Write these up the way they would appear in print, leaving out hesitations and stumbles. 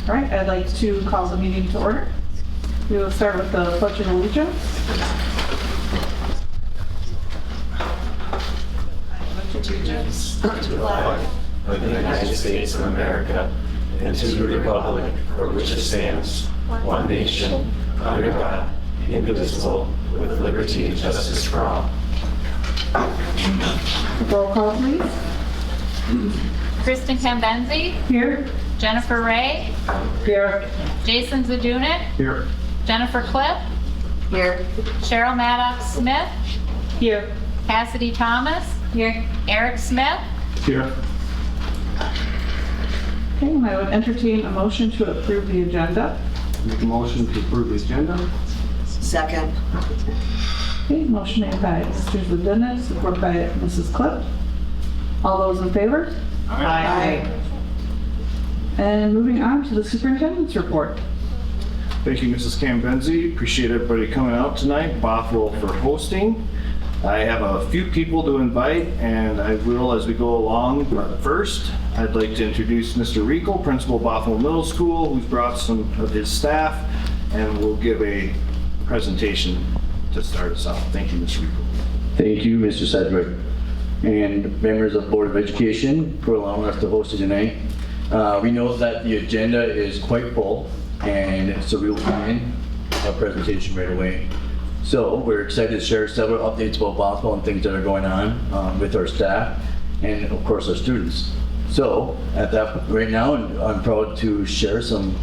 All right, I'd like to call the meeting to order. We will start with the Pledge of Allegiance. Allegiance to the flag of the United States of America and to the republic for which it stands, one nation, under God, indivisible, with liberty and justice for all. Roll call, please. Kristen Cambenzi, Here. Jennifer Ray, Here. Jason Zadunik, Here. Jennifer Cliff, Here. Cheryl Maddox Smith, Here. Cassidy Thomas, here, Eric Smith, Here. Okay, and I would entertain a motion to approve the agenda. Make a motion to approve the agenda. Second. Okay, motion made by Mr. Zadunik, supported by Mrs. Cliff. All those in favor? Aye. And moving on to the superintendent's report. Thank you, Mrs. Cambenzi. Appreciate everybody coming out tonight. Bothell for hosting. I have a few people to invite, and I will as we go along. But first, I'd like to introduce Mr. Rico, principal of Bothell Middle School, who's brought some of his staff, and will give a presentation to start us out. Thank you, Mr. Rico. Thank you, Mr. Sedgwick, and members of Board of Education for allowing us to host it tonight. We know that the agenda is quite full, and so we will begin our presentation right away. So we're excited to share several updates about Bothell and things that are going on with our staff and of course our students. So at that right now, I'm proud to share some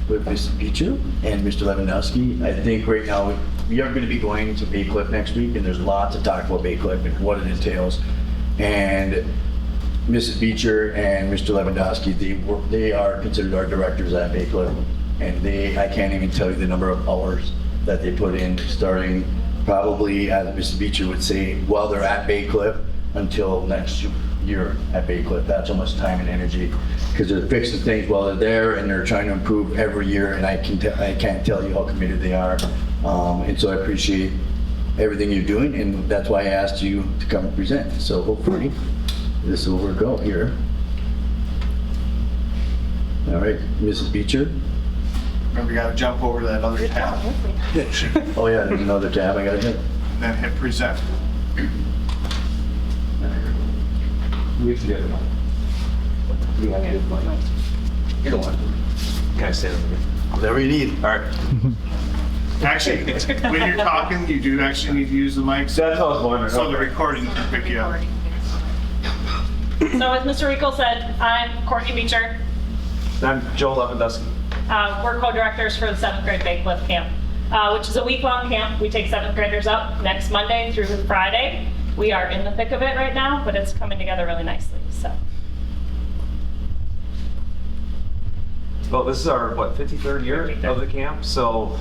with Mr. Beecher and Mr. Lewandowski. I think right now we are going to be going to Bay Cliff next week, and there's lots to talk about Bay Cliff and what it entails. And Mrs. Beecher and Mr. Lewandowski, they are considered our directors at Bay Cliff, and I can't even tell you the number of hours that they put in, starting probably, as Mrs. Beecher would say, while they're at Bay Cliff until next year at Bay Cliff. That's how much time and energy, because they're fixing things while they're there, and they're trying to improve every year, and I can't tell you how committed they are. And so I appreciate everything you're doing, and that's why I asked you to come and present. So hopefully this will work out here. All right, Mrs. Beecher. Remember, you gotta jump over to that other tab, Oh yeah, there's another tab I gotta hit. and then hit present. We have to get it on. You don't want Can I stand over here? whatever you need. All right. Actually, when you're talking, you do actually need to use the mic, so That's what I was wondering. the recording can pick you up. So as Mr. Rico said, I'm Courtney Beecher. I'm Joe Lewandowski. We're co-directors for the 7th grade Bay Cliff Camp, which is a week-long camp. We take 7th graders up next Monday through Friday. We are in the thick of it right now, but it's coming together really nicely, so. Well, this is our, 53rd year of the camp. So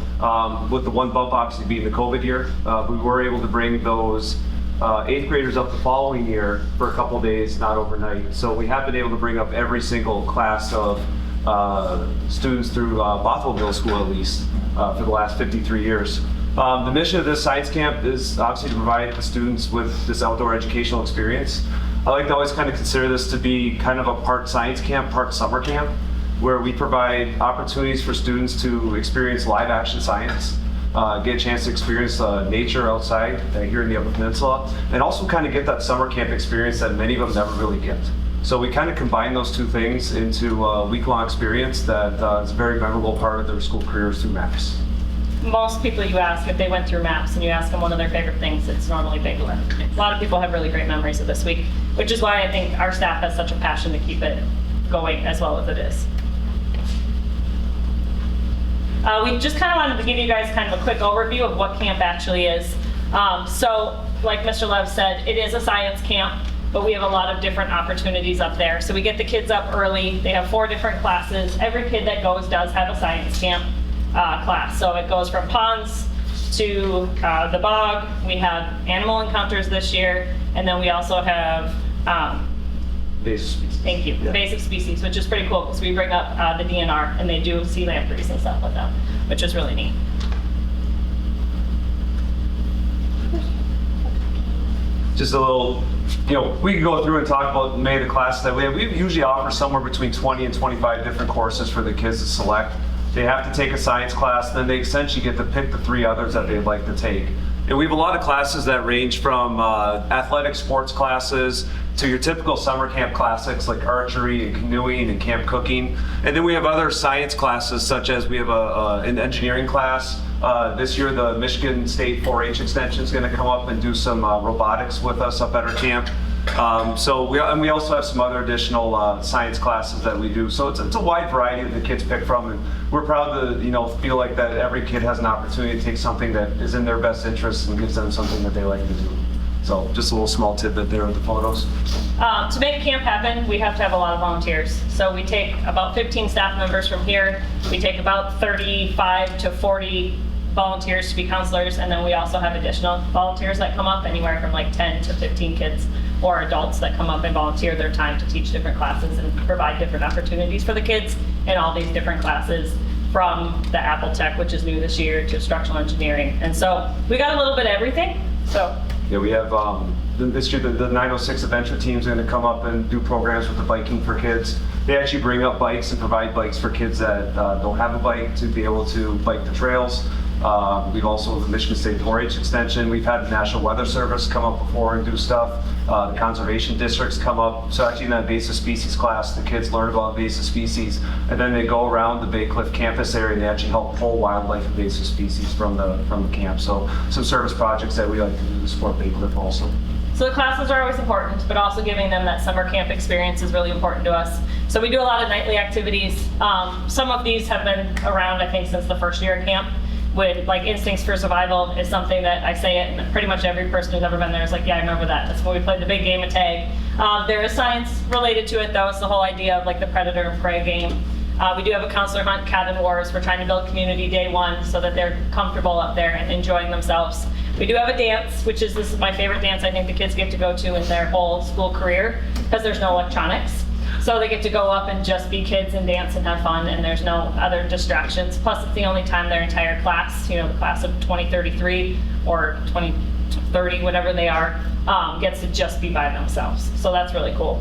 with the one bump obviously being the COVID year, we were able to bring those 8th graders up the following year for a couple days, not overnight. So we have been able to bring up every single class of students through Bothell Middle School at least for the last 53 years. The mission of this science camp is obviously to provide the students with this outdoor educational experience. I like to always kind of consider this to be kind of a part science camp, part summer camp, where we provide opportunities for students to experience live action science, get a chance to experience nature outside here in the Upper Peninsula, and also kind of get that summer camp experience that many of them never really get. So we kind of combine those two things into a week-long experience that is a very memorable part of their school careers through MAPS. Most people you ask if they went through MAPS and you ask them one of their favorite things, it's normally Bay Cliff. A lot of people have really great memories of this week, which is why I think our staff has such a passion to keep it going as well as it is. We just kind of wanted to give you guys kind of a quick overview of what camp actually is. So like Mr. Lev said, it is a science camp, but we have a lot of different opportunities up there. So we get the kids up early. They have 4 different classes. Every kid that goes does have a science camp class. So it goes from ponds to the bog. We have animal encounters this year. And then we also have Basic species. thank you. Invasive species, which is pretty cool because we bring up the DNR and they do sea lampreys and stuff with them, which is really neat. Just a little we can go through and talk about many of the classes that we have. We usually offer somewhere between 20 and 25 different courses for the kids to select. They have to take a science class, then they essentially get to pick the 3 others that they'd like to take. And we have a lot of classes that range from athletic sports classes to your typical summer camp classics like archery and canoeing and camp cooking. And then we have other science classes, such as we have an engineering class. This year, the Michigan State 4-H Extension is going to come up and do some robotics with us up at our camp. We also have some other additional science classes that we do. So it's a wide variety that the kids pick from, and we're proud to feel like that every kid has an opportunity to take something that is in their best interest and gives them something that they like to do. So just a little small tidbit there with the photos. To make camp happen, we have to have a lot of volunteers. So we take about 15 staff members from here. We take about 35 to 40 volunteers to be counselors, and then we also have additional volunteers that come up, anywhere from like 10 to 15 kids or adults that come up and volunteer their time to teach different classes and provide different opportunities for the kids in all these different classes, from the Apple Tech, which is new this year, to structural engineering. And so we got a little bit of everything. So Yeah, we have this year the 906 Adventure Team's going to come up and do programs with the biking for kids. They actually bring up bikes and provide bikes for kids that don't have a bike to be able to bike the trails. We've also, the Michigan State 4-H Extension, we've had the National Weather Service come up before and do stuff. The conservation districts come up. So actually in that invasive species class, the kids learn about invasive species, and then they go around the Bay Cliff campus area and they actually help pull wildlife invasive species from the camp. So some service projects that we like to do to support Bay Cliff also. So the classes are always important, but also giving them that summer camp experience is really important to us. So we do a lot of nightly activities. Some of these have been around, I think, since the first year of camp. With like Instincts for Survival is something that I say it, and pretty much every person who's ever been there is like, yeah, I remember that. That's when we played the big game of tag. There is science related to it, though. It's the whole idea of like the predator and prey game. We do have a counselor hunt, Cabin Wars. We're trying to build community day one so that they're comfortable up there and enjoying themselves. We do have a dance, which is, this is my favorite dance I think the kids get to go to in their whole school career, because there's no electronics. So they get to go up and just be kids and dance and have fun, and there's no other distractions. Plus, it's the only time their entire class, the class of 2033 or 2030, whatever they are, gets to just be by themselves. So that's really cool.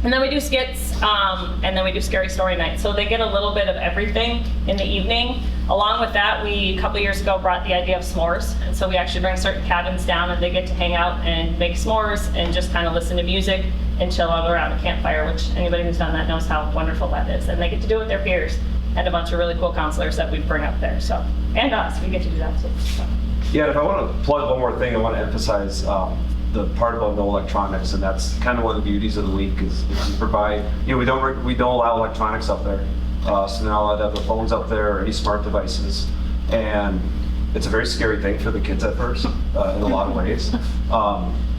And then we do skits, and then we do scary story night. So they get a little bit of everything in the evening. Along with that, we, a couple years ago, brought the idea of s'mores. And so we actually bring certain cabins down and they get to hang out and make s'mores and just kind of listen to music and chill out around a campfire, which anybody who's done that knows how wonderful that is. And they get to do it with their peers and a bunch of really cool counselors that we bring up there. So, and us, we get to do that too. So. Yeah, and if I want to plug one more thing, I want to emphasize the part about no electronics, and that's kind of one of the beauties of the week is we provide, we don't allow electronics up there. So they're not allowed to have the phones up there or any smart devices. And it's a very scary thing for the kids at first, in a lot of ways.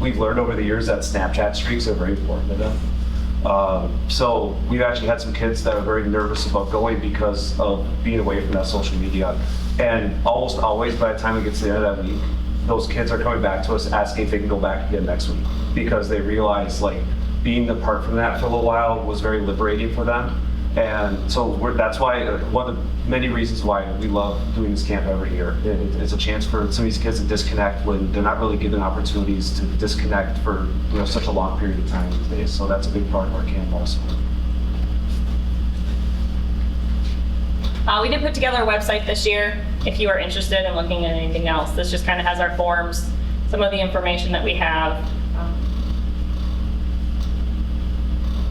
We've learned over the years that Snapchat streaks are very important to them. So we've actually had some kids that are very nervous about going because of being away from that social media. And almost always by the time it gets to the end of that week, those kids are coming back to us asking if they can go back again next week, because they realize like being apart from that for a little while was very liberating for them. And so that's why one of the many reasons why we love doing this camp every year. It's a chance for some of these kids to disconnect when they're not really given opportunities to disconnect for such a long period of time these days. So that's a big part of our camp also. We did put together a website this year. If you are interested in looking at anything else, this just kind of has our forms, some of the information that we have.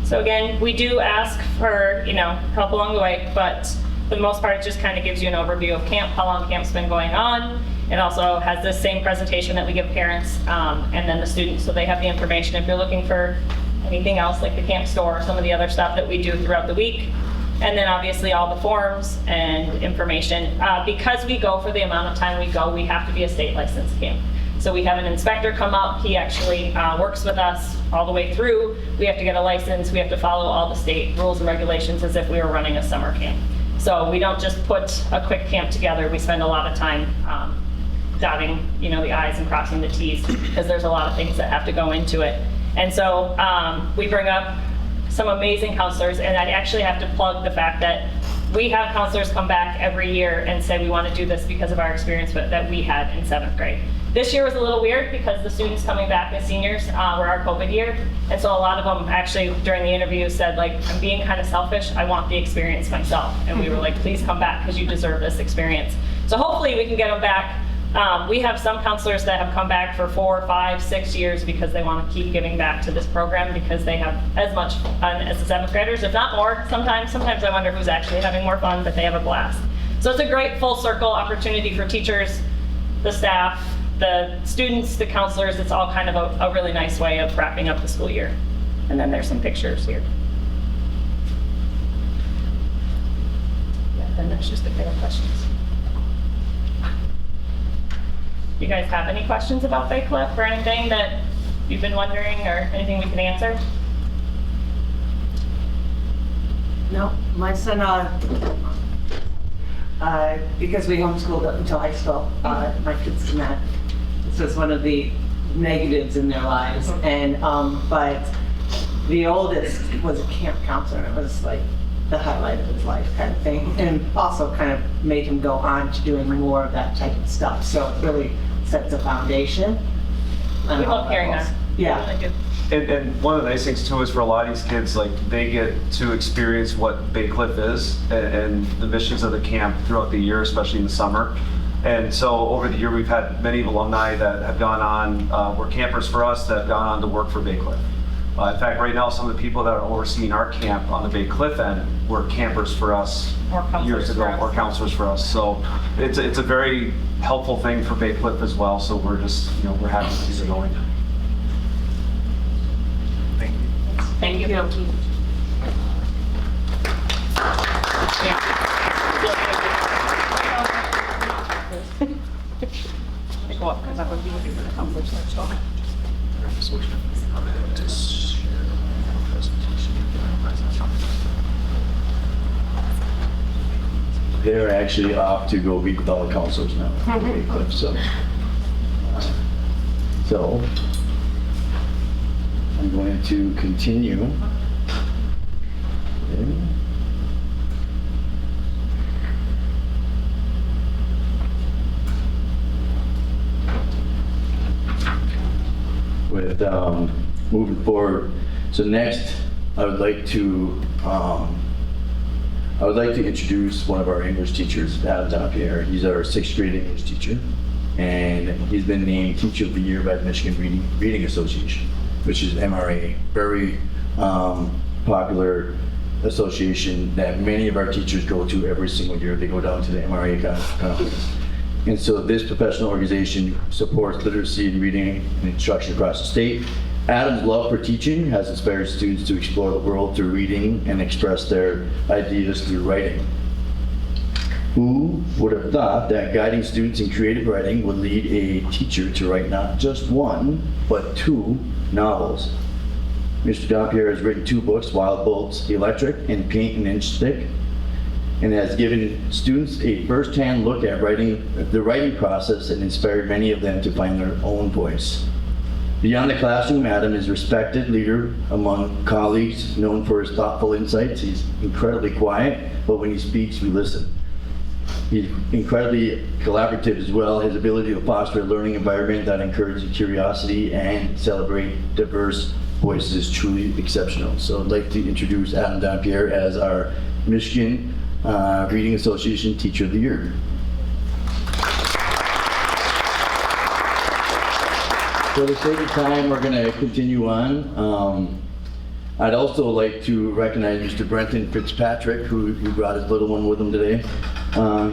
So again, we do ask for help along the way, but for the most part, it just kind of gives you an overview of camp, how long camp's been going on. It also has the same presentation that we give parents and then the students, so they have the information if you're looking for anything else like the camp store or some of the other stuff that we do throughout the week. And then obviously all the forms and information. Because we go for the amount of time we go, we have to be a state licensed camp. So we have an inspector come up, he actually works with us all the way through. We have to get a license, we have to follow all the state rules and regulations as if we were running a summer camp. So we don't just put a quick camp together, we spend a lot of time dotting the I's and crossing the T's, because there's a lot of things that have to go into it. And so we bring up some amazing counselors, and I actually have to plug the fact that we have counselors come back every year and say we want to do this because of our experience that we had in 7th grade. This year was a little weird because the students coming back as seniors were our COVID year. And so a lot of them actually during the interview said like, I'm being kind of selfish. I want the experience myself. And we were like, please come back because you deserve this experience. So hopefully we can get them back. We have some counselors that have come back for 4, 5, 6 years because they want to keep giving back to this program because they have as much fun as the 7th graders, if not more sometimes. Sometimes I wonder who's actually having more fun, but they have a blast. So it's a great full circle opportunity for teachers, the staff, the students, the counselors. It's all kind of a really nice way of wrapping up the school year. And then there's some pictures here. Yeah, then there's just a pair of questions. You guys have any questions about Bay Cliff or anything that you've been wondering or anything we can answer? No, my son, because we homeschooled up until high school, my kids did not. This was one of the negatives in their lives. And, but the oldest was a camp counselor. It was like the highlight of his life kind of thing. And also kind of made him go on to doing more of that type of stuff. So it really sets a foundation. We love hearing that. Yeah. Really do. And one of the nice things too is for a lot of these kids, like they get to experience what Bay Cliff is and the missions of the camp throughout the year, especially in the summer. And so over the year, we've had many alumni that have gone on, were campers for us that have gone on to work for Bay Cliff. In fact, right now, some of the people that are overseeing our camp on the Bay Cliff end were campers for us years ago, or counselors for us. So it's a very helpful thing for Bay Cliff as well. So we're just, we're happy to see it going. Thank you. They're actually off to go meet with all the counselors now. So I'm going to continue. With moving forward. So next, I would like to introduce one of our English teachers, Adam Dompierre. He's our 6th grade English teacher, and he's been named Teacher of the Year by the Michigan Reading Association, which is MRA, very popular association that many of our teachers go to every single year. They go down to the MRA conference. And so this professional organization supports literacy and reading and instruction across the state. Adam's love for teaching has inspired students to explore the world through reading and express their ideas through writing. Who would have thought that guiding students in creative writing would lead a teacher to write not just 1, but 2 novels? Mr. Dompierre has written 2 books, Wild Bolts Electric and Paint an Inch Thick, and has given students a first-hand look at the writing process and inspired many of them to find their own voice. Beyond the classroom, Adam is a respected leader among colleagues, known for his thoughtful insights. He's incredibly quiet, but when he speaks, we listen. He's incredibly collaborative as well. His ability to foster a learning environment that encourages curiosity and celebrate diverse voices is truly exceptional. So I'd like to introduce Adam Dompierre as our Michigan Reading Association Teacher of the Year. For the sake of time, we're going to continue on. I'd also like to recognize Mr. Brenton Fitzpatrick, who brought his little one with him today.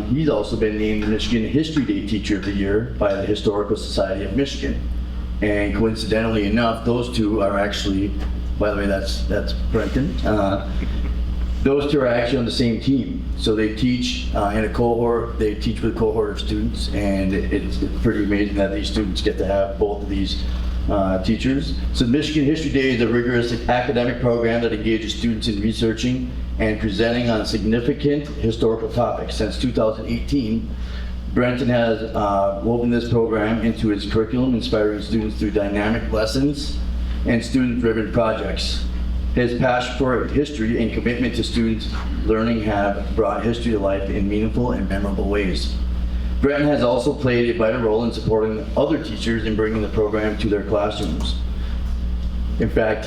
He's also been named the Michigan History Day Teacher of the Year by the Historical Society of Michigan. And coincidentally enough, those two are actually, by the way, that's Brenton. Those two are actually on the same team. So they teach in a cohort, they teach with a cohort of students, and it's pretty amazing that these students get to have both of these teachers. So Michigan History Day is a rigorous academic program that engages students in researching and presenting on significant historical topics. Since 2018, Brenton has woven this program into his curriculum, inspiring students through dynamic lessons and student-driven projects. His passion for history and commitment to students' learning have brought history to life in meaningful and memorable ways. Brenton has also played a vital role in supporting other teachers in bringing the program to their classrooms. In fact,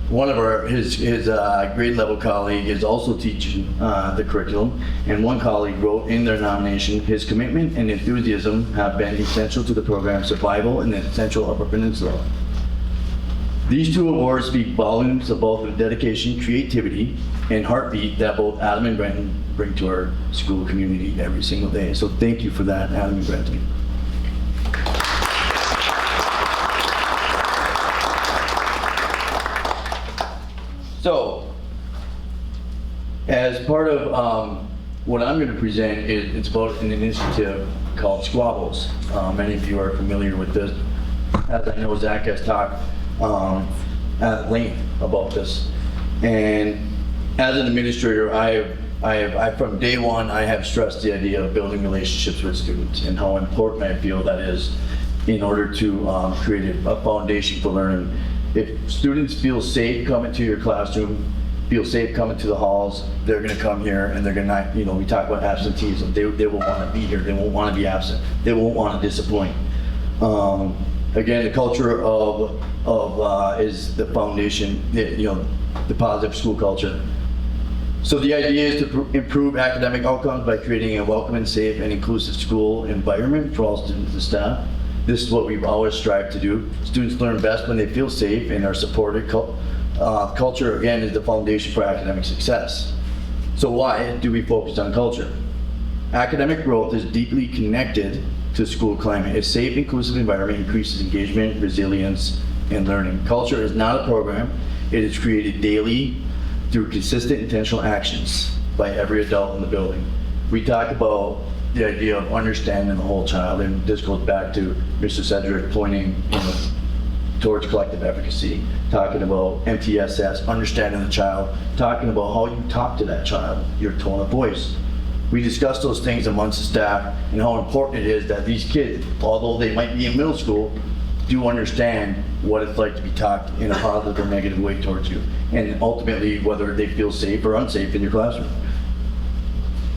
one of his grade level colleague is also teaching the curriculum, and one colleague wrote in their nomination, his commitment and enthusiasm have been essential to the program's survival in the Central Upper Peninsula. These two awards speak volumes about the dedication, creativity, and heartbeat that both Adam and Brenton bring to our school community every single day. So thank you for that, Adam and Brenton. So, as part of what I'm going to present, it's about an initiative called Squabbles. Many of you are familiar with this, as I know Zach has talked at length about this. And as an administrator, I from day one, I have stressed the idea of building relationships with students and how important I feel that is in order to create a foundation for learning. If students feel safe coming to your classroom, feel safe coming to the halls, they're gonna come here and they're gonna, we talk about absenteeism, they will wanna be here, they won't wanna be absent, they won't wanna disappoint. Again, the culture of is the foundation, the positive school culture. So the idea is to improve academic outcomes by creating a welcoming, safe, and inclusive school environment for all students and staff. This is what we've always strived to do. Students learn best when they feel safe and are supported. Culture, again, is the foundation for academic success. So why do we focus on culture? Academic growth is deeply connected to school climate. A safe, inclusive environment increases engagement, resilience, and learning. Culture is not a program. It is created daily through consistent intentional actions by every adult in the building. We talk about the idea of understanding the whole child, and this goes back to Mr. Sedgwick pointing towards collective efficacy, talking about MTSS, understanding the child, talking about how you talk to that child, your tone of voice. We discuss those things amongst the staff and how important it is that these kids, although they might be in middle school, do understand what it's like to be talked in a positive or negative way towards you, and ultimately whether they feel safe or unsafe in your classroom.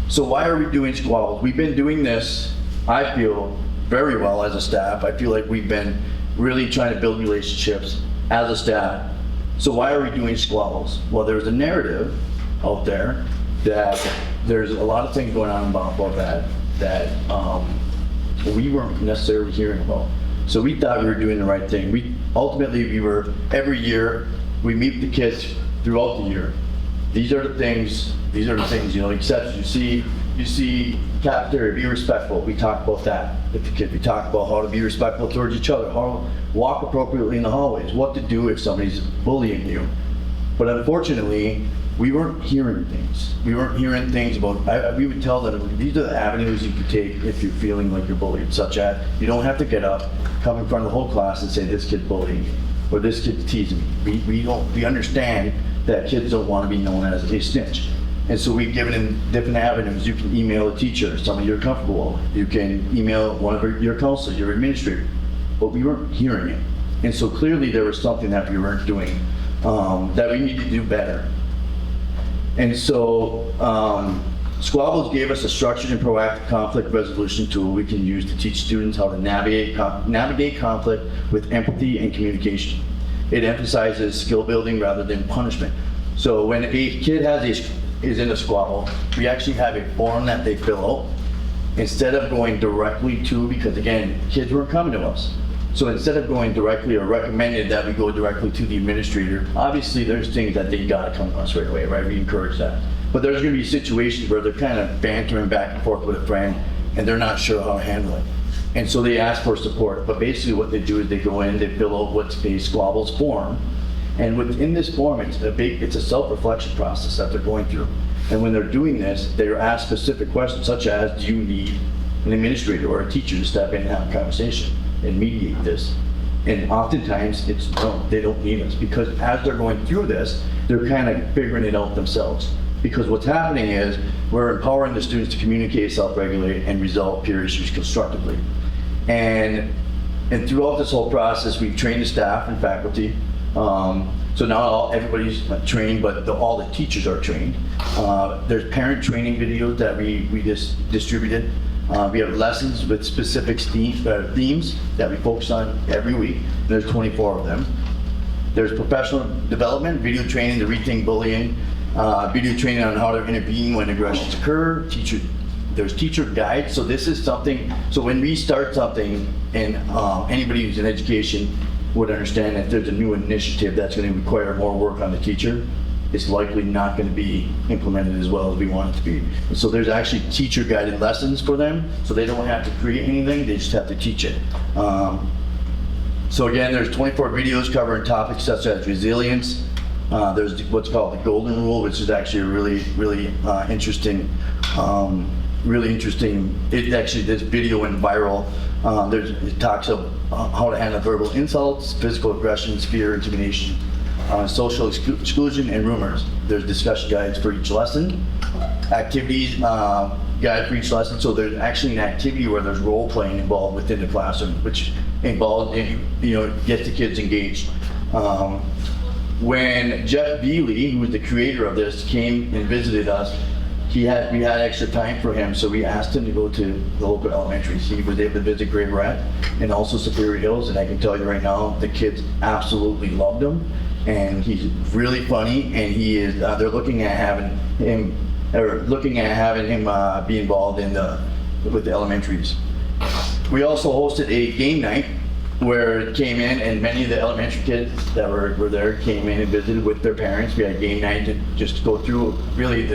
So why are we doing squabbles? We've been doing this, I feel, very well as a staff. I feel like we've been really trying to build relationships as a staff. So why are we doing squabbles? Well, there's a narrative out there that there's a lot of things going on about that we weren't necessarily hearing about. So we thought we were doing the right thing. Every year, we meet the kids throughout the year. These are the things, exceptions. You see cafeteria, be respectful. We talk about that with the kids. We talk about how to be respectful towards each other, how to walk appropriately in the hallways, what to do if somebody's bullying you. But unfortunately, we weren't hearing things. We weren't hearing things about, we would tell them, these are the avenues you could take if you're feeling like you're bullied, such as, you don't have to get up, come in front of the whole class and say, this kid's bullying me, or this kid's teasing me. We understand that kids don't want to be known as a snitch. And so we've given them different avenues. You can email a teacher, somebody you're comfortable with. You can email one of your counselors, your administrator. But we weren't hearing it. And so clearly there was something that we weren't doing that we need to do better. And so Squabbles gave us a structured and proactive conflict resolution tool we can use to teach students how to navigate conflict with empathy and communication. It emphasizes skill building rather than punishment. So when a kid is in a squabble, we actually have a form that they fill out instead of going directly to, because again, kids weren't coming to us. So instead of going directly, or recommended that we go directly to the administrator, obviously there's things that they gotta come to us right away, right? We encourage that. But there's gonna be situations where they're kind of bantering back and forth with a friend and they're not sure how to handle it. And so they ask for support. But basically what they do is they go in, they fill out what's a Squabbles form. And within this form, it's a self-reflection process that they're going through. And when they're doing this, they're asked specific questions such as, do you need an administrator or a teacher to step in and have a conversation and mediate this? And oftentimes it's no, they don't need us, because as they're going through this, they're kind of figuring it out themselves. Because what's happening is we're empowering the students to communicate, self-regulate, and resolve peer issues constructively. And throughout this whole process, we've trained the staff and faculty. So not everybody's trained, but all the teachers are trained. There's parent training videos that we just distributed. We have lessons with specific themes that we focus on every week. There's 24 of them. There's professional development, video training to rethink bullying, video training on how to intervene when aggressions occur, there's teacher guides. So this is something, so when we start something, and anybody who's in education would understand that if there's a new initiative that's going to require more work on the teacher, it's likely not going to be implemented as well as we want it to be. So there's actually teacher guided lessons for them, so they don't have to create anything, they just have to teach it. So again, there's 24 videos covering topics such as resilience. There's what's called the Golden Rule, which is actually a really interesting. It actually, this video went viral. It talks of how to handle verbal insults, physical aggressions, fear, intimidation, social exclusion, and rumors. There's discussion guides for each lesson, activities guide for each lesson. So there's actually an activity where there's role playing involved within the classroom, which involves, gets the kids engaged. When Jeff Bealey, who was the creator of this, came and visited us, we had extra time for him, so we asked him to go to the local elementaries. He was able to visit Great Rat and also Superior Hills, and I can tell you right now, the kids absolutely loved him, and he's really funny, and he is. They're looking at having him be involved with the elementaries. We also hosted a game night where it came in, and many of the elementary kids that were there came in and visited with their parents. We had a game night to just go through really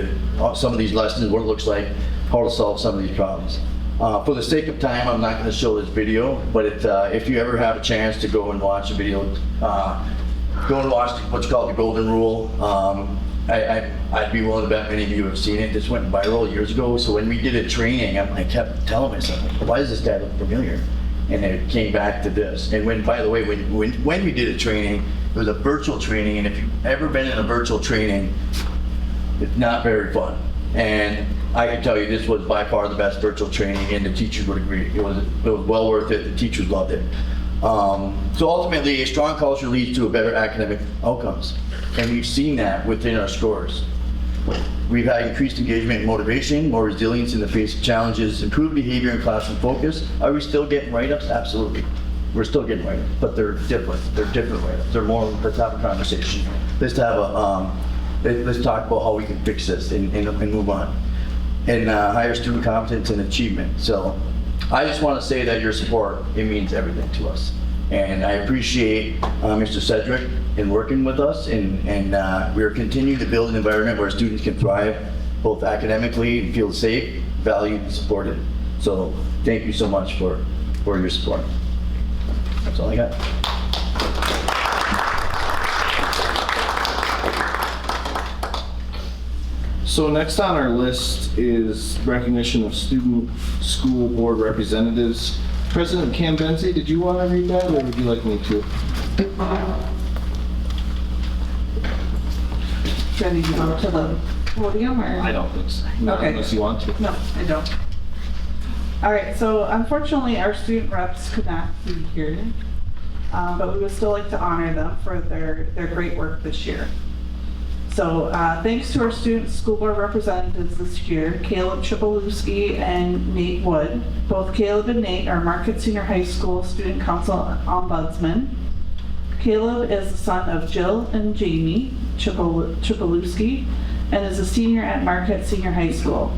some of these lessons, what it looks like, how to solve some of these problems. For the sake of time, I'm not going to show this video, but if you ever have a chance to go and watch a video, go and watch what's called the Golden Rule. I'd be willing to bet many of you have seen it. This went viral years ago, so when we did a training, I kept telling myself, why does this guy look familiar? And it came back to this. And by the way, when we did a training, it was a virtual training, and if you've ever been in a virtual training, it's not very fun. And I can tell you this was by far the best virtual training, and the teachers would agree. It was well worth it. The teachers loved it. So ultimately, a strong culture leads to a better academic outcomes. And we've seen that within our scores. We've had increased engagement and motivation, more resilience in the face of challenges, improved behavior and classroom focus. Are we still getting write-ups? Absolutely. We're still getting write-ups, but they're different. They're different write-ups. They're more, let's have a conversation. Let's talk about how we can fix this and move on. And higher student competence and achievement. So I just want to say that your support, it means everything to us. And I appreciate Mr. Cedric in working with us, and we're continuing to build an environment where students can thrive both academically and feel safe, valued, and supported. So thank you so much for your support. That's all I got. So next on our list is recognition of student school board representatives. President Cam Benzie, did you want to read that, or would you like me to? Ready to go to the podium, or? I don't think so. Not Okay. unless you want to. No, I don't. All right, so unfortunately, our student reps could not be here, but we would still like to honor them for their great work this year. So thanks to our student school board representatives this year, Caleb Chipolewski and Nate Wood. Both Caleb and Nate are Marquette Senior High School Student Council Ombudsmen. Caleb is the son of Jill and Jamie Chipolewski and is a senior at Marquette Senior High School.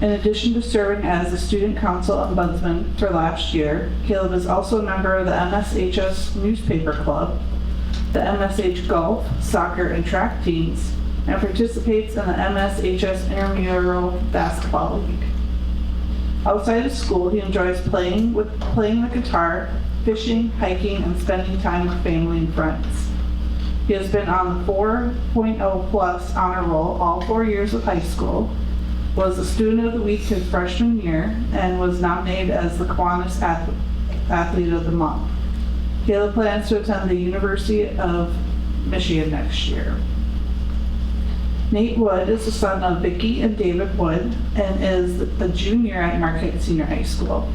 In addition to serving as the Student Council Ombudsman for last year, Caleb is also a member of the MSHS Newspaper Club, the MSH Golf, Soccer, and Track teams, and participates in the MSHS Intramural Basketball League. Outside of school, he enjoys playing the guitar, fishing, hiking, and spending time with family and friends. He has been on the 4.0 plus honor roll all 4 years of high school, was a student of the week his freshman year, and was nominated as the Kiwanis Athlete of the Month. Caleb plans to attend the University of Michigan next year. Nate Wood is the son of Vicki and David Wood and is a junior at Marquette Senior High School.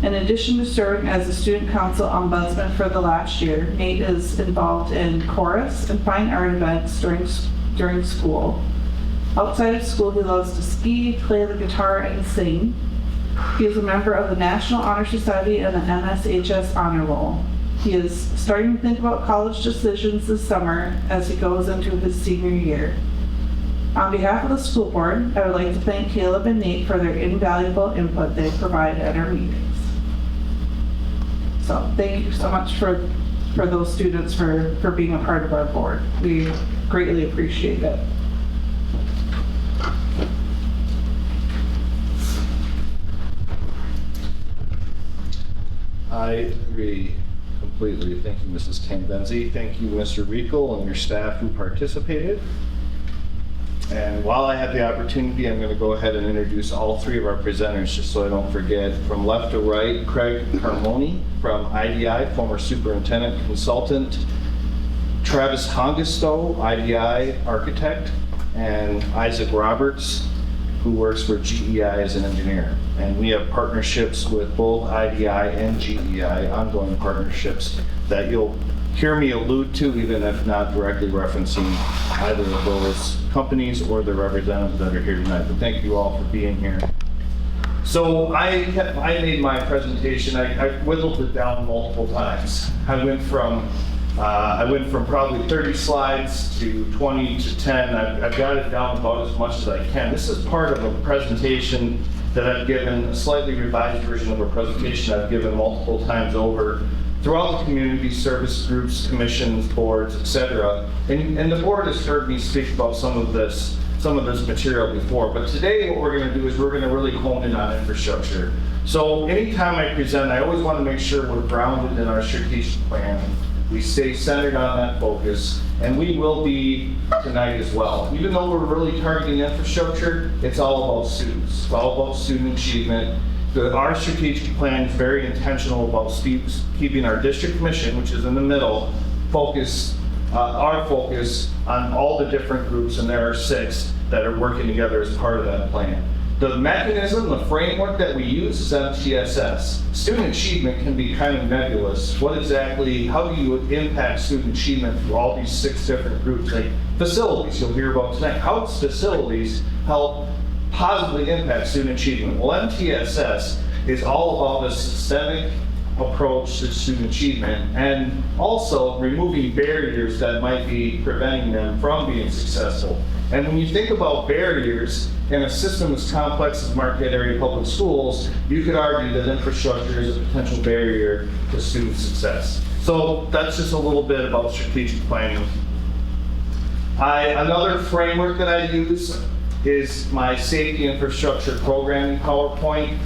In addition to serving as the Student Council Ombudsman for the last year, Nate is involved in chorus and fine art events during school. Outside of school, he loves to ski, play the guitar, and sing. He is a member of the National Honor Society and the NSHS Honor Roll. He is starting to think about college decisions this summer as he goes into his senior year. On behalf of the school board, I would like to thank Caleb and Nate for their invaluable input they provide at our meetings. So thank you so much for those students for being a part of our board. We greatly appreciate it. I agree completely. Thank you, Mrs. Cambenzi. Thank you, Mr. Rico, and your staff who participated. And while I have the opportunity, I'm going to go ahead and introduce all three of our presenters, just so I don't forget. From left to right, Craig Carmoni from IDI, former superintendent consultant. Travis Hongestow, IDI architect, and Isaac Roberts, who works for GEI as an engineer. And we have partnerships with both IDI and GEI, ongoing partnerships that you'll hear me allude to, even if not directly referencing either of those companies or the representatives that are here tonight. But thank you all for being here. So I made my presentation, I whittled it down multiple times. I went from probably 30 slides to 20 to 10. I've got it down about as much as I can. This is part of a presentation that I've given, a slightly revised version of a presentation I've given multiple times over throughout the community, service groups, commissions, boards, etc. And the board has heard me speak about some of this material before, but today what we're going to do is we're going to really hone in on infrastructure. So anytime I present, I always want to make sure we're grounded in our strategic plan. We stay centered on that focus, and we will be tonight as well. Even though we're really targeting infrastructure, it's all about students. It's all about student achievement. Our strategic plan is very intentional about keeping our district mission, which is in the middle, our focus on all the different groups, and there are 6 that are working together as part of that plan. The mechanism, the framework that we use is MTSS. Student achievement can be kind of nebulous. How do you impact student achievement through all these 6 different groups? Like facilities, you'll hear about tonight. How does facilities help positively impact student achievement? Well, MTSS is all about a systemic approach to student achievement and also removing barriers that might be preventing them from being successful. And when you think about barriers in a system as complex as Marquette Area Public Schools, you could argue that infrastructure is a potential barrier to student success. So that's just a little bit about strategic planning. Another framework that I use is my safety infrastructure programming PowerPoint.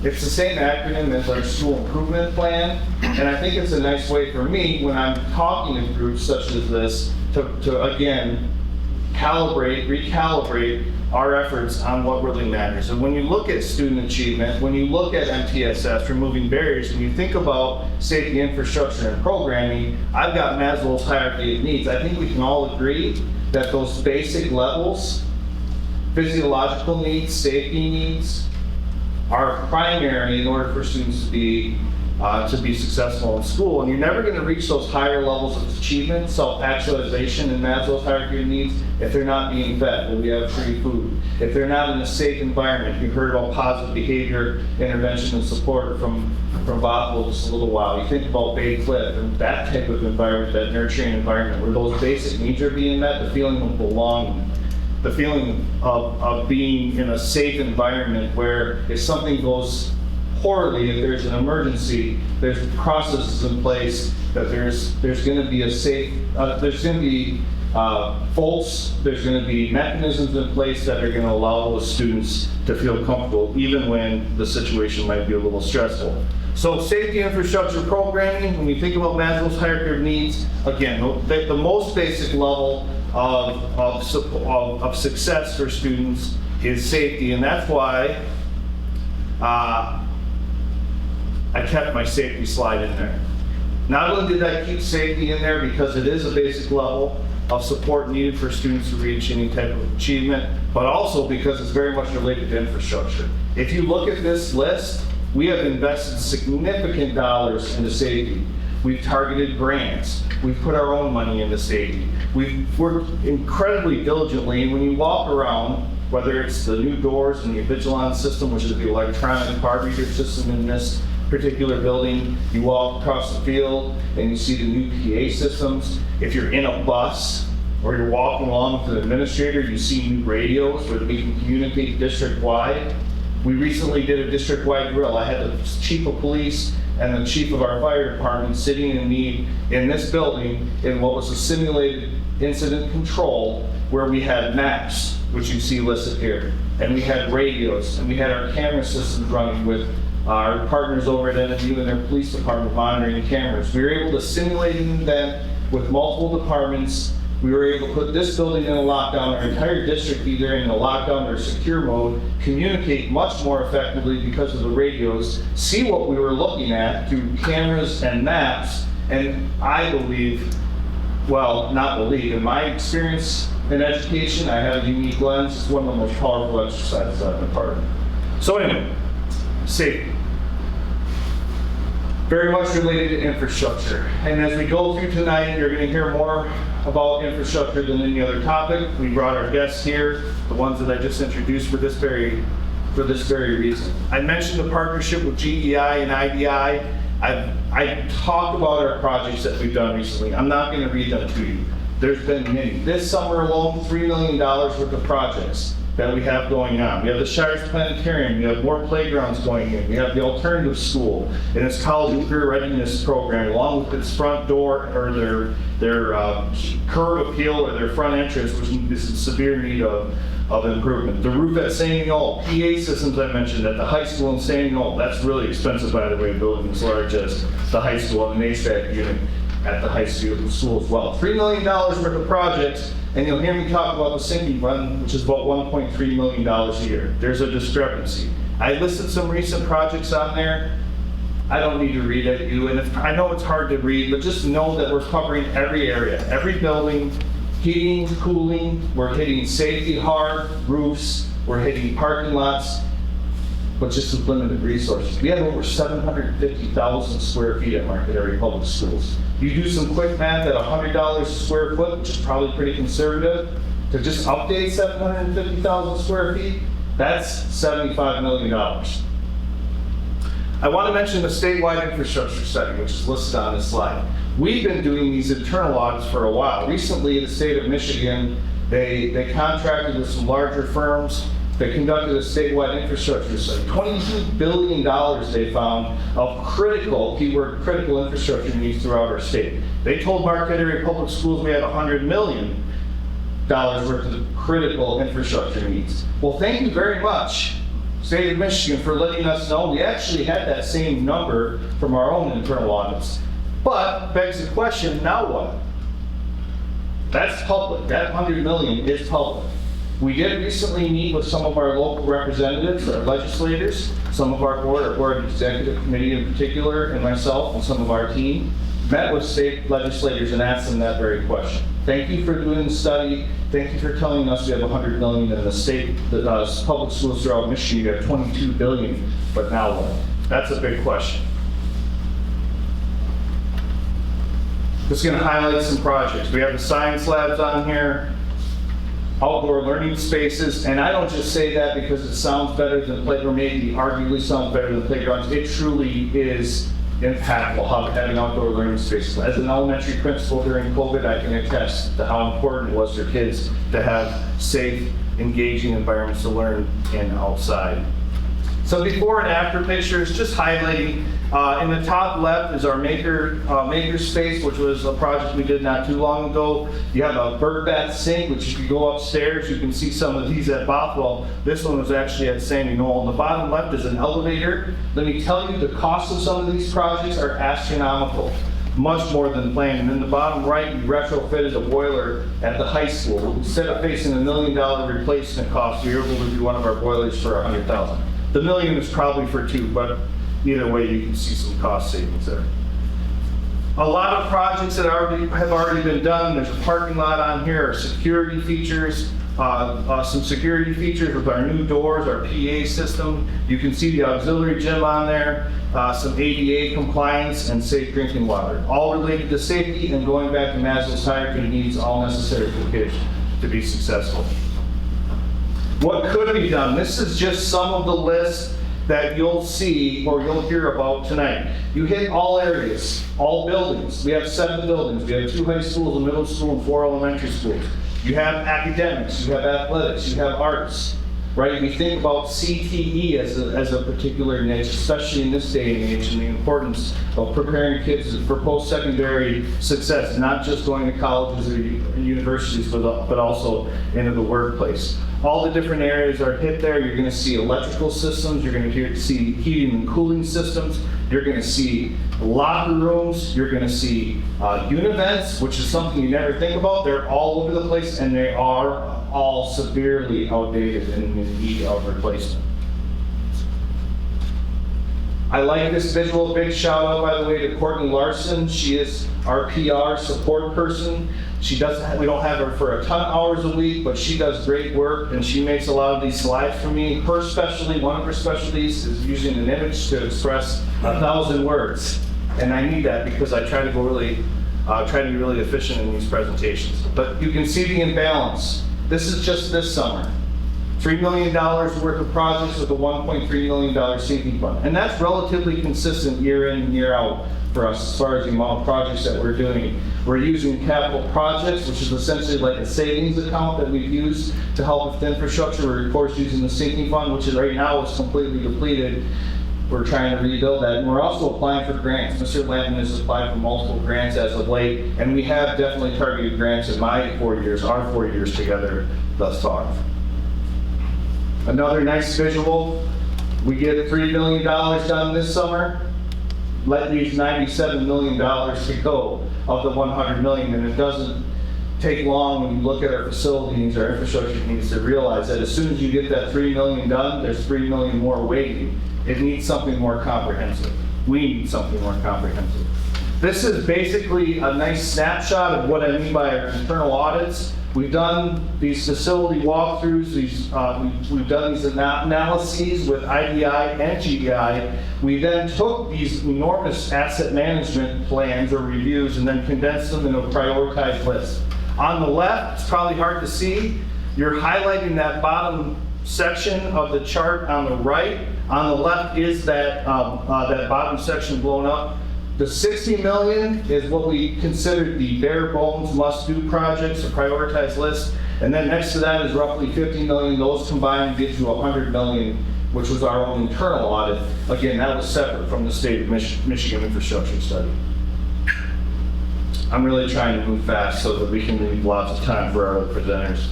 It's the same acronym as our school improvement plan, and I think it's a nice way for me when I'm talking in groups such as this to again, recalibrate our efforts on what really matters. And when you look at student achievement, when you look at MTSS, removing barriers, when you think about safety infrastructure and programming, I've got Maslow's hierarchy of needs. I think we can all agree that those basic levels, physiological needs, safety needs, are primary in order for students to be successful in school. And you're never going to reach those higher levels of achievement, self-actualization, and Maslow's hierarchy of needs if they're not being fed, when we have free food. If they're not in a safe environment. You heard about positive behavior intervention and support from Bothwell just a little while. You think about Bay Cliff and that type of environment, that nurturing environment where those basic needs are being met, the feeling of belonging, the feeling of being in a safe environment where if something goes poorly, if there's an emergency, there's processes in place that there's going to be a safe, there's going to be faults, there's going to be mechanisms in place that are going to allow those students to feel comfortable even when the situation might be a little stressful. So safety infrastructure programming, when you think about Maslow's hierarchy of needs, again, the most basic level of success for students is safety, and that's why I kept my safety slide in there. Not only did I keep safety in there because it is a basic level of support needed for students to reach any type of achievement, but also because it's very much related to infrastructure. If you look at this list, we have invested significant dollars into safety. We've targeted grants. We've put our own money into safety. We've worked incredibly diligently, and when you walk around whether it's the new doors and the Vigilance system, which is the electronic card reader system in this particular building. You walk across the field and you see the new PA systems. If you're in a bus or you're walking along with an administrator, you see new radios where we can communicate district-wide. We recently did a district-wide drill. I had the chief of police and the chief of our fire department sitting in me in this building in what was a simulated incident control where we had maps, which you see listed here, and we had radios, and we had our camera systems running with our partners over at NFU and their police department monitoring cameras. We were able to simulate an event with multiple departments. We were able to put this building in a lockdown, our entire district either in a lockdown or secure mode, communicate much more effectively because of the radios, see what we were looking at through cameras and maps, and I believe, well, not believe, in my experience in education, I have a unique lens. It's one of the most powerful exercises I've been part of. So anyway, safety. Very much related to infrastructure. And as we go through tonight, you're going to hear more about infrastructure than any other topic. We brought our guests here, the ones that I just introduced for this very reason. I mentioned the partnership with GEI and IDI. I talked about our projects that we've done recently. I'm not going to read them to you. There's been many. This summer alone, $3 million worth of projects that we have going on. We have the Shires Planetarium, we have more playgrounds going in, we have the alternative school and its college and career readiness program, along with its front door or their curb appeal or their front entrance, which is in severe need of improvement. The roof at St. Knoll, PA systems I mentioned at the high school in St. Knoll, that's really expensive, by the way, building as large as the high school and an HVAC unit at the high school as well. $3 million worth of projects, and you'll hear me talk about the sinking fund, which is about $1.3 million a year. There's a discrepancy. I listed some recent projects on there. I don't need to read at you, and I know it's hard to read, but just know that we're covering every area, every building, heating, cooling, we're hitting safety hard, roofs, we're hitting parking lots, but just with limited resources. We have over 750,000 square feet at Market Area Public Schools. You do some quick math at $100 a square foot, which is probably pretty conservative, to just update 750,000 square feet, that's $75 million. I want to mention the statewide infrastructure study, which is listed on this slide. We've been doing these internal audits for a while. Recently, the state of Michigan, they contracted with some larger firms. They conducted a statewide infrastructure study. $22 billion they found of critical, keyword critical infrastructure needs throughout our state. They told Marquette Area Public Schools we had $100 million worth of critical infrastructure needs. Well, thank you very much, State of Michigan, for letting us know. We actually had that same number from our own internal audits. But begs the question, now what? That's public. That $100 million is public. We did recently meet with some of our local representatives, our legislators, some of our board executive committee in particular, and myself and some of our team, met with state legislators and asked them that very question. Thank you for doing the study. Thank you for telling us we have $100 million in the state, the public schools throughout Michigan, you have $22 billion, but now what? That's a big question. Just going to highlight some projects. We have the science labs on here, outdoor learning spaces, and I don't just say that because it sounds better than playground, maybe arguably sounds better than playgrounds. It truly is impactful having outdoor learning spaces. As an elementary principal during COVID, I can attest to how important it was for kids to have safe, engaging environments to learn in outside. So before and after pictures, just highlighting, in the top left is our maker space, which was a project we did not too long ago. You have a bird bath sink, which if you go upstairs, you can see some of these at Bothwell. This one was actually at Sandy Knoll. On the bottom left is an elevator. Let me tell you, the cost of some of these projects are astronomical, much more than planned. And in the bottom right, we retrofitted a boiler at the high school. Instead of facing $1 million replacement cost, we were able to do one of our boilers for $100,000. The million is probably for two, but either way, you can see some cost savings there. A lot of projects that have already been done. There's a parking lot on here, our security features, some security features with our new doors, our PA system. You can see the auxiliary gym on there, some ADA compliance and safe drinking water. All related to safety and going back to Maslow's hierarchy needs, all necessary for kids to be successful. What could be done? This is just some of the lists that you'll see or you'll hear about tonight. You hit all areas, all buildings. We have 7 buildings. We have 2 high schools, a middle school, and 4 elementary schools. You have academics, you have athletics, you have arts, right? We think about CTE as a particular niche, especially in this day and age, and the importance of preparing kids for post-secondary success, not just going to colleges or universities, but also into the workplace. All the different areas are hit there. You're going to see electrical systems, you're going to see heating and cooling systems, you're going to see locker rooms, you're going to see univents, which is something you never think about. They're all over the place, and they are all severely outdated and in need of replacement. I like this visual. Big shout out, by the way, to Courtney Larson. She is our PR support person. We don't have her for a ton of hours a week, but she does great work, and she makes a lot of these slides for me. Her specialty, one of her specialties, is using an image to express 1,000 words. And I need that because I try to be really efficient in these presentations. But you can see the imbalance. This is just this summer. $3 million worth of projects with a $1.3 million sinking fund. And that's relatively consistent year in and year out for us as far as the amount of projects that we're doing. We're using capital projects, which is essentially like a savings account that we've used to help with infrastructure. We're of course using the sinking fund, which is right now is completely depleted. We're trying to rebuild that. And we're also applying for grants. Mr. Lampman has applied for multiple grants as of late, and we have definitely targeted grants in our 4 years together thus far. Another nice visual, we get $3 million done this summer. Let leaves $97 million to go of the $100 million, and it doesn't take long when you look at our facility needs, our infrastructure needs, to realize that as soon as you get that $3 million done, there's $3 million more waiting. It needs something more comprehensive. We need something more comprehensive. This is basically a nice snapshot of what I mean by our internal audits. We've done these facility walkthroughs, we've done these analyses with IDI and GDI. We then took these enormous asset management plans or reviews and then condensed them into a prioritized list. On the left, it's probably hard to see, you're highlighting that bottom section of the chart on the right. On the left is that bottom section blown up. The 60 million is what we consider the bare bones must-do projects, a prioritized list. And then next to that is roughly 50 million. Those combined get you 100 million, which was our own internal audit. Again, that was separate from the state of Michigan infrastructure study. I'm really trying to move fast so that we can leave lots of time for our other presenters.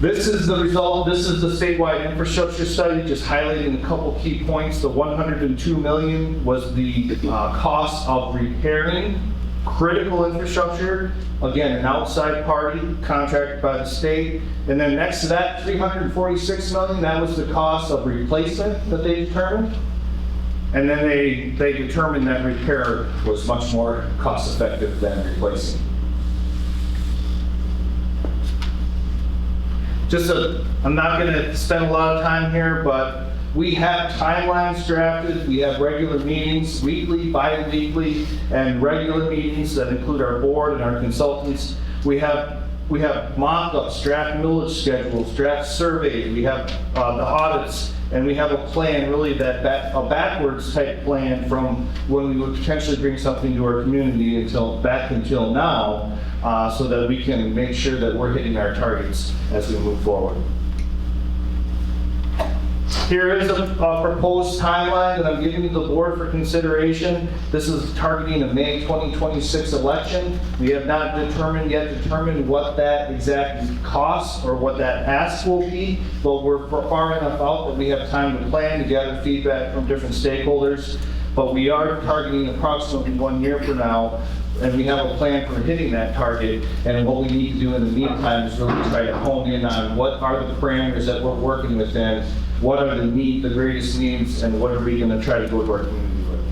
This is the result. This is the statewide infrastructure study, just highlighting a couple key points. The 102 million was the cost of repairing critical infrastructure. Again, an outside party contracted by the state. And then next to that, 346 million, that was the cost of replacement that they determined. And then they determined that repair was much more cost effective than replacing. I'm not going to spend a lot of time here, but we have timelines drafted. We have regular meetings, weekly, bi-weekly, and regular meetings that include our board and our consultants. We have mock-ups, draft millage schedules, draft surveys. We have the audits, and we have a plan, really a backwards type plan from when we would potentially bring something to our community until now. So that we can make sure that we're hitting our targets as we move forward. Here is a proposed timeline that I'm giving to the board for consideration. This is targeting a May 2026 election. We have not determined what that exact cost or what that ask will be, but we're far enough out that we have time to plan to gather feedback from different stakeholders. But we are targeting approximately 1 year from now, and we have a plan for hitting that target. And what we need to do in the meantime is really try to hone in on what are the parameters that we're working within, what are the greatest needs, and what are we going to try to go to our community with.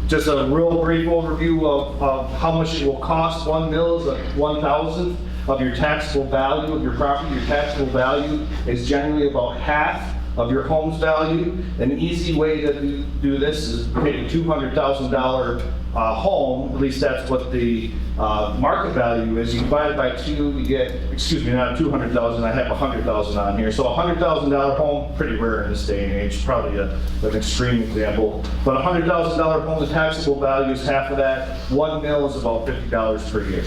Just a real brief overview of how much it will cost. 1 mil is 1,000th of your taxable value of your property. Your taxable value is generally about half of your home's value. An easy way to do this is take a $200,000 home, at least that's what the market value is. You divide it by 2, you get, excuse me, not 200,000, I have 100,000 on here. So a $100,000 home, pretty rare in this day and age, probably an extreme example. But a $100,000 home, the taxable value is half of that. 1 mil is about $50 per year.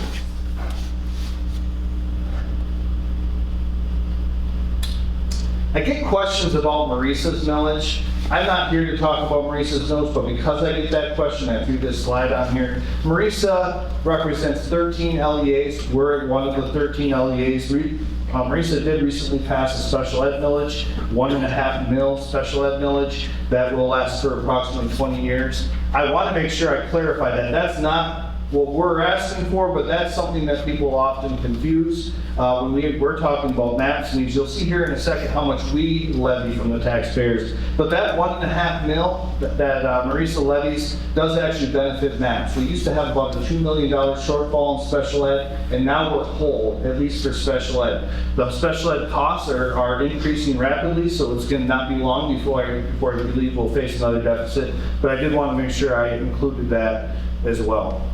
I get questions about Maurice's millage. I'm not here to talk about Maurice's millage, but because I get that question, I threw this slide on here. Marisa represents 13 LEAs. We're at one of the 13 LEAs. Marisa did recently pass a special ed millage, 1.5 mil special ed millage that will last for approximately 20 years. I want to make sure I clarify that. That's not what we're asking for, but that's something that people often confuse when we're talking about MAPS needs. You'll see here in a second how much we levy from the taxpayers. But that 1.5 mil that Marisa levies does actually benefit MAPS. We used to have about a $2 million shortfall in special ed, and now we're whole, at least for special ed. The special ed costs are increasing rapidly, so it's going to not be long before I believe we'll face another deficit. But I did want to make sure I included that as well.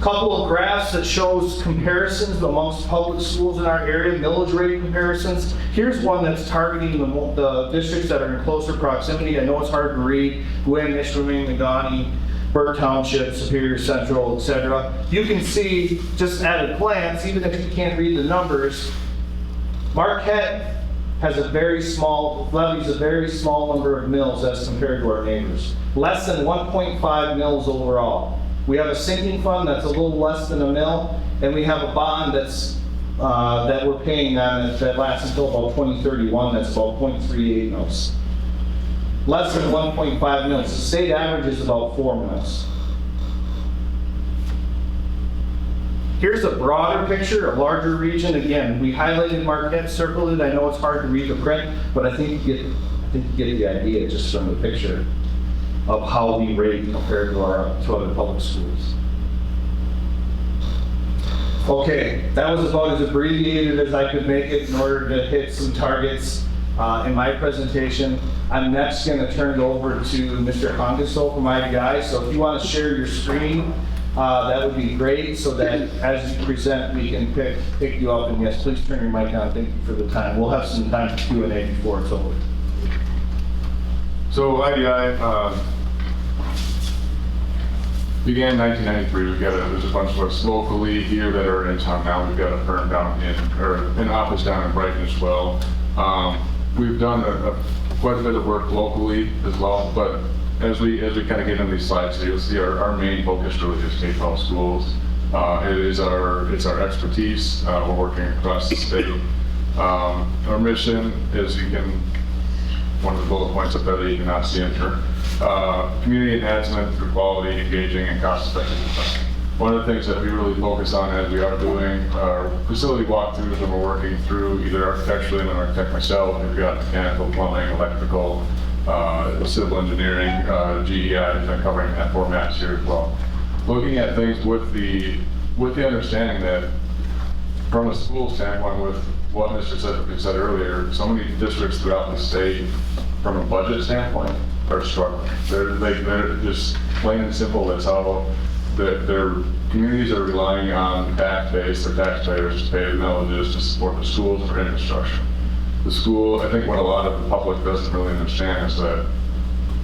Couple of graphs that shows comparisons amongst public schools in our area, millage rate comparisons. Here's one that's targeting the districts that are in closer proximity. I know it's hard to read. Gwen, Nishwaming, Negaunee, Burke Township, Superior Central, etc. You can see just at a glance, even if you can't read the numbers, Marquette has levies a very small number of mills as compared to our neighbors. Less than 1.5 mills overall. We have a sinking fund that's a little less than a mil, and we have a bond that's that we're paying on that lasts until about 2031. That's about 0.38 mils. Less than 1.5 mils. The state average is about 4 mils. Here's a broader picture, a larger region. Again, we highlighted Marquette, circled it. I know it's hard to read the print, but I think you get the idea just from the picture of how we rate compared to other public schools. Okay, that was about as abbreviated as I could make it in order to hit some targets in my presentation. I'm next going to turn it over to Mr. Hongeso from IDI. So if you want to share your screen, that would be great, so that as you present, we can pick you up. And yes, please turn your mic on. Thank you for the time. We'll have some time for Q&A before it's over. So IDI began in 1993. There's a bunch of us locally here that are in town now. We've got a firm down an office down in Brighton as well. We've done quite a bit of work locally as well, but as we kind of get into these slides, you'll see our main focus really is K-12 schools. It's our expertise. We're working across the state. Our mission is, one of the bullet points up there that you cannot see in here. Community enhancement through quality, engaging, and cost-effective design. One of the things that we really focus on as we are doing our facility walkthroughs and we're working through either architecturally, and an architect myself, we've got mechanical, plumbing, electrical, civil engineering, GEI, and covering that formats here as well. Looking at things with the understanding that from a school standpoint, with what Mr. Sedgwick said earlier, so many districts throughout the state, from a budget standpoint, are struggling. They're just plain and simple. That's how their communities are relying on tax base, their taxpayers to pay the millages to support the schools for infrastructure. The school, I think what a lot of the public doesn't really understand is that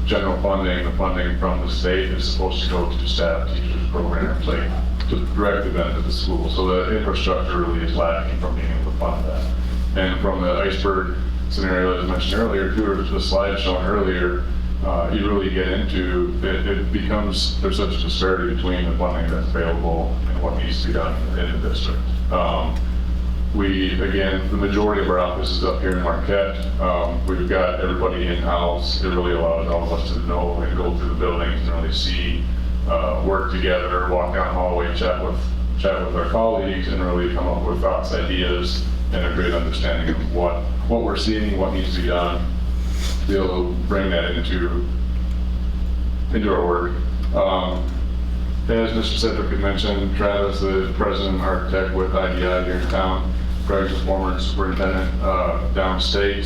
general funding, the funding from the state, is supposed to go to staff, teachers, programs, like to directly benefit the school. So the infrastructure really is lacking from being able to fund that. And from the iceberg scenario as mentioned earlier, to the slide shown earlier, you really get into, it becomes, there's such a disparity between the funding that's available and what needs to be done in the district. Again, the majority of our office is up here in Marquette. We've got everybody in-house. It really allows all of us to know and go through the buildings and really see, work together, walk down the hallway, chat with our colleagues, and really come up with thoughts, ideas, and a great understanding of what we're seeing, what needs to be done, to be able to bring that into our work. As Mr. Sedgwick had mentioned, Travis, the president and architect with IDI here in town, Greg's a former superintendent downstate,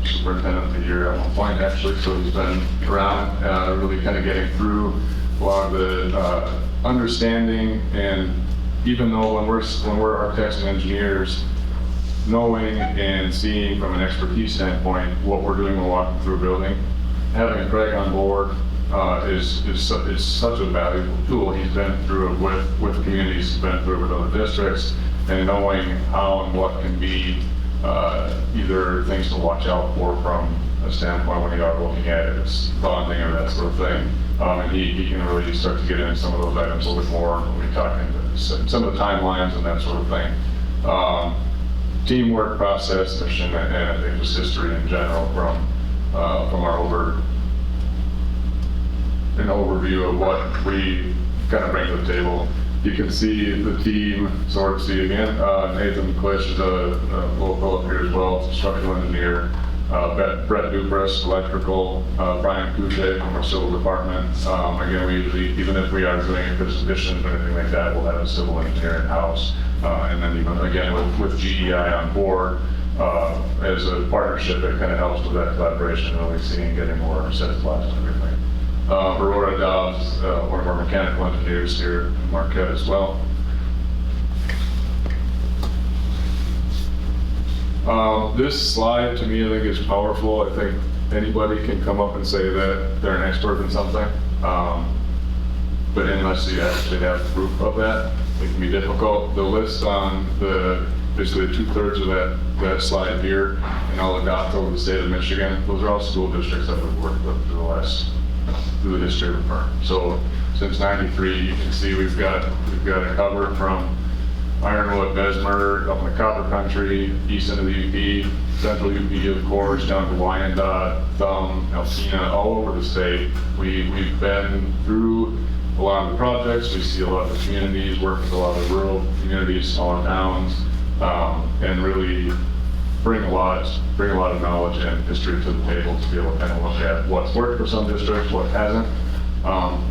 superintendent of the year at one point actually, so he's been around really kind of getting through a lot of the understanding, and even though when we're architects and engineers, knowing and seeing from an expertise standpoint what we're doing when walking through a building, having Greg on board is such a valuable tool. He's been through it with communities, he's been through it with other districts, and knowing how and what can be either things to watch out for from a standpoint when you are looking at it, it's bonding or that sort of thing. And he can really start to get into some of those items a little bit more when we talk into some of the timelines and that sort of thing. Teamwork, process, mission, and I think just history in general from our an overview of what we kind of bring to the table. You can see the team, sort of see again. Nathan Klisch is a local up here as well, structural engineer. Brett Dubras, electrical. Brian Couche from our civil department. Again, we usually, even if we are doing additions or anything like that, we'll have a civil engineer in-house. And then even again with GEI on board as a partnership, it kind of helps with that collaboration, really seeing getting more centralized and everything. Aurora Dobbs, one of our mechanical engineers here in Marquette as well. This slide to me I think is powerful. I think anybody can come up and say that they're an expert in something, but unless you actually have proof of that, it can be difficult. The list on basically 2/3 of that slide here in Allegato, the state of Michigan, those are all school districts that we've worked with through the history of the firm. So since '93, you can see we've got a cover from Ironwood, Bessemer, up in the Copper Country, east into the UP, central UP of course, down to Wyandotte, Thumb, Alpena, all over the state. We've been through a lot of the projects. We see a lot of the communities, work with a lot of rural communities, smaller towns, and really bring a lot of knowledge and history to the table to be able to kind of look at what's worked for some districts, what hasn't.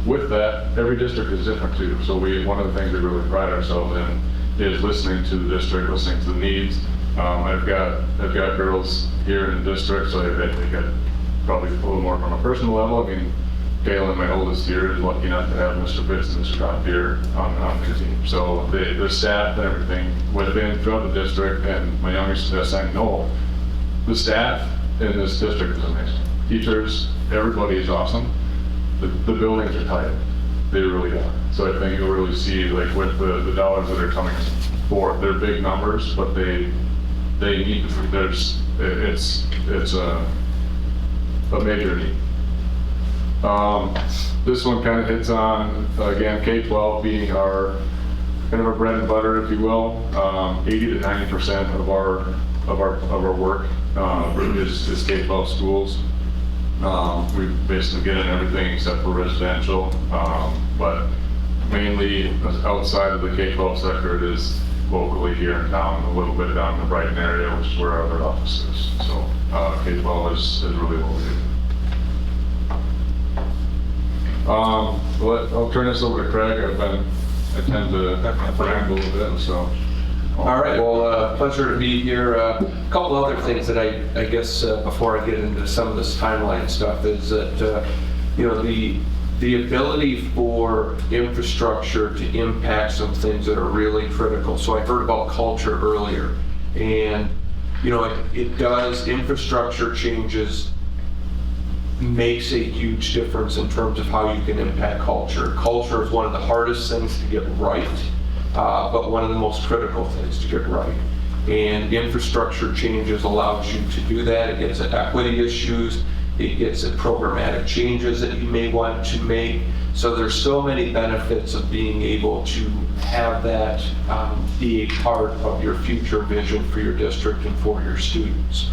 With that, every district is different too. So one of the things we really pride ourselves in is listening to the district, listening to the needs. I've got girls here in the district, so they get probably a little more from a personal level. I mean, Galen, my oldest here, is lucky enough to have Mr. Fitz and Mr. Gothier on their team. So the staff and everything would have been throughout the district, and my youngest is I know the staff in this district is amazing. Teachers, everybody is awesome. The buildings are tight. They really are. So I think you'll really see, like with the dollars that are coming for, they're big numbers, but they need to, it's a major need. This one kind of hits on, again, K-12 being our kind of our bread and butter, if you will. 80 to 90% of our work is K-12 schools. We basically get in everything except for residential, but mainly outside of the K-12 sector, it is locally here in town, a little bit down in the Brighton area, which is where our other office is. So K-12 is really what we do. I'll turn this over to Craig. I tend to ramble a little bit, so. All right, well, pleasure to be here. A couple other things that I guess before I get into some of this timeline stuff is that, you know, the ability for infrastructure to impact some things that are really critical. So I heard about culture earlier, and, you know, it does, infrastructure changes makes a huge difference in terms of how you can impact culture. Culture is one of the hardest things to get right, but one of the most critical things to get right. And infrastructure changes allows you to do that. It gets at equity issues, it gets at programmatic changes that you may want to make. So there's so many benefits of being able to have that be a part of your future vision for your district and for your students.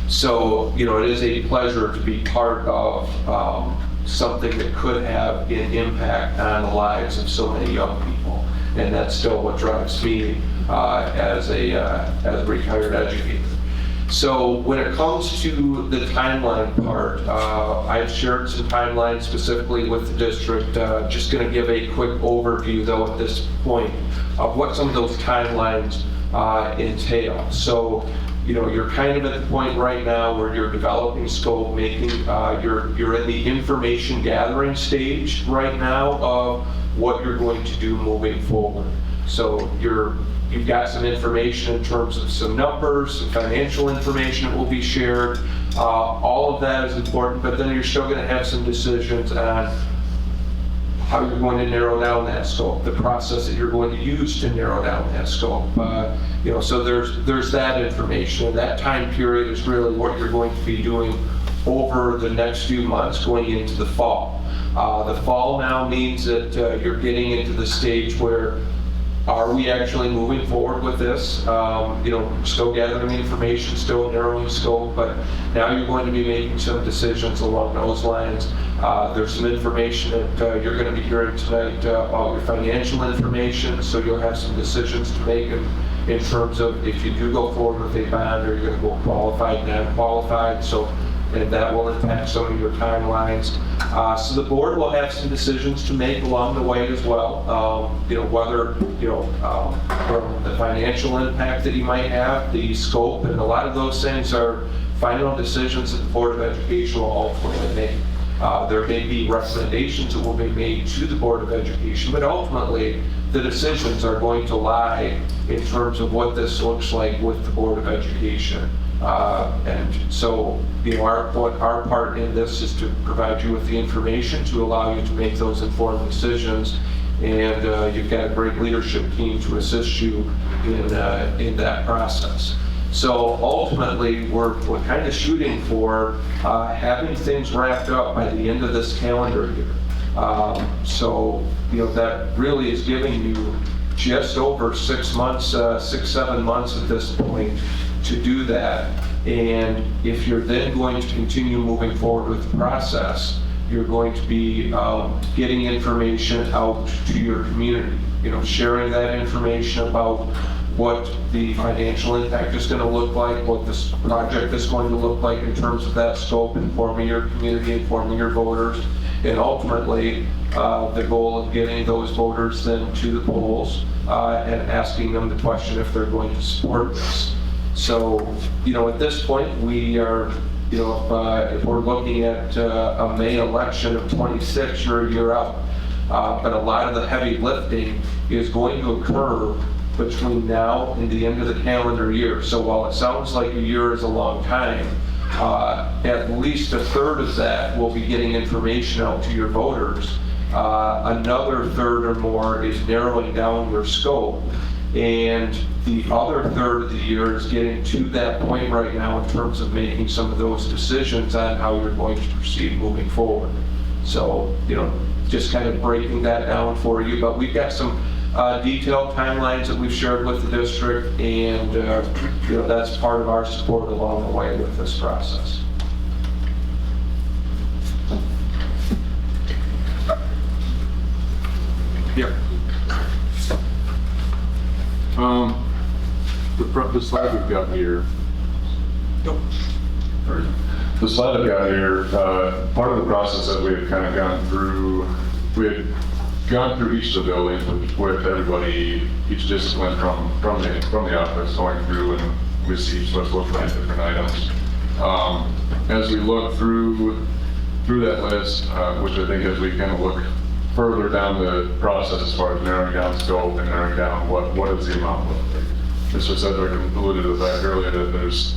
So, you know, it is a pleasure to be part of something that could have an impact on the lives of so many young people. And that's still what drives me as a retired educator. So when it comes to the timeline part, I've shared some timelines specifically with the district. Just going to give a quick overview though at this point of what some of those timelines entail. So, you know, you're kind of at the point right now where you're developing scope, making, you're in the information gathering stage right now of what you're going to do moving forward. So you've got some information in terms of some numbers, some financial information that will be shared. All of that is important, but then you're still going to have some decisions on how you're going to narrow down that scope, the process that you're going to use to narrow down that scope. You know, so there's that information, and that time period is really what you're going to be doing over the next few months going into the fall. The fall now means that you're getting into the stage where are we actually moving forward with this? You know, still gathering information, still narrowing scope, but now you're going to be making some decisions along those lines. There's some information that you're going to be hearing tonight, all your financial information, so you'll have some decisions to make in terms of if you do go forward with a bond, or you're going to go qualified, non-qualified, and that will impact some of your timelines. So the board will have some decisions to make along the way as well. You know, whether, you know, from the financial impact that you might have, the scope, and a lot of those things are final decisions that the Board of Education will ultimately make. There may be recommendations that will be made to the Board of Education, but ultimately the decisions are going to lie in terms of what this looks like with the Board of Education. And so, you know, our part in this is to provide you with the information to allow you to make those informed decisions. And you've got a great leadership team to assist you in that process. So ultimately, we're kind of shooting for having things wrapped up by the end of this calendar year. So, you know, that really is giving you just over 6 months, 7 months at this point to do that. And if you're then going to continue moving forward with the process, you're going to be getting information out to your community, you know, sharing that information about what the financial impact is going to look like, what this project is going to look like in terms of that scope, informing your community, informing your voters, and ultimately the goal of getting those voters then to the polls and asking them the question if they're going to support this. So, you know, at this point, we are, you know, if we're looking at a May election of 26, you're a year out. But a lot of the heavy lifting is going to occur between now and the end of the calendar year. So while it sounds like a year is a long time, at least a third of that will be getting information out to your voters. Another third or more is narrowing down your scope. And the other third of the year is getting to that point right now in terms of making some of those decisions on how you're going to proceed moving forward. So, you know, just kind of breaking that down for you. But we've got some detailed timelines that we've shared with the district, and you know, that's part of our support along the way with this process. Yep. The slide we've got here. The slide I've got here, part of the process that we had kind of gone through, we had gone through each of the buildings with everybody, each discipline from the office going through, and we see each of us looking at different items. As we look through that list, which I think as we kind of look further down the process as far as narrowing down scope and narrowing down what is the amount look like. Mr. Sedgwick alluded to that earlier, that there's,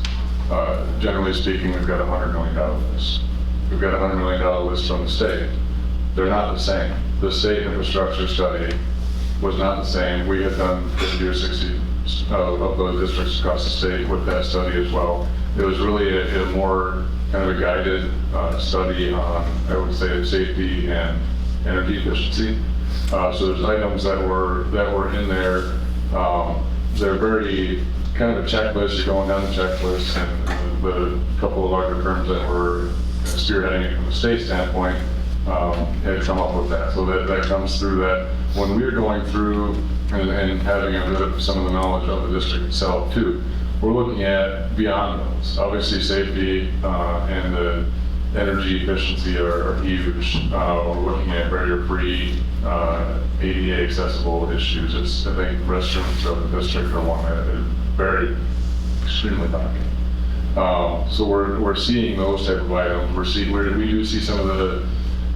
generally speaking, we've got a $100 million list. We've got a $100 million list from the state. They're not the same. The state infrastructure study was not the same. We had done 50 or 60 of those districts across the state with that study as well. It was really a more kind of a guided study on, I would say, safety and energy efficiency. So there's items that were in there. They're very kind of a checklist. You're going down the checklist, and the couple of larger firms that were spearheading it from the state standpoint had come up with that. So that comes through that when we're going through and having a bit of some of the knowledge of the district itself too, we're looking at beyond those. Obviously safety and energy efficiency are huge. We're looking at barrier-free, ADA accessible issues. I think restrooms of the district are one that is very extremely lacking. So we're seeing those type of items. We do see some of the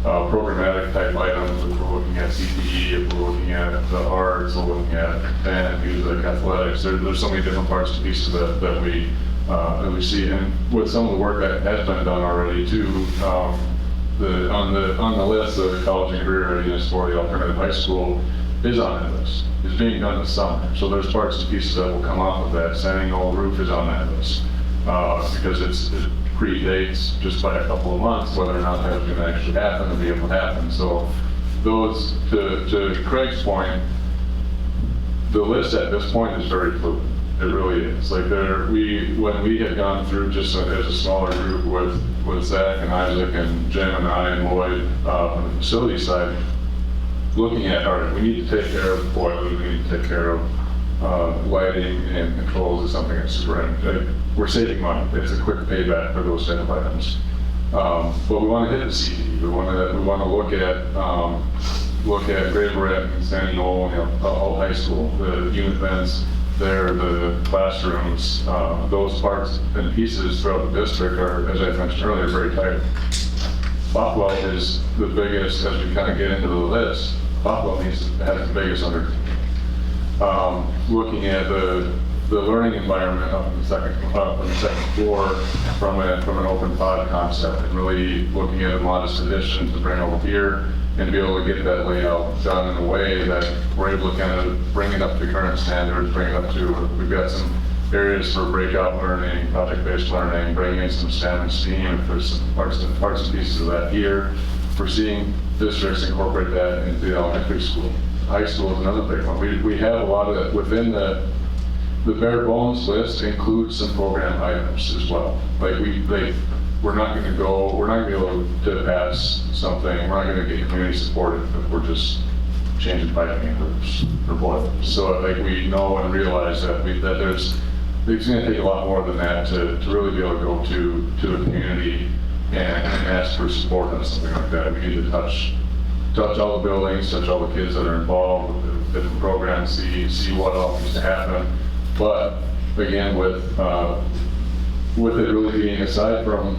programmatic type items. If we're looking at CPE, if we're looking at the arts, we're looking at band, music, athletics. There's so many different parts and pieces that we see. And with some of the work that has been done already too, on the list, the college and career readiness for the alternative high school is on that list. It's being done this summer. So there's parts and pieces that will come off of that. Sanding the old roof is on that list because it predates just by a couple of months whether or not that's going to actually happen and be able to happen. So those, to Craig's point, the list at this point is very fluid. It really is. Like when we had gone through just as a smaller group with Zach and Isaac and Jim and I and Lloyd on the facility side, looking at, all right, we need to take care of boilers, we need to take care of lighting and controls is something that's super, we're saving money. It's a quick payback for those type of items. But we want to hit the CPE. We want to look at Greater Barrett and Sandy Knoll, all high school, the unit vents there, the classrooms, those parts and pieces throughout the district are, as I mentioned earlier, very tight. Bothwell is the biggest, as we kind of get into the list, Bothwell has the biggest under. Looking at the learning environment up on the second floor from an open pod concept, and really looking at a modest addition to bring over here and be able to get that layout done in a way that we're able to kind of bring it up to current standards, bring it up to, we've got some areas for breakout learning, project-based learning, bringing in some STEM and STEAM, if there's some parts and pieces of that here. We're seeing districts incorporate that into the elementary school. High school is another big one. We have a lot of that within the bare bones list includes some program items as well. We're not going to be able to pass something. We're not going to get community support if we're just changing piping roofs or boilers. So we know and realize that it's going to take a lot more than that to really be able to go to the community and ask for support on something like that. We need to touch all the buildings, touch all the kids that are involved with the different programs, see what else needs to happen. But again, with it really being, aside from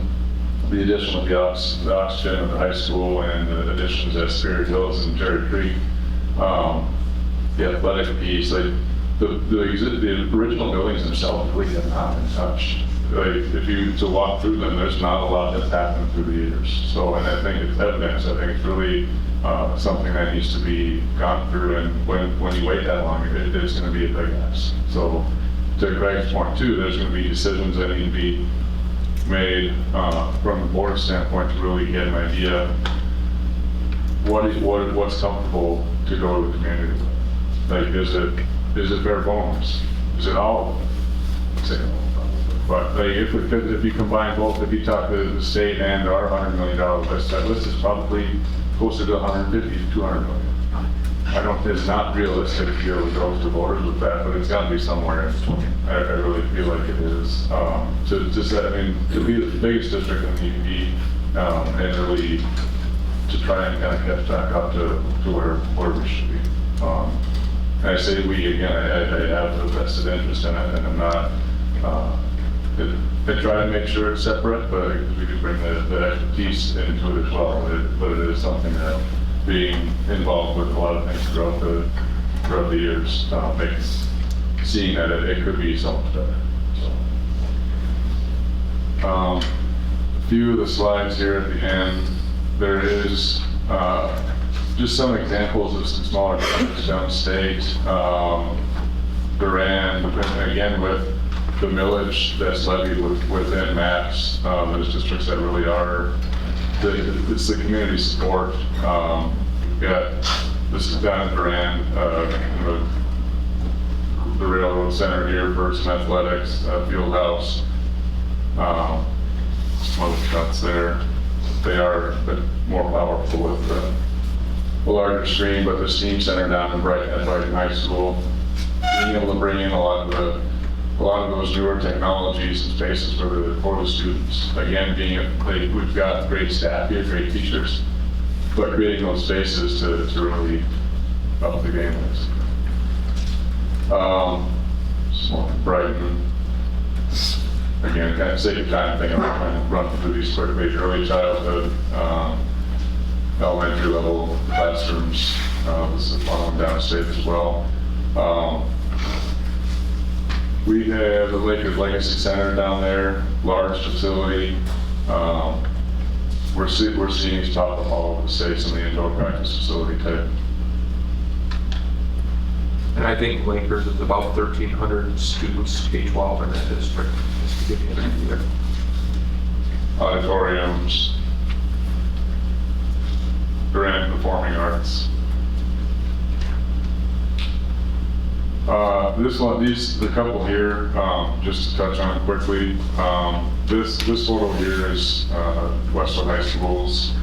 the addition of the oxygen at the high school and the additions at Spirit Hills and Cherry Creek, the athletic piece, the original buildings themselves really have not been touched. If you to walk through them, there's not a lot that's happened through the years. So, and I think it's evidence. I think it's really something that needs to be gone through. And when you wait that long, it's going to be a big mess. So, to Greg's point too, there's going to be decisions that need to be made from the board standpoint to really get an idea what's comfortable to go to the community with. Like, is it bare bones? Is it all of it? Say all of it. But if you combine both, if you talk to the state and our $100 million list, that list is probably closer to 150 to 200 million. It's not realistic to be able to go to voters with that, but it's got to be somewhere in between. I really feel like it is. To be the biggest district in the UP and really to try and kind of catch back up to where we should be. And I say we, again, I have a vested interest in it, and I'm not, I try to make sure it's separate, but we do bring the expertise into it as well. But it is something that being involved with a lot of things throughout the years makes seeing that it could be so much better. So, a few of the slides here at the end, there is just some examples of some smaller projects downstate. Durand, again with the millage that's levied within MAPS, there's districts that really are, it's the community support. This is down in Durand, the railroad center here for some athletics, field house. Some other cuts there. They are a bit more powerful with a larger screen, but the STEAM center down in Brighton High School, being able to bring in a lot of a lot of those newer technologies and spaces for the students. Again, we've got great staff here, great teachers, but creating those spaces to really up the game is. Brighton, again, kind of sake of time, I think I'm trying to run through these quick ways. Early childhood, elementary level classrooms, this is one of them downstate as well. We have the Lakers Legacy Center down there, large facility. We're seeing these pop up all over the states in the indoor practice facility type. And I think Lakers is about 1,300 students, K-12 in that district, just to give you an idea. Auditoriums, grand performing arts. The couple here, just to touch on quickly. This photo here is Westwood High School's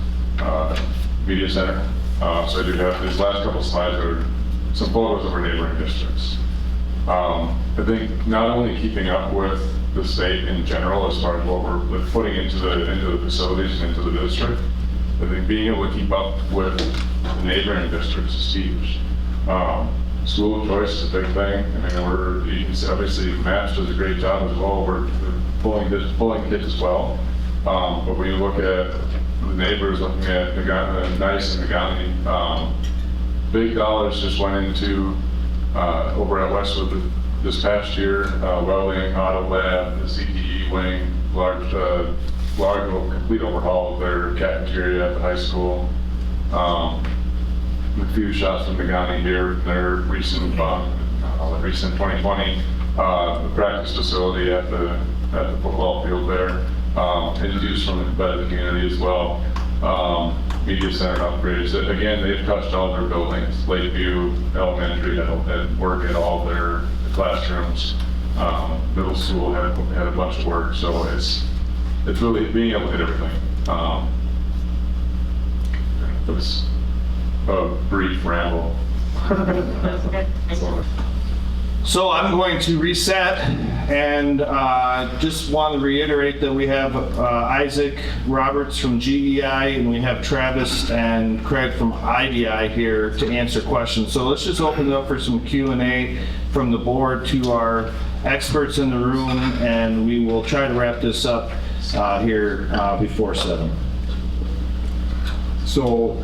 media center. So I do have these last couple slides are some photos of our neighboring districts. I think not only keeping up with the state in general as far as what we're putting into the facilities and into the district, I think being able to keep up with the neighboring districts is huge. School of choice is a big thing. I mean, obviously Maps does a great job as well. We're pulling kids as well. But when you look at the neighbors looking at Nice and Nagani, big dollars just went into over at Westwood this past year, welding, auto lab, the CTE wing, large complete overhaul of their cafeteria at the high school. A few shots from Nagani here, their recent 2020 practice facility at the football field there. Introduced from the competitive community as well. Media center upgrades. Again, they've touched all their buildings. Lakeview Elementary had work at all their classrooms. Middle school had a bunch of work, so it's really being able to hit everything. It was a brief ramble. So I'm going to reset and just want to reiterate that we have Isaac Roberts from GEI and we have Travis and Craig from IDI here to answer questions. So let's just open it up for some Q&A from the board to our experts in the room, and we will try to wrap this up here before 7. So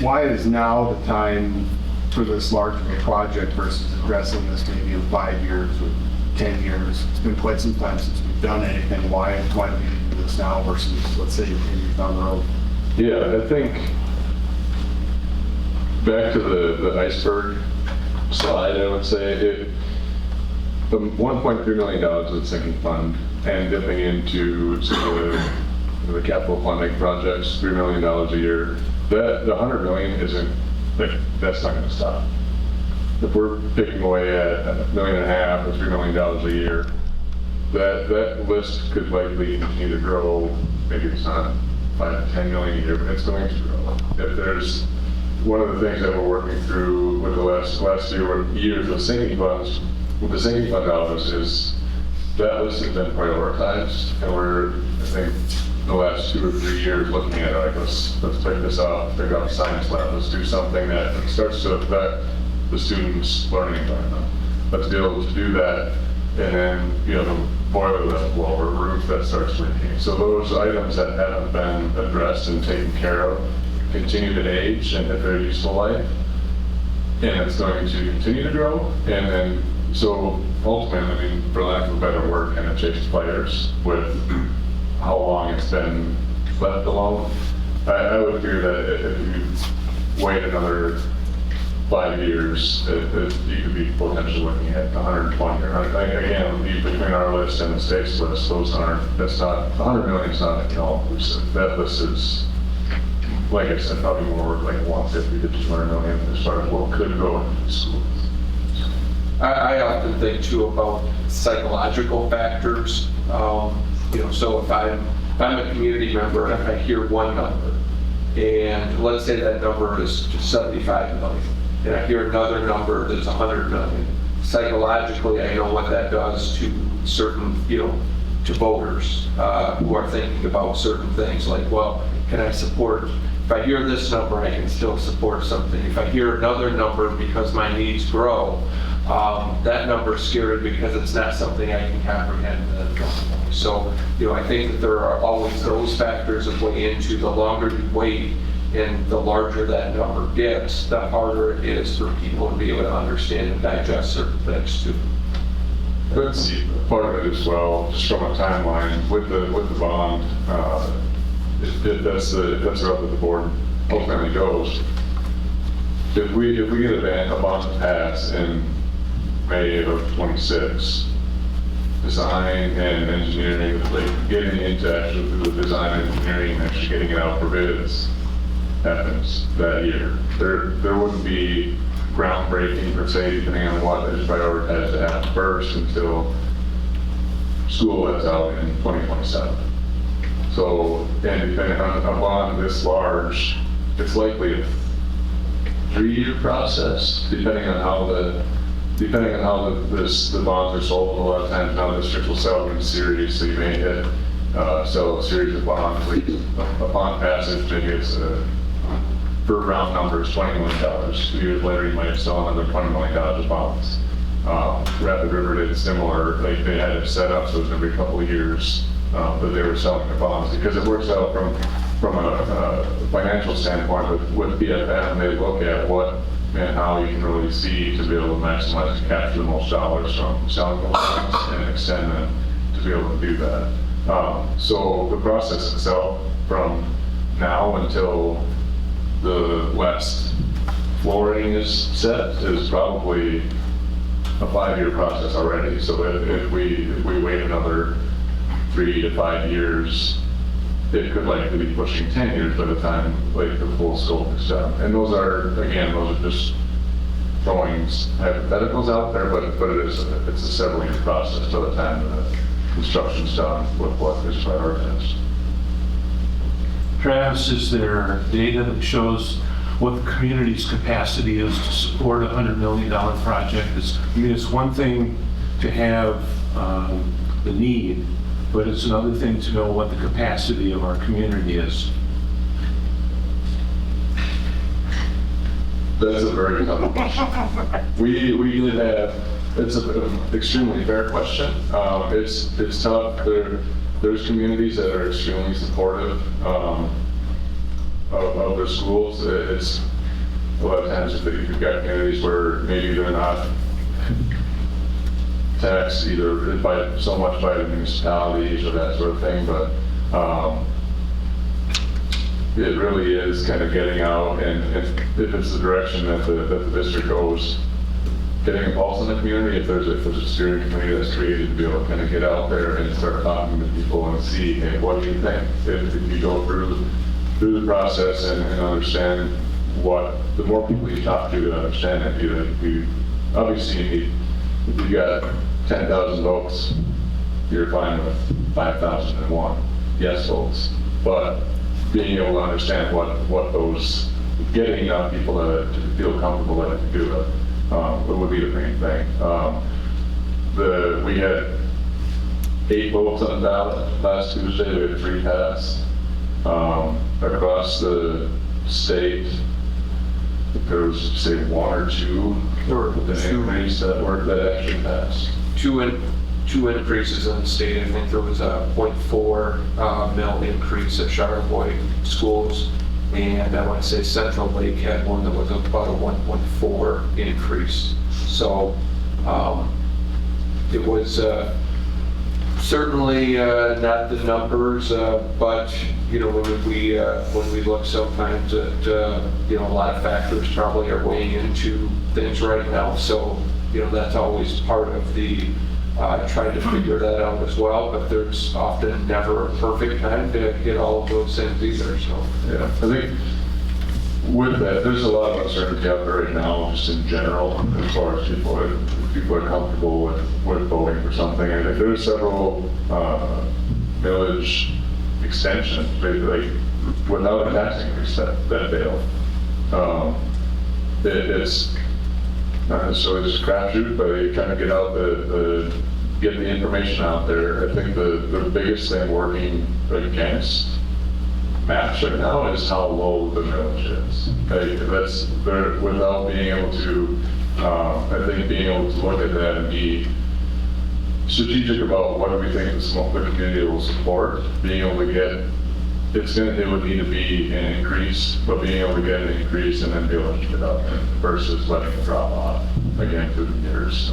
why is now the time for this large of a project versus addressing this maybe in 5 years or 10 years? It's been quite some time since we've done anything. Why do we need to do this now versus, let's say, 10 years down the road? Yeah, I think back to the iceberg slide, I would say the $1.3 million of the sinking fund and dipping into the capital funding projects, $3 million a year. The $100 million isn't, that's not going to stop. If we're picking away at $1.5 million or $3 million a year, that list could likely continue to grow. Maybe it's not 5 to 10 million a year, but it's going to grow. If there's one of the things that we're working through with the last years of sinking funds, with the sinking fund dollars, is that list has been prioritized, and we're, I think, the last 2 or 3 years looking at it, like let's pick this up, pick up science lab, let's do something that starts to affect the students' learning environment. Let's be able to do that, and then the boiler that's below or roof that starts leaking. So those items that haven't been addressed and taken care of continue to age and have their useful life, and it's going to continue to grow. And then so ultimately, I mean, for lack of a better word, kind of chase players with how long it's been left alone. I would figure that if you wait another 5 years, you could be potentially looking at 120 or 100. Again, between our list and the state's list, that's not, 100 million is not all-inclusive. That list is, like I said, probably more like 150 to 200 million as far as what could go into schools. I often think too about psychological factors. So if I'm a community member and I hear one number, and let's say that number is 75 million, and I hear another number that's 100 million. psychologically, I know what that does to certain, to voters who are thinking about certain things like, well, can I support, if I hear this number, I can still support something. If I hear another number because my needs grow, that number is scary because it's not something I can comprehend. So, I think that there are always those factors that weigh into the longer you wait and the larger that number gets, the harder it is for people to be able to understand and digest certain things too. That's part of it as well, just from a timeline with the bond. If that's the route that the board ultimately goes. If we get a bond pass in May of 26, design and engineering, like getting into actually the design and engineering and actually getting it out for bids happens that year. There wouldn't be groundbreaking per se, depending on what is prioritized to happen first until school lets out in 2027. So, and depending on a bond this large, it's likely a 3-year process, depending on how the bonds are sold. A lot of times now districts will sell them in series, so you may sell a series of bonds. Like a bond passage, maybe it's for round numbers, $20 million. 2 years later, you might sell another $20 million of bonds. Rapid River did similar. Like they had it set up so it was every couple of years that they were selling the bonds, because it works out from a financial standpoint with BFM. They look at what and how you can really see to be able to maximize and capture the most dollars from selling the bonds and extend them to be able to do that. So the process itself from now until the west flooring is set is probably a 5-year process already. So if we wait another 3 to 5 years, it could likely be pushing 10 years by the time like the full scope is done. And those are just throwing hypotheticals out there, but it's a several year process by the time the construction's done with what is prioritized. Travis, is there data that shows what the community's capacity is to support a $100 million project? It's one thing to have the need, but it's another thing to know what the capacity of our community is. That's a very tough question. We did have, it's an extremely fair question. It's tough. There's communities that are extremely supportive of their schools. It's a lot of times you've got communities where maybe they're not taxed either so much by the municipalities or that sort of thing, but it really is kind of getting out, and if it's the direction that the district goes, getting a pulse in the community. If there's a steering committee that's created to be able to kind of get out there and start talking to people and see, hey, what do you think? If you go through the process and understand the more people you talk to understand it, you obviously need, if you got 10,000 votes, you're fine with 5,001 yes votes. But being able to understand what those, getting enough people to feel comfortable that to do it, would be the main thing. We had 8 votes on the ballot last Tuesday. We had 3 passed. Across the state, there was, say, 1 or 2 increase that actually passed. Two increases in the state. I think there was a 0.4 mil increase at Charlevoix schools, and I want to say Central Lake had one that was about a 1.4 increase. So it was certainly not the numbers, but when we look sometimes at a lot of factors probably are weighing into things right now. So that's always part of the trying to figure that out as well, but there's often never a perfect time to hit all of those things either. So yeah, I think with that, there's a lot of uncertainty out there right now, just in general, as far as people are comfortable with voting for something. I think there's several village extensions, like without a tax increase that failed. not necessarily just a crapshoot, but you kind of get out get the information out there. I think the biggest thing working against maps right now is how low the village is. That's there, without being able to, I think being able to look at that and be strategic about what do we think the community will support, being able to get, it would need to be an increase, but being able to get an increase and then be able to keep it up versus letting it drop off again through the years.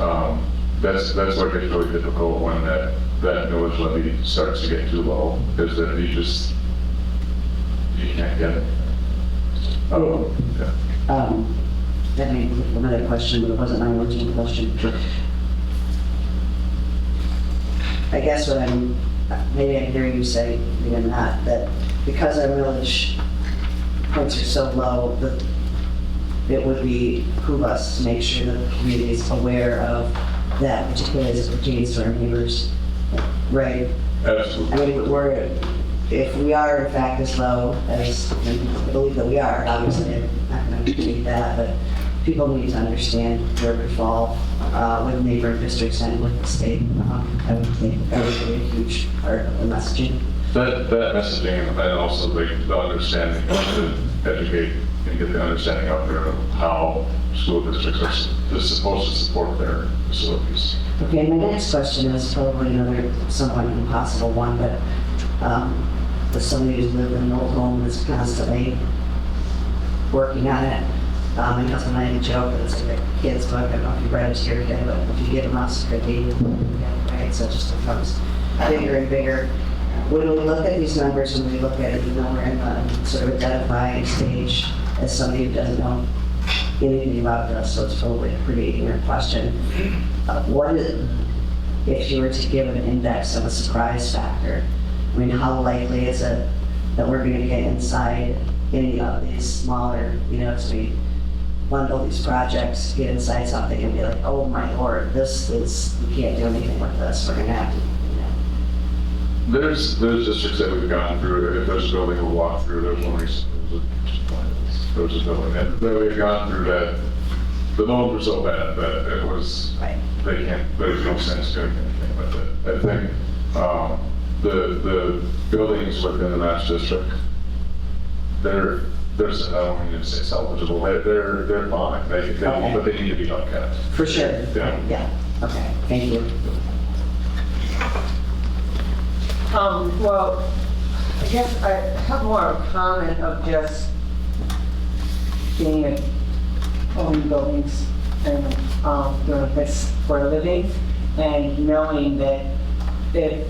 That's what gets really difficult when that millage levy starts to get too low, because then you can't get it. Yeah. That may be another question, but it wasn't my original question. Sure. I guess maybe I hear you say, maybe not, that because our millage points are so low, that it would behoove us to make sure that the community is aware of that, particularly as it pertains to our neighbors, right? Absolutely. I mean, if we are in fact as low as, I believe that we are, obviously, I'm not going to debate that, but people need to understand where we fall with neighboring districts and with the state. I would think that would be a huge part of the messaging. That messaging and also the understanding, to educate and get the understanding out there of how school districts are supposed to support their facilities. Okay, my next question is probably another somewhat impossible one, but as somebody who's lived in an old home that's constantly working on it, my husband and I had a joke that it's like a kid's book. I don't know if you read it here again, but if you get a mouse, it's right? So it just becomes bigger and bigger. When we look at these numbers and we look at it, we're in the sort of identifying stage as somebody who doesn't know anything about this, so it's probably a pretty ignorant question. What is, if you were to give an index of a surprise factor, I mean, how likely is it that we're going to get inside any of these smaller, as we bundle these projects, get inside something and be like, oh my Lord, we can't do anything with this, we're going to have to, There's districts that we've gone through, if there's a building we'll walk through, there's one recently, there was a building that we've gone through that, the loans were so bad that it was, right. There's no sense doing anything with it. I think the buildings within the Match District, there's, I don't want to say salvageable, they're fine, but they need to be looked at. For sure. Yeah. Okay, thank you. Well, I guess I have more of a comment of just being at owning buildings and doing this for a living, and knowing that the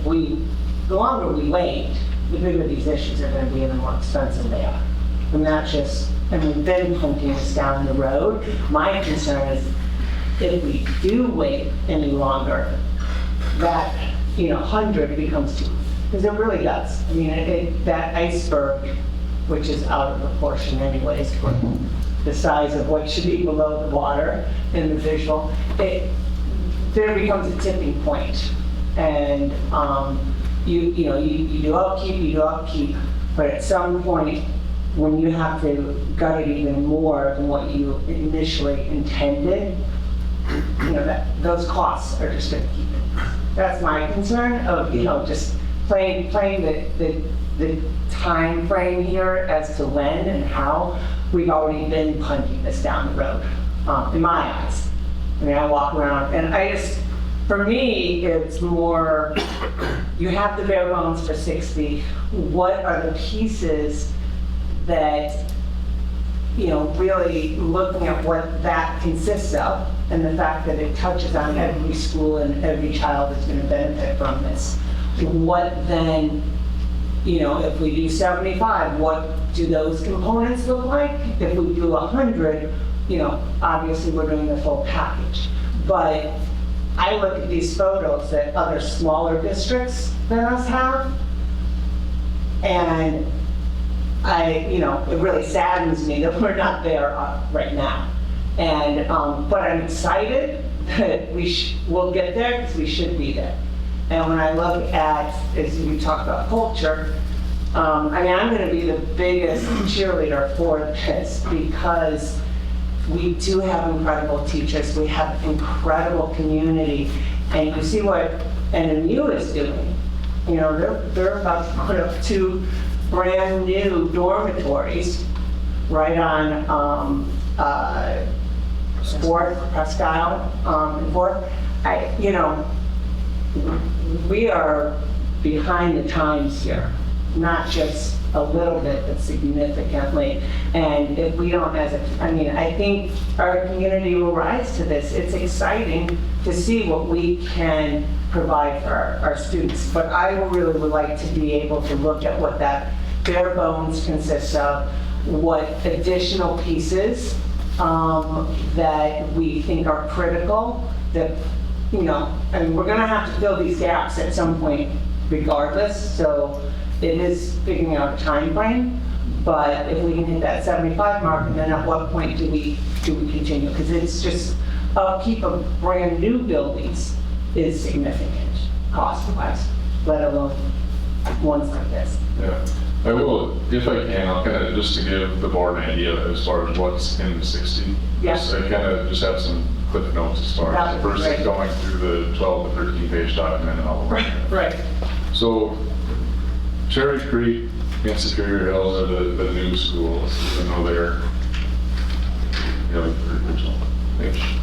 longer we wait, the bigger these issues are going to be and the more expensive they are. And that's just, we've been thinking this down the road. My concern is if we do wait any longer, that 100 becomes too. Because it really does. I mean, that iceberg, which is out of proportion anyways for the size of what should be below the water in the visual, there becomes a tipping point. And you do upkeep, but at some point, when you have to gut it even more than what you initially intended, those costs are just going to keep it. That's my concern of, just playing the time frame here as to when and how. We've already been punting this down the road, in my eyes. I mean, I walk around and for me, it's more, you have the bare bones for 60. What are the pieces that, really looking at what that consists of, and the fact that it touches on every school and every child is going to benefit from this. What then, if we do 75, what do those components look like? If we do 100, obviously we're doing the full package. But I look at these photos that other smaller districts than us have, and it really saddens me that we're not there right now. And but I'm excited that we'll get there because we should be there. And when I look at, as you talk about culture, I'm going to be the biggest cheerleader for this, because We do have incredible teachers, we have incredible community, and you see what NMU is doing. You know, they're about to put up 2 brand-new dormitories right on 4th, Presque Isle, and 4th. You know, we are behind the times here, not just a little bit, but significantly. And if we don't, I mean, I think our community will rise to this. It's exciting to see what we can provide for our students. But I really would like to be able to look at what that bare bones consists of, what additional pieces that we think are critical, that, you know, and we're gonna have to fill these gaps at some point regardless, so it is figuring out a time frame. But if we can hit that 75 mark, and then at what point do we continue? Because it's just, upkeep of brand new buildings is significant cost-wise, let alone ones like this. Yeah, I will, if I can, I'll kind of, just to give the board an idea as far as what's in the 60. Yes. I kind of just have some cliff notes as far as the first thing going through the 12 to 13 page document and all of that. Right. So Cherry Creek and Superior Hills are the new schools, even though they're, you know, original-ish.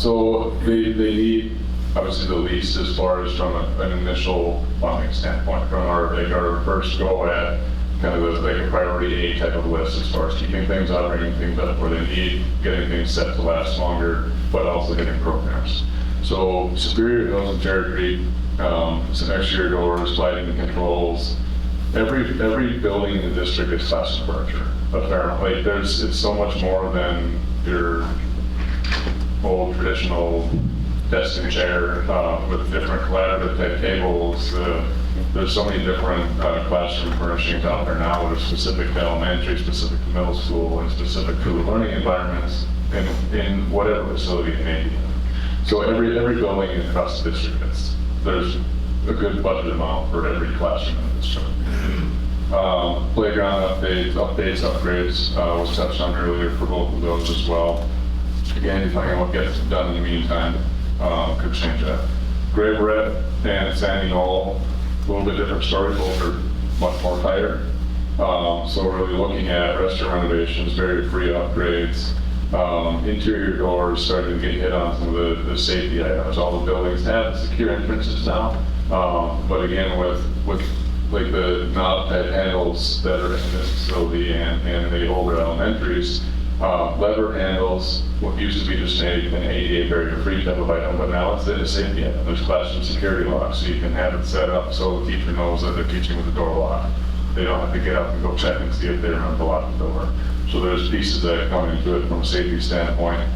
So they need, obviously, the least as far as from an initial funding standpoint, from our first go at kind of like a priority A type of list as far as keeping things up, bringing things up where they need, getting things set to last longer, but also hitting programs. So Superior Hills and Cherry Creek, some exterior doors, lighting controls. Every building in the district is classroom furniture. Apparently, it's so much more than your old traditional desk and chair with different collaborative type tables. There's so many different classroom furnishings out there now that are specific to elementary, specific to middle school, and specific to the learning environments in whatever facility it may be. So every building across the district, there's a good budget amount for every classroom in the district. Playground updates, upgrades was touched on earlier for both of those as well. Again, depending on what gets done in the meantime, could change that. Grave Red and Sandy Knoll, a little bit different story, both are much more tighter. So we're really looking at restaurant renovations, very free upgrades, interior doors, starting to get hit on some of the safety items. All the buildings have secure entrances now, but again, with like the knob type handles that are in this facility and the older elementaries, lever handles, what used to be just an ADA barrier-free type of item, but now it's a safety item. There's classroom security locks, so you can have it set up so the teacher knows that they're teaching with the door locked. They don't have to get up and go check and see if they remember to lock the door. So there's pieces that come into it from a safety standpoint.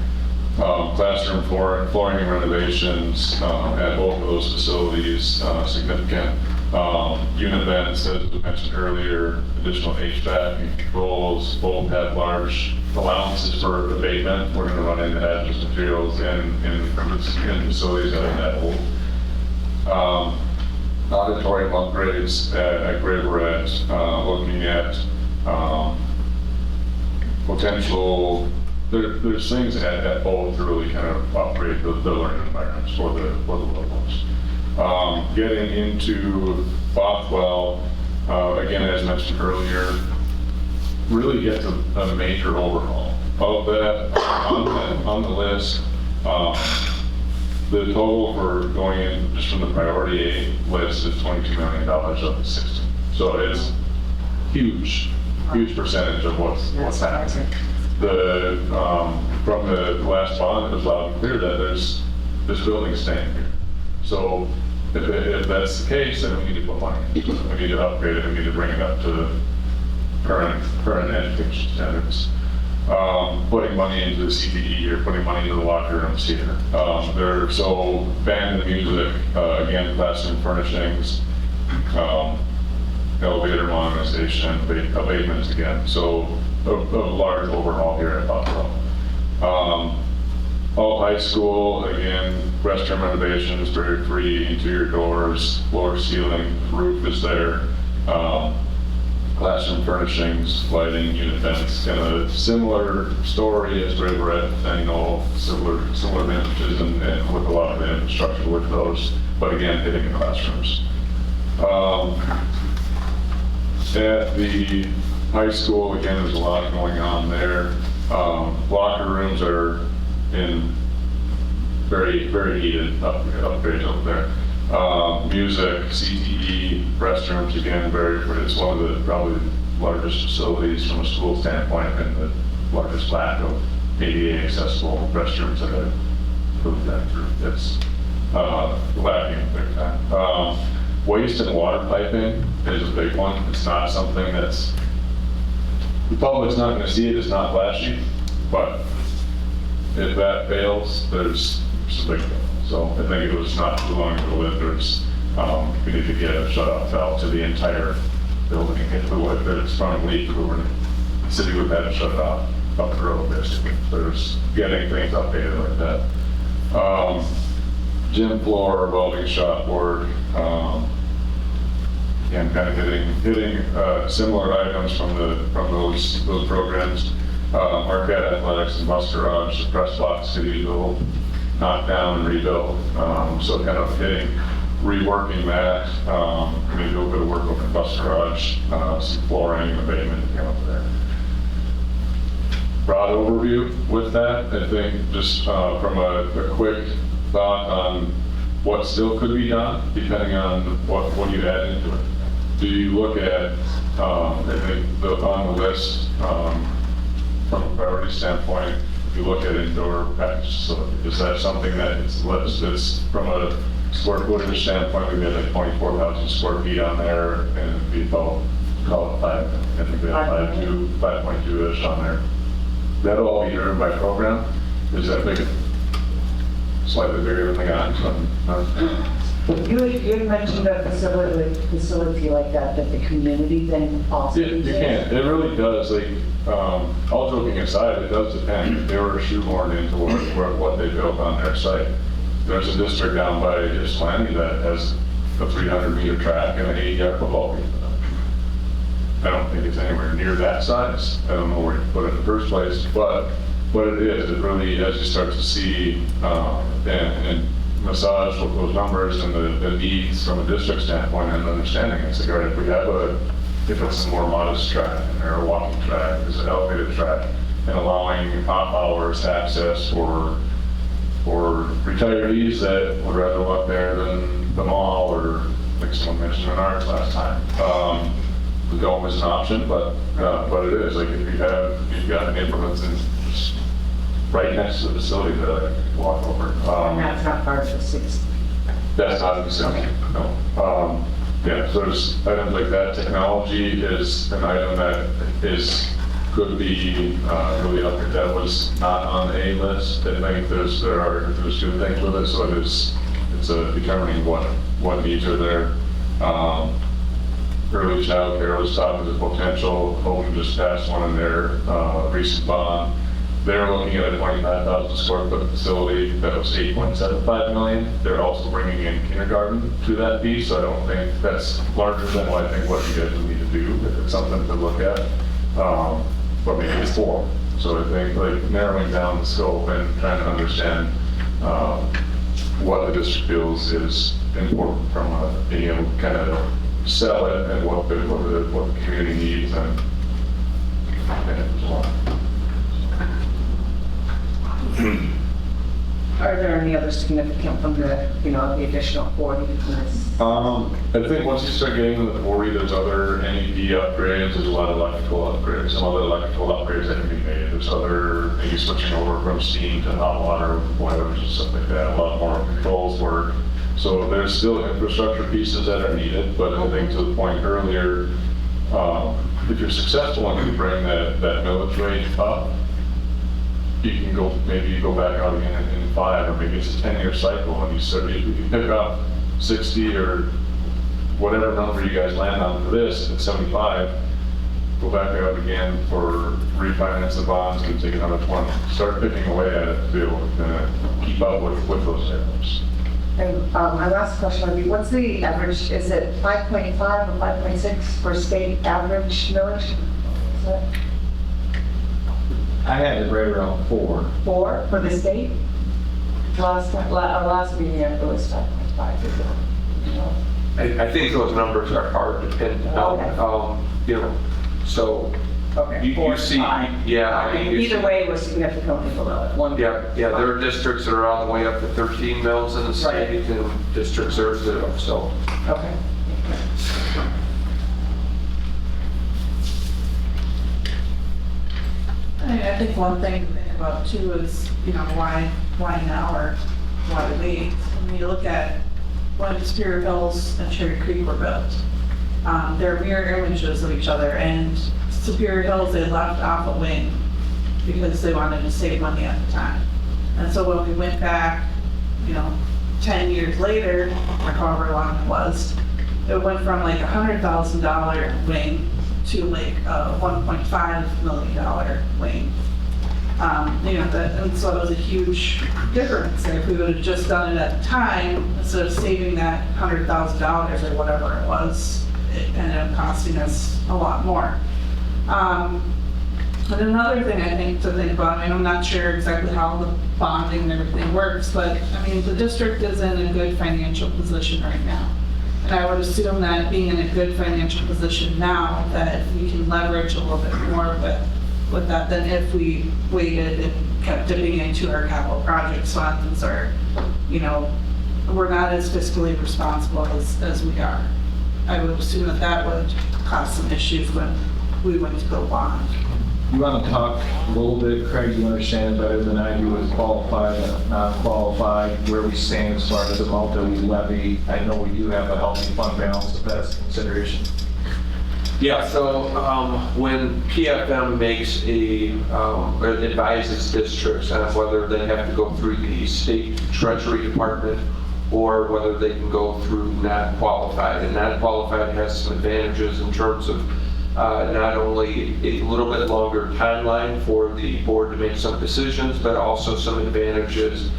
Classroom flooring renovations at both of those facilities, significant. Unit vents, as we mentioned earlier, additional HVAC and controls, both have large allowances for abatement. We're going to run into hazardous materials in facilities that are that old. Auditorium upgrades at Grave Red, looking at potential, there's things at both to really kind of upgrade the learning environments for the locals. Getting into Bothwell, again, as mentioned earlier, really gets a major overhaul of that on the list. The total for going in just from the priority A list is $22 million of the 60. So it's huge percentage of what's happening. From the last bond, it was loud and clear that there's this building staying here. So if that's the case, then we need to put money into it. We need to upgrade it. We need to bring it up to current education standards. Putting money into the CTE or putting money into the locker rooms here. So band and music, again, classroom furnishings, elevator modernization, abatements again. So a large overhaul here at Buffalo. All high school, again, restroom renovations, very free, interior doors, floor, ceiling, roof is there. Classroom classroom furnishings, lighting, unit vents, kind of a similar story as Great Red, and similar advantages and with a lot of the infrastructure with those, but again, hitting the classrooms. At the high school, again, there's a lot going on there. Locker rooms are in very, very needed upgrades up there. Music, CTE, restrooms, again, it's one of the probably largest facilities from a school standpoint and the largest lack of ADA accessible restrooms that I've proved that through. It's lacking big time. Waste and water piping is a big one. It's not something that's, the public's not going to see it, it's not flashy, but if that fails, there's a big deal. So I think it was not too long ago that we need to get a shut-off valve to the entire building. If it's from a leak, the city would have to shut it off up the road, basically. There's getting things updated like that. Gym floor, welding shop work, and kind of hitting similar items from those programs. Marquette Athletics and Bus Garage, the press box to be built, knocked down and rebuilt. So kind of reworking that. We need to do a bit of work over in Bus Garage, some flooring and abatement came up there. Broad overview with that, I think just from a quick thought on what still could be done, depending on what you add into it. Do you look at, I think on the list, from a priority standpoint, if you look at indoor package facility, is that something that it's from a square footage standpoint, we had like 24,000 square feet on there, and it'd be about, call it 5, I think we have 5.2-ish on there. That'll all be driven by program. Is that big? Slightly bigger than the guys. You had mentioned a facility like that the community then also You can. It really does. Like, all joking aside, it does depend. If they were shoehorned into what they built on their site. There's a district down by Ypsilanti that has a 300-meter track and an 80-yard football field. I don't think it's anywhere near that size. I don't know where to put it in the first place, but what it is, it really, as you start to see and massage those numbers and the needs from a district standpoint and understanding, it's like, all right, if it's a more modest track or a walking track, it's an elevated track, and allowing off hours access for retirees that would rather walk there than the mall, or like someone mentioned in ours last time. The dome is an option, but it is, like, if you've got an implements in right next to the facility that I can walk over. And that's not part of the 60. That's not in the facility, no. Yeah, so there's items like that. Technology is an item that could be really up there. That was not on the A list. I think there's good things with it, so it's determining what needs are there. Early child care was talking to potential. Holden just passed one in their recent bond. They're looking at a 25,000 square foot facility that was $8.75 million. They're also bringing in kindergarten to that piece, so I don't think that's larger than what I think what you guys would need to do. If it's something to look at, but maybe it's 4. So I think like narrowing down the scope and trying to understand what the district feels is important from being able to kind of sell it and what the community needs and so on. Are there any other significant from the additional 40 from this? I think once you start getting into the 40, there's other NEP upgrades, there's a lot of electrical upgrades, some other electrical upgrades that can be made. There's other, maybe switching over from steam to hot water, boilers and stuff like that, a lot more controls work. So there's still infrastructure pieces that are needed, but I think to the point earlier, if you're successful and you bring that millage rate up, you can maybe go back out again in 5, or maybe it's a 10-year cycle, and you can pick up 60 or whatever number you guys land on for this at 75, go back out again for refinance the bonds and take another 20. Start picking away at it to be able to keep up with those errors. And my last question would be, what's the average, is it 5.5 or 5.6 for state average millage? Is that I had it right around 4. 4 for the state? Last meeting, it was 5.5. is it? You know? I think those numbers are hard to pin down, Okay. you know, so Okay. you 4 see, to 5. yeah. I mean, you Either see- way, we're significantly below it. Yeah, there are districts that are all the way up to 13 mills in the state, and districts are 0, so. Okay. I think one thing to think about too is, you know, why now or why wait? When you look at when Superior Hills and Cherry Creek were built, they're mirror images of each other, and Superior Hills, they left off a wing because they wanted to save money at the time. And so when we went back, you know, 10 years later, or however long it was, it went from like $100,000 wing to like a $1.5 million wing. You know, and so it was a huge difference. And if we would have just done it at the time, instead of saving that $100,000 or whatever it was, it ended up costing us a lot more. And another thing I think to think about, I mean, I'm not sure exactly how the bonding and everything works, but I mean, the district is in a good financial position right now. And I would assume that being in a good financial position now, that we can leverage a little bit more with that than if we waited and kept dipping into our capital projects funds, or, you know, we're not as fiscally responsible as we are. I would assume that would cause some issues when we went to go bond. You want to talk a little bit, Craig, you understand it better than I do, with qualified and non-qualified, where we stand as far as the amount that we levy. I know we do have a healthy fund balance, if that's a consideration. Yeah, so when PFM makes or advises districts on whether they have to go through the state treasury department or whether they can go through non-qualified. And non-qualified has some advantages in terms of not only a little bit longer timeline for the board to make some decisions, but also some advantages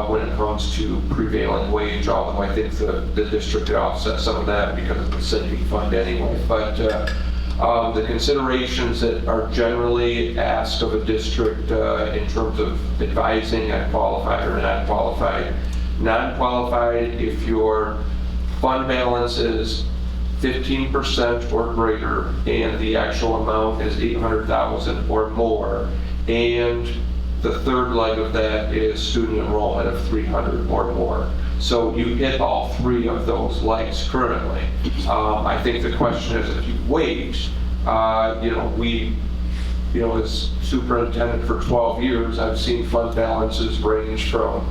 when it comes to prevailing wage, although I think the district could offset some of that because of the sinking fund anyway. But the considerations that are generally asked of a district in terms of advising on qualified or not qualified. Non-qualified, if your fund balance is 15% or greater and the actual amount is 800,000 or more, and the third leg of that is student enrollment of 300 or more. So you hit all 3 of those legs currently. I think the question is, if you wait, as superintendent for 12 years, I've seen fund balances range from,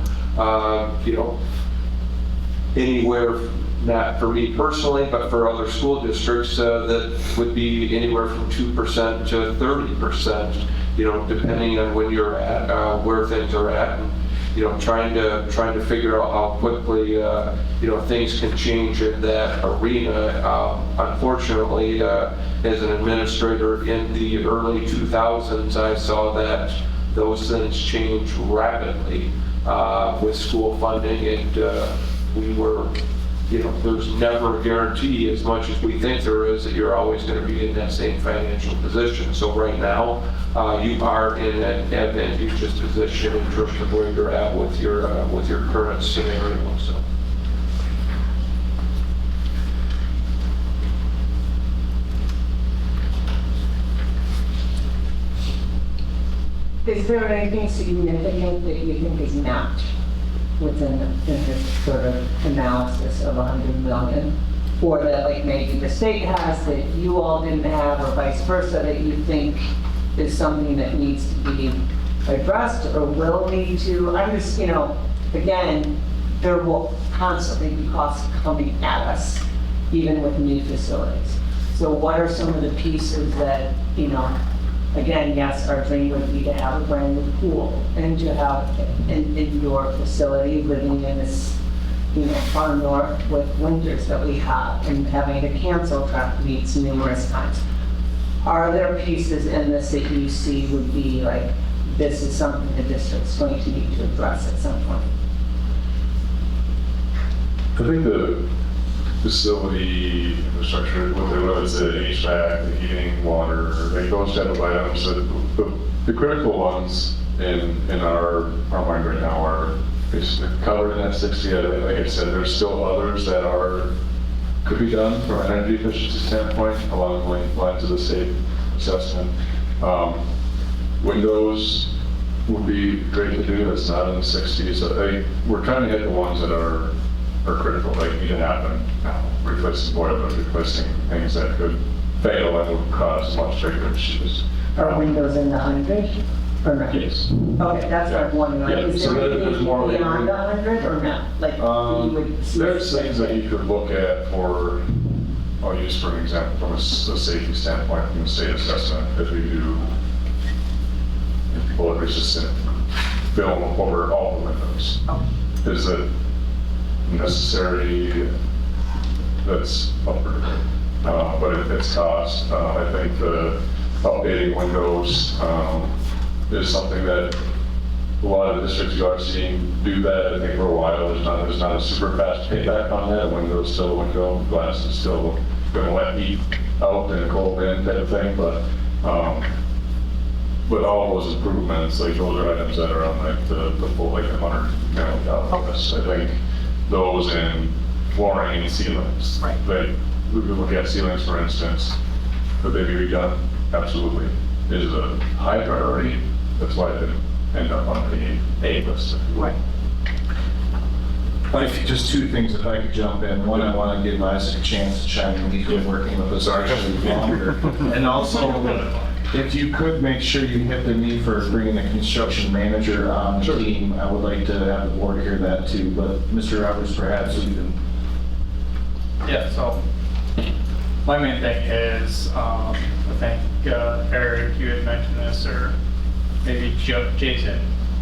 anywhere, not for me personally, but for other school districts, that would be anywhere from 2% to 30%, depending on when you're at, where things are at, and, trying to figure out how quickly, things can change in that arena. Unfortunately, as an administrator in the early 2000s, I saw that those things change rapidly with school funding, and we were, there's never a guarantee, as much as we think there is, that you're always going to be in that same financial position. So right now, you are in an advantageous position in terms of where you're at with your current scenario. So. Is there anything significant that you think is not within this sort of analysis of 100 million? Or that like maybe the state has that you all didn't have, or vice versa, that you think is something that needs to be addressed or will need to? I'm just, again, there will constantly be costs coming at us, even with new facilities. So what are some of the pieces that, again, yes, our dream would be to have a brand new pool and to have an indoor facility, living in this, far north with winters that we have, and having to cancel track meets numerous times. Are there pieces in this that you see would be like, this is something the district's going to need to address at some point? think the facility infrastructure, whether it's the HVAC, the heating, water, like those type of items, the critical ones in our mind right now are basically covered in that 60. Like I said, there's still others that could be done from an energy efficiency standpoint along the lines of the state assessment. Windows would be great to do. It's not in the 60s. So we're trying to hit the ones that are critical, like need to happen now. Replacing boilers, replacing things that could fail and would cause much bigger issues. Are windows in the 100 or not? Yes. Okay, that's what I'm wondering. Yeah, Is so there there's anything more beyond the 100 or not? Like, you would. There's things that you could look at for, I'll use for an example, from a safety standpoint, from the state assessment, if we do bullet resistant film over all the windows. Is it necessary? That's up for debate. But if it's cost, I think the updating windows is something that a lot of the districts you are seeing do that. I think for a while there's not a super fast payback on that. Window's still a window, glass is still going to let heat out and cold in type of thing. But all those improvements, like those are items that are on like the full like $100 million list. I think those in flooring and ceilings. Right. Like we could look at ceilings, for instance. Could they be redone? Absolutely. Is a high priority. That's why it didn't end up on the A list. Right. Just two things if I could jump in. One, I want to give Isaac a chance to chime in. He's been working with us actually longer. And also, if you could make sure you hit the need for bringing a construction manager on the team, I would like to have the board hear that too. But Mr. Roberts, perhaps we can. Yeah, so my main thing is, I think Eric, you had mentioned this, or maybe Jason,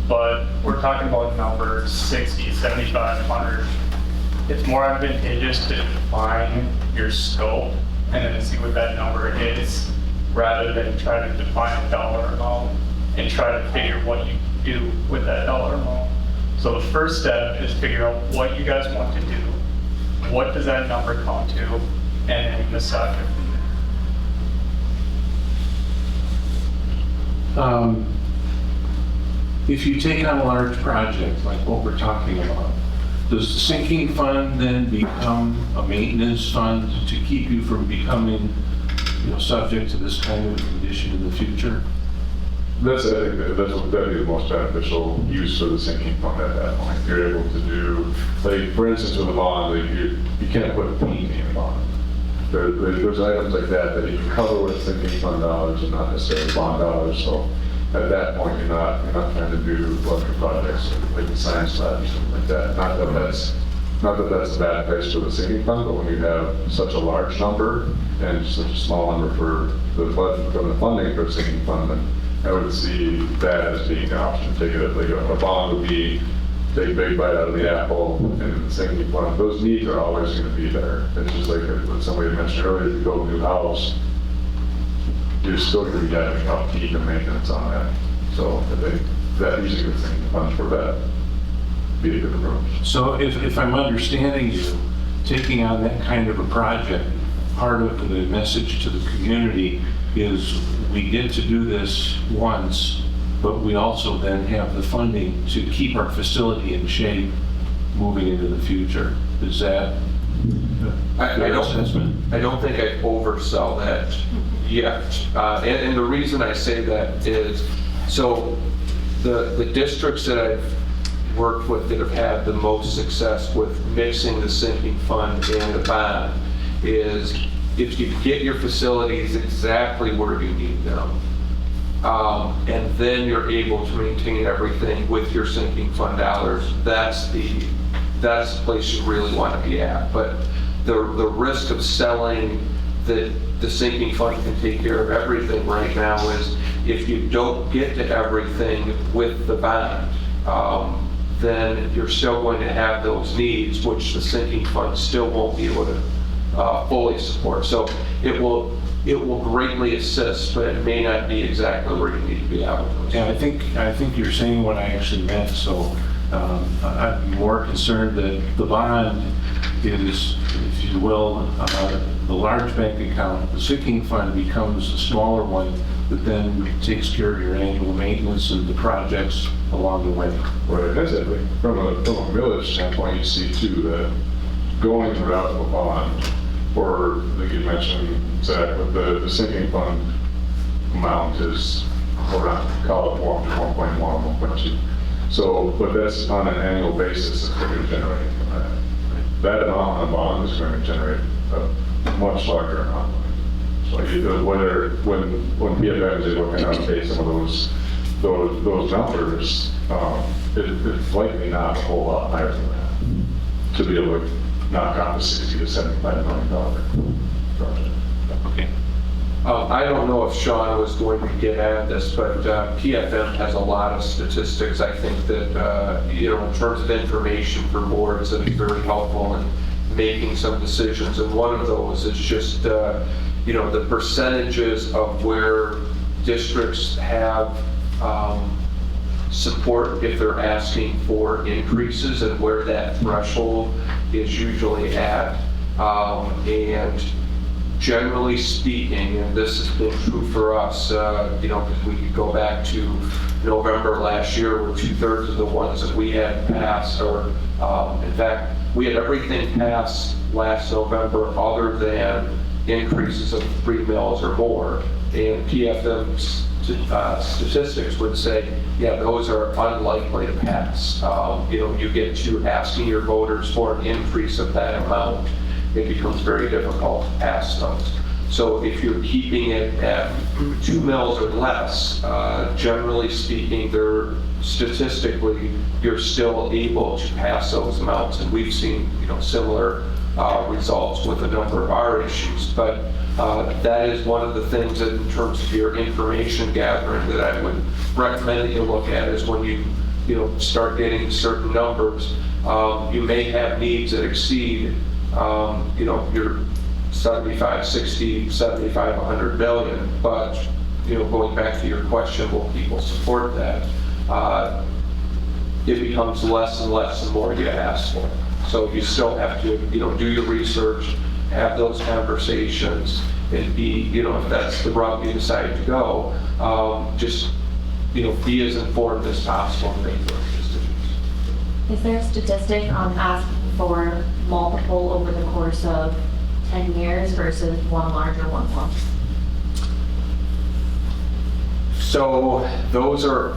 but we're talking about numbers 60, 75, 100. It's more advantageous to define your scope and then see what that number is, rather than try to define a dollar amount and try to figure what you do with that dollar amount. So the first step is figure out what you guys want to do, what does that number come to, and then decide from there. If you take on a large project like what we're talking about, does the sinking fund then become a maintenance fund to keep you from becoming, subject to this kind of condition in the future? I think that'd be the most beneficial use for the sinking fund at that point. You're able to do, like, for instance, with a bond, like you can't put paint in a bond. There's items like that you can cover with sinking fund dollars and not necessarily bond dollars. So at that point, you're not trying to do larger projects like the science lab or something like that. Not that that's a bad place for the sinking fund, but when you have such a large number and such a small number for the budget from the funding for a sinking fund, then I would see that as being an option. Take it like a bond would be take a big bite out of the apple, and the sinking fund. Those needs are always going to be there. It's just like what somebody mentioned earlier. If you build a new house, you're still going to be having upkeep and maintenance on that. So I think that using the sinking fund for that would be a good approach. So if I'm understanding you, taking on that kind of a project, part of the message to the community is we get to do this once, but we also then have the funding to keep our facility in shape moving into the future. Is that I don't think I oversell that yet. And the reason I say that is, so the districts that I've worked with that have had the most success with mixing the sinking fund and the bond is if you get your facilities exactly where you need them, and then you're able to maintain everything with your sinking fund dollars, that's the place you really want to be at. But the risk of selling that the sinking fund can take care of everything right now is if you don't get to everything with the bond, then you're still going to have those needs, which the sinking fund still won't be able to fully support. So it will greatly assist, but it may not be exactly where you need to be at. Yeah, I think you're saying what I actually meant. So I'm more concerned that the bond is, if you will, the large bank account, the sinking fund becomes a smaller one that then takes care of your annual maintenance and the projects along the way. Right, that's it. From a village standpoint, you see too that going the route of a bond, or like you mentioned, Zach, with the sinking fund amount is around, call it 1.1, 1.2. So, but that's on an annual basis that we're generating from that. That amount on bond is going to generate a much larger amount. So whether when PFM is looking at pay some of those numbers, it's likely not a whole lot higher than that to be able to knock out the $60 to $75 million project. Okay. I don't know if Sean was going to get at this, but PFM has a lot of statistics. I think that, in terms of information for boards, that is very helpful in making some decisions. And one of those is just, the percentages of where districts have support if they're asking for increases and where that threshold is usually at. And generally speaking, and this has been true for us, because we could go back to November last year where 2/3 of the ones that we had passed, or in fact, we had everything passed last November other than increases of 3 mils or more. And PFM's statistics would say, yeah, those are unlikely to pass. You get to asking your voters for an increase of that amount, it becomes very difficult to pass those. So if you're keeping it at 2 mils or less, generally speaking, statistically, you're still able to pass those amounts. And we've seen, similar results with a number of our issues. But that is one of the things that in terms of your information gathering that I would recommend that you look at is when you start getting certain numbers, you may have needs that exceed your 75, 60, 75, 100 million, but, going back to your question, will people support that? It becomes less and less the more you ask for. So you still have to, do your research, have those conversations, and be, if that's the route you decide to go, just, be as informed as possible and make those decisions. Is there a statistic on asking for multiple over the course of 10 years versus one larger one lump? So those are,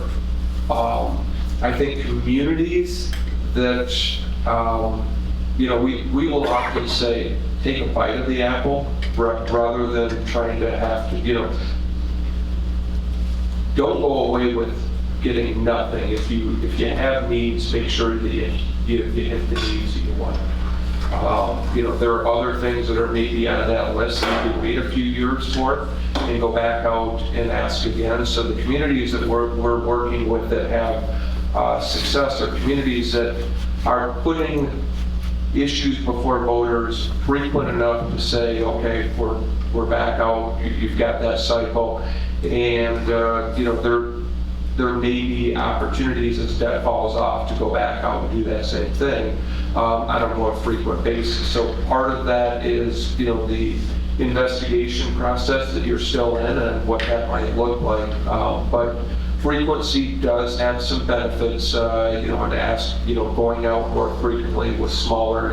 I think, communities that, we will often say, take a bite of the apple rather than trying to have to, don't go away with getting nothing. If you have needs, make sure that you hit the needs that you want. There are other things that are maybe on that list that you could wait a few years for and go back out and ask again. So the communities that we're working with that have success are communities that are putting issues before voters frequent enough to say, okay, we're back out, you've got that cycle, and there may be opportunities as debt falls off to go back out and do that same thing on a more frequent basis. So part of that is, the investigation process that you're still in and what that might look like. But frequency does have some benefits, and to ask, going out more frequently with smaller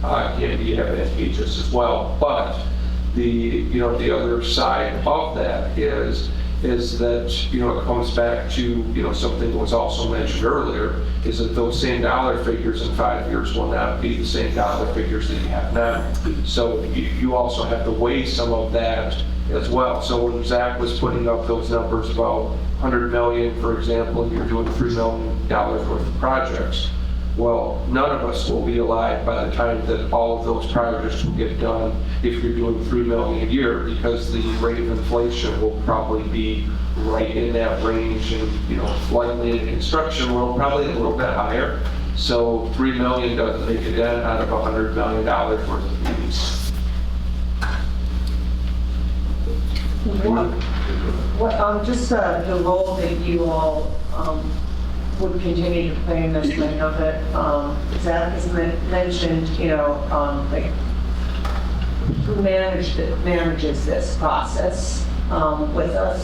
can be advantageous as well. But the other side of that is that, it comes back to, something that was also mentioned earlier, is that those same dollar figures in 5 years will not be the same dollar figures that you have now. So you also have to weigh some of that as well. So when Zach was putting up those numbers about 100 million, for example, you're doing $3 million worth of projects. Well, none of us will be alive by the time that all of those projects will get done if you're doing $3 million a year, because the rate of inflation will probably be right in that range, and likely in the construction world, probably a little bit higher. So $3 million doesn't make a dent out of $100 million worth of needs. Just the role that you all would continue to play in this. And I know that Zach has mentioned, like who manages this process with us,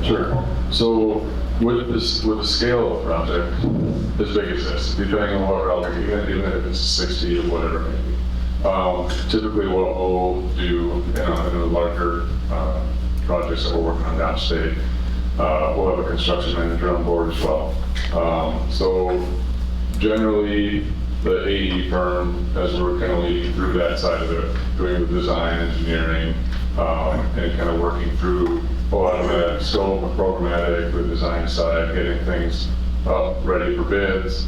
Sure. So with the scale of the project, as big as this, depending on what route you're going to do, even if it's 60 or whatever it may be. Typically what we'll do in the larger projects that we're working on downstate, we'll have a construction manager on board as well. So generally the AE firm, as we're kind of leading through that side of it, doing the design, engineering, and kind of working through a lot of that scope and programmatic, the design side, getting things up, ready for bids.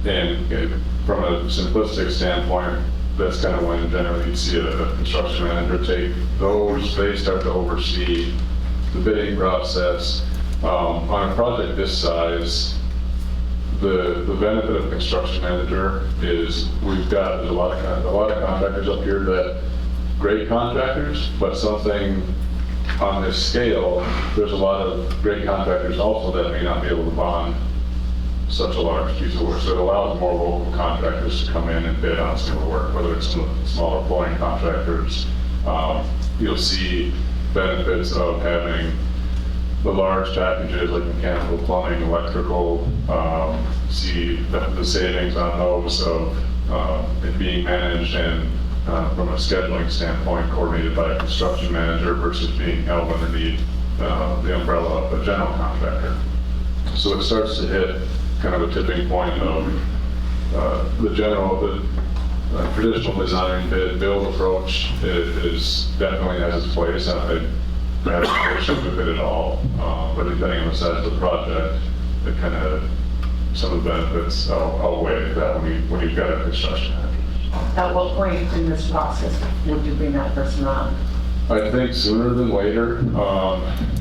And from a simplistic standpoint, that's kind of when generally you see a construction manager take those, they start to oversee the bidding process. On a project this size, the benefit of a construction manager is there's a lot of contractors up here that great contractors, but something on this scale, there's a lot of great contractors also that may not be able to bond such a large piece of work. So it allows more local contractors to come in and bid on some of the work, whether it's smaller flooring contractors. You'll see benefits of having the large packages like mechanical, plumbing, electrical, see the savings on those of it being managed and from a scheduling standpoint coordinated by a construction manager versus being held underneath the umbrella of a general contractor. So it starts to hit kind of a tipping point of the traditional design build approach is definitely has its place. I have no issue with it at all, but depending on the size of the project, it kind of some of the benefits outweigh that when you've got a construction manager. At what point in this process would you bring that person on? I think sooner than later.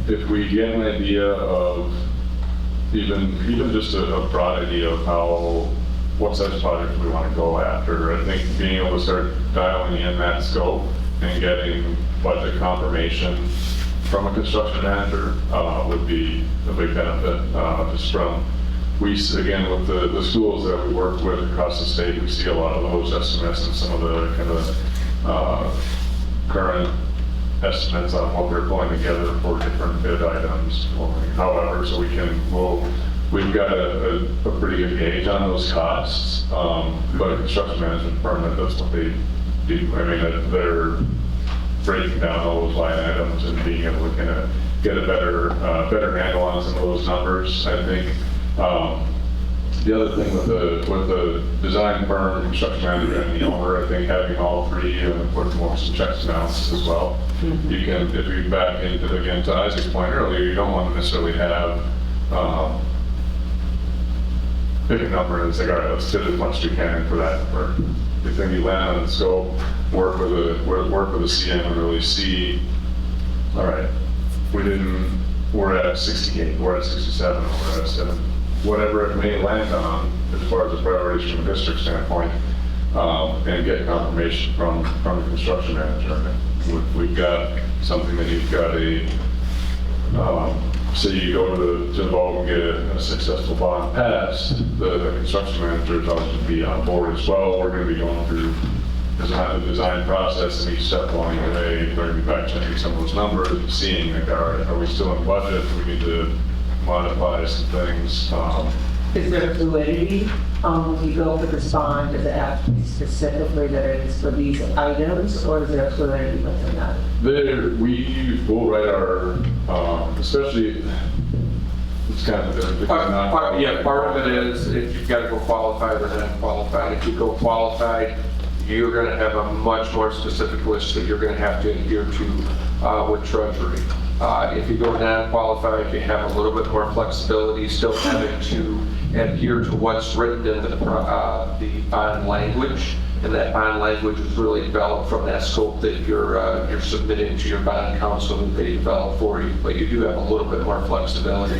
If we get an idea of even just a broad idea of what size project we want to go after, I think being able to start dialing in that scope and getting budget confirmation from a construction manager would be a big benefit. Just from again with the schools that we work with across the state, we see a lot of those estimates and some of the kind of current estimates on what they're pulling together for different bid items. However, so we've got a pretty good gauge on those costs, but a construction management firm, that's what they do. I mean, they're breaking down all those line items and being able to kind of get a better handle on some of those numbers. I think the other thing with the design firm, construction manager, and the owner, I think having all three and put more some checks and balances as well. Mm-hmm. You can, if you back into again to Isaac's point earlier, you don't want to necessarily have pick a number and say, all right, let's get as much as we can for that number. I think you land on the scope, work with the CM and really see, all right, we're at 68, we're at 67, we're at 7, whatever it may land on as far as the priorities from a district standpoint, and get confirmation from the construction manager. We've got something that you've got say you go to the vote and get a successful bond passed, the construction manager is always going to be on board as well. We're going to be going through the design process, and each step along the way, we're going to be back checking some of those numbers and seeing, like, all right, are we still in budget? Do we need to modify some things? Is there fluidity when you go for this bond? Does it have to be specifically that it is for these items, or is there fluidity within that? We will write our, especially, it's kind of different. Part of it is if you've got to go qualified or non-qualified. If you go qualified, you're going to have a much more specific list that you're going to have to adhere to with Treasury. If you go non-qualified, you have a little bit more flexibility, still having to adhere to what's written in the bond language, and that bond language is really developed from that scope that you're submitting to your bond counsel that they develop for you. But you do have a little bit more flexibility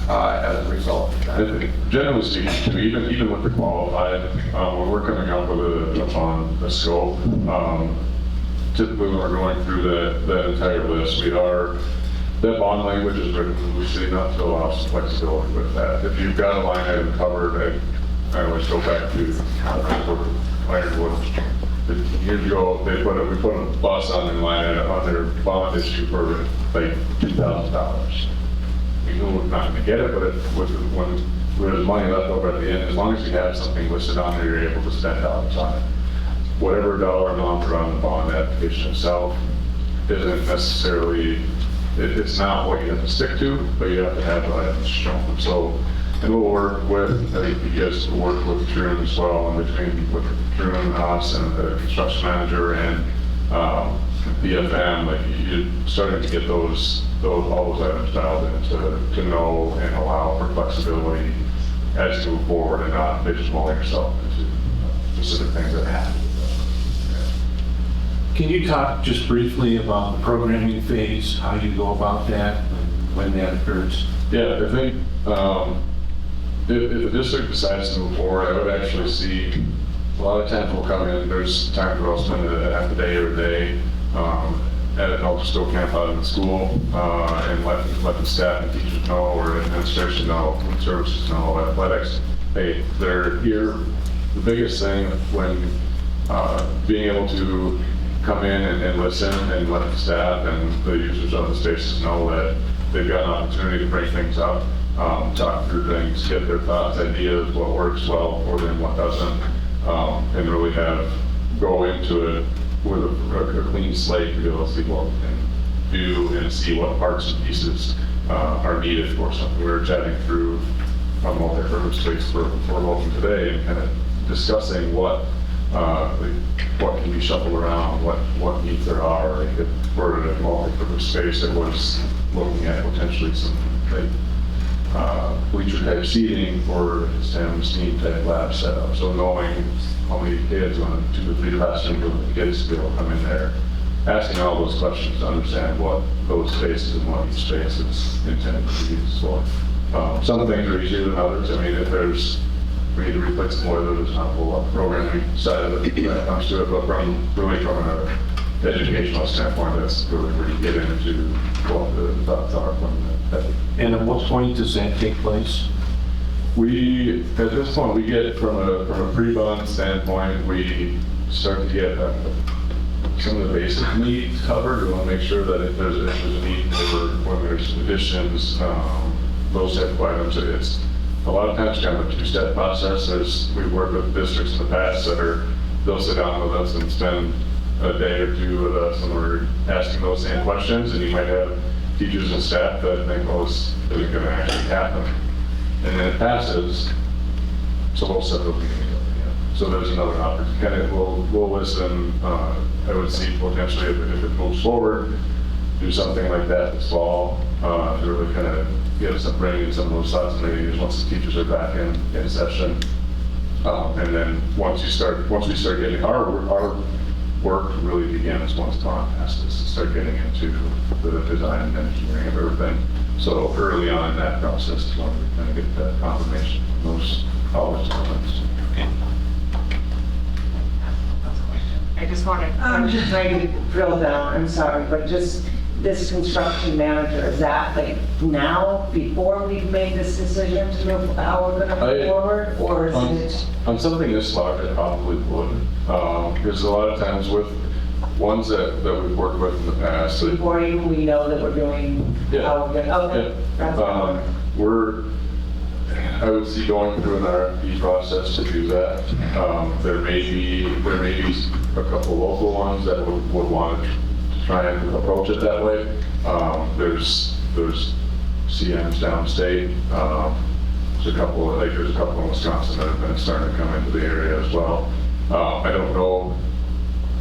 as a result of that. Generally speaking, even with the qualified, when we're coming up with a scope, typically when we're going through that entire list, we are That bond language is written loosely enough to allow some flexibility with that. If you've got a line item covered, I always go back to Ironwood. 15 years ago, we put a bus on their line item, on their bond issue for like $2,000. We knew we were not going to get it, but when there's money left over at the end, as long as you have something listed on there, you're able to spend dollars on it. Whatever dollar amount are on the bond application itself isn't necessarily, it's not what you have to stick to, but you have to have the items shown. So, and we'll work with, I think you guys will work with Truman as well, in between with Truman, us, and the construction manager and BFM, like you're starting to get all those items dialed in to know and allow for flexibility as you move forward and not pigeonholing yourself into specific things that happen. Can you talk just briefly about the programming phase, how you go about that, when that occurs? Yeah, I think if the district decides to move forward, I would actually see a lot of times we'll come in, there's times where I'll spend a half a day or a day at an Elder Stowe camp out in the school and let the staff and teachers know, or administration know, services know, athletics, hey, they're here. The biggest thing when being able to come in and listen and let the staff and the users of the spaces know that they've got an opportunity to bring things up, talk through things, get their thoughts, ideas, what works well for them, what doesn't, and really go into it with a clean slate to be able to see what we can do and see what parts and pieces are needed for something. We were chatting through a multi-purpose space for Wilton today and kind of discussing what can be shuffled around, what needs there are. If we're in a multi-purpose space that was looking at potentially some bleacher type seating or Sam Steam type lab setup. So knowing how many kids on 2 to 3 classrooms kids to be able to come in there, asking all those questions to understand what those spaces and what each space is intended to be used for. Some things are easier than others. I mean, if we need to replace the boiler, there's not a whole lot of programming side of it when it comes to it, but from an educational standpoint, that's really where you get into what the thoughts are from that. And at what point does that take place? At this point, we get from a pre-bond standpoint, we start to get some of the basic needs covered. We want to make sure that if there's a need for when there's additions, those type of items, it's a lot of times kind of a 2-step process. We've worked with districts in the past they'll sit down with us and spend a day or two with us, and we're asking those same questions, and you might have teachers and staff that think, well, this isn't going to actually happen. And then it passes, so we'll set those meetings up again. So there's another opportunity. Kind of, we'll listen. I would see potentially if it moves forward, do something like that this fall to really kind of bring in some of those thoughts and ideas once the teachers are back in session. And then once we start getting our work really begins once Dawn passes, start getting into the design and engineering of everything. So early on in that process is when we kind of get that confirmation from those college elements. I just want to try to drill down, I'm sorry, but just this construction manager, is that like now, before we've made this decision to move, how we're going to move forward, or is it? On something this large, I probably would. Because a lot of times with ones that we've worked with in the past. Before even we know that we're doing, how we're going to, I would see going through an RFP process to do that. There may be a couple local ones that would want to try and approach it that way. There's CMs downstate. There's a couple in Wisconsin that have been starting to come into the area as well. I don't know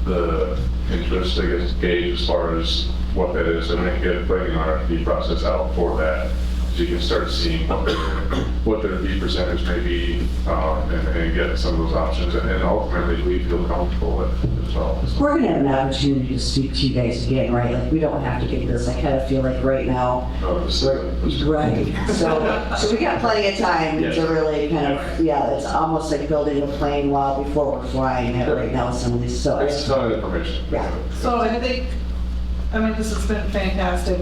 the interest, I guess, gauge as far as what that is. I mean, putting an RFP process out for that, so you can start seeing what their fee percentage may be, and get some of those options, and ultimately we feel comfortable with as well. We're gonna have an opportunity to speak to you guys again, right? Like, we don't have to get this. I kind of feel like right now. Right. So we got plenty of time to really kind of, it's almost like building a plane before we're flying it right now. Some of these, so. It's a ton of information. Yeah. So I think, this has been fantastic,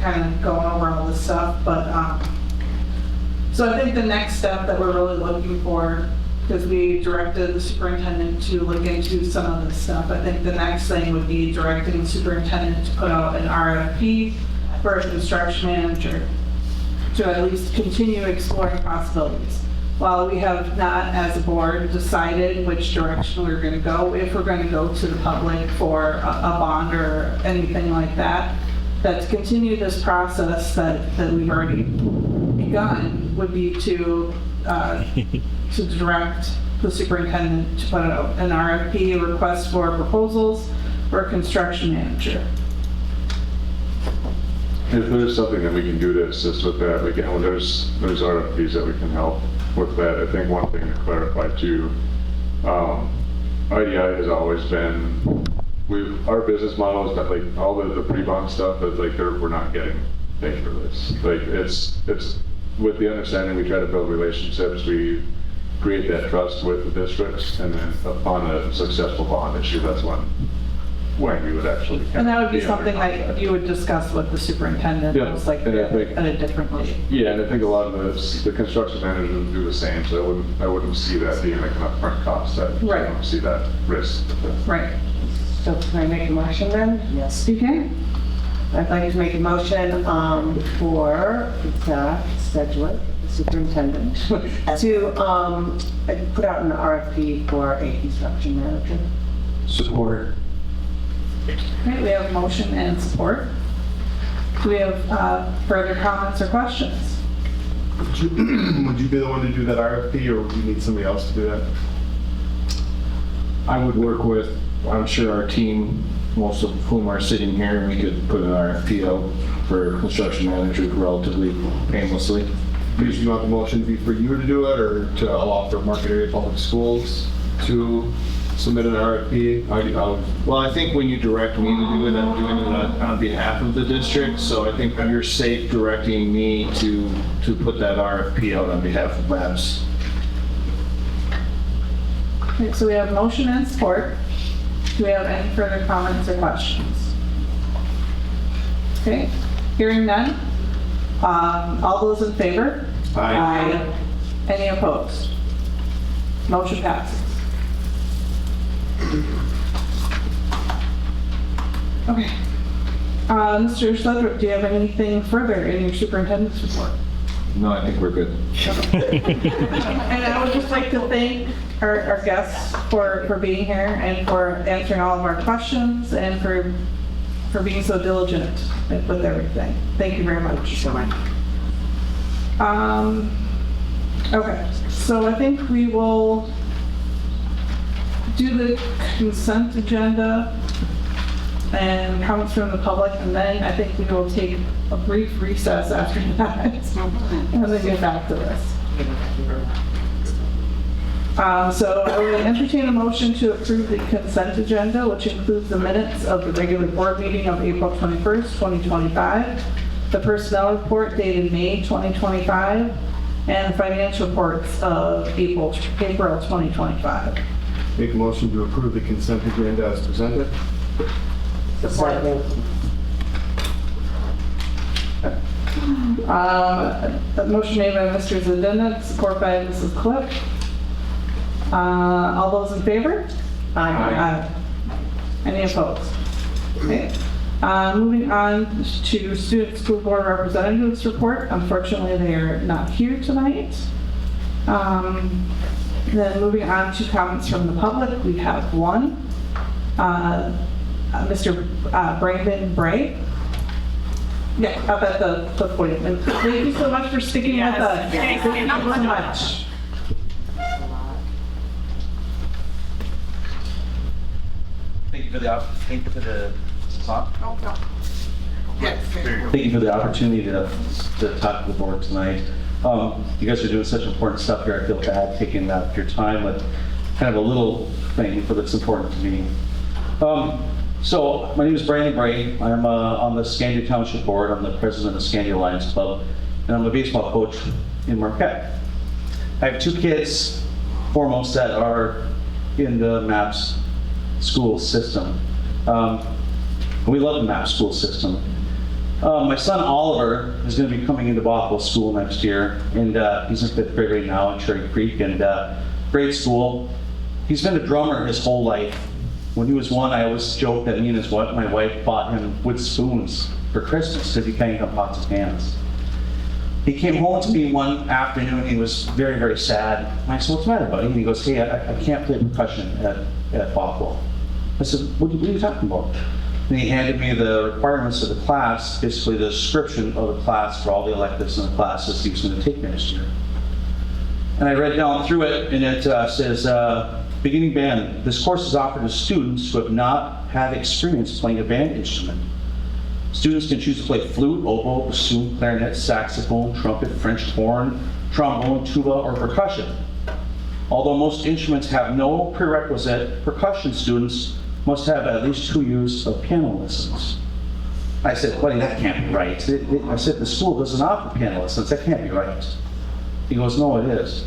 kind of going over all this stuff, but, so I think the next step that we're really looking for, because we directed the superintendent to look into some of this stuff, I think the next thing would be directing the superintendent to put out an RFP for a construction manager to at least continue exploring possibilities. While we have not, as a board, decided which direction we're going to go, if we're going to go to the public for a bond or anything like that, that to continue this process that we've already begun would be to direct the superintendent to put out an RFP, a request for proposals for a construction manager. If there's something that we can do to assist with that, again, there's RFPs that we can help with that. I think one thing to clarify too, IDI has always been, our business model is that like all the pre-bond stuff is like we're not getting paid for this. Like it's with the understanding we try to build relationships, we create that trust with the districts, and then upon a successful bond issue, that's when we would actually. And that would be something that you would discuss with the superintendent, Yeah, most likely and I think- at a different date. Yeah, and I think a lot of the construction managers would do the same, so I wouldn't see that being like an upfront cost. I Right. don't see that risk. Right. So can I make a motion then? Yes, you can. I'd like to make a motion for Zach Sedgwick, the superintendent, to put out an RFP for a construction manager. Support. Okay, we have motion and support. Do we have further comments or questions? Would you be the one to do that RFP, or would you need somebody else to do that? I would work with, I'm sure our team, most of whom are sitting here, and we could put an RFP out for construction manager relatively painlessly. Do you want the motion to be for you to do it, or to allow for Market Area Public Schools to submit an RFP? Well, I think when you direct me to do it, I'm doing it on behalf of the district, so I think you're safe directing me to put that RFP out on behalf of MAPS. Okay, so we have motion and support. Do we have any further comments or questions? Okay, hearing none. All those in favor? Aye. Any opposed? Motion passes. Okay. Mr. Sedgwick, do you have anything further in your superintendent's report? No, I think we're good. And I would just like to thank our guests for being here and for answering all of our questions and for being so diligent with everything. Thank you very much. So much. Okay, so I think we will do the consent agenda and comments from the public, and then I think we will take a brief recess after that and then get back to this. So I would entertain a motion to approve the consent agenda, which includes the minutes of the regular board meeting of April 21st, 2025, the personnel report dated May 2025, and the financial reports of April 2025. Make a motion to approve the consent agenda as presented. Support. Motion made by Mr. Zdena, support by Mrs. Cliff. All those in favor? Aye. Any opposed? Okay. Moving on to student school board representatives report. Unfortunately, they are not here tonight. Then moving on to comments from the public, we have one. Mr. Brandon Bray. Yeah, up at the podium. And thank you so much for sticking with us. Thank you so much. Thank you for the Thank you for the opportunity to talk to the board tonight. You guys are doing such important stuff here. I feel bad taking up your time with kind of a little thing, but it's important to me. So my name is Brandon Bray. I'm on the Scandia Township Board. I'm the president of Scandia Lions Club, and I'm a baseball coach in Marquette. I have two kids, foremost, that are in the MAPS school system. We love the MAPS school system. My son Oliver is going to be coming into Bothell School next year, and he's in 5th grade right now in Cherry Creek, and great school. He's been a drummer his whole life. When he was 1, I always joked that me and my wife bought him wood spoons for Christmas because he can't even pot his hands. He came home to me one afternoon, he was very, very sad. And I said, "What's the matter, buddy?" And he goes, "Hey, I can't play percussion at Bothell." I said, what are you talking about?" And he handed me the requirements of the class, basically the description of the class for all the electives and the classes he was going to take next year. And I read down through it, and it says, beginning band. This course is offered to students who have not had experience playing a band instrument. Students can choose to play flute, oboe, bassoon, clarinet, saxophone, trumpet, French horn, trombone, tuba, or percussion. Although most instruments have no prerequisite, percussion students must have at least 2 years of piano lessons. I said, "Buddy, that can't be right." I said, "The school doesn't offer piano lessons. That can't be right." He goes, "No, it is."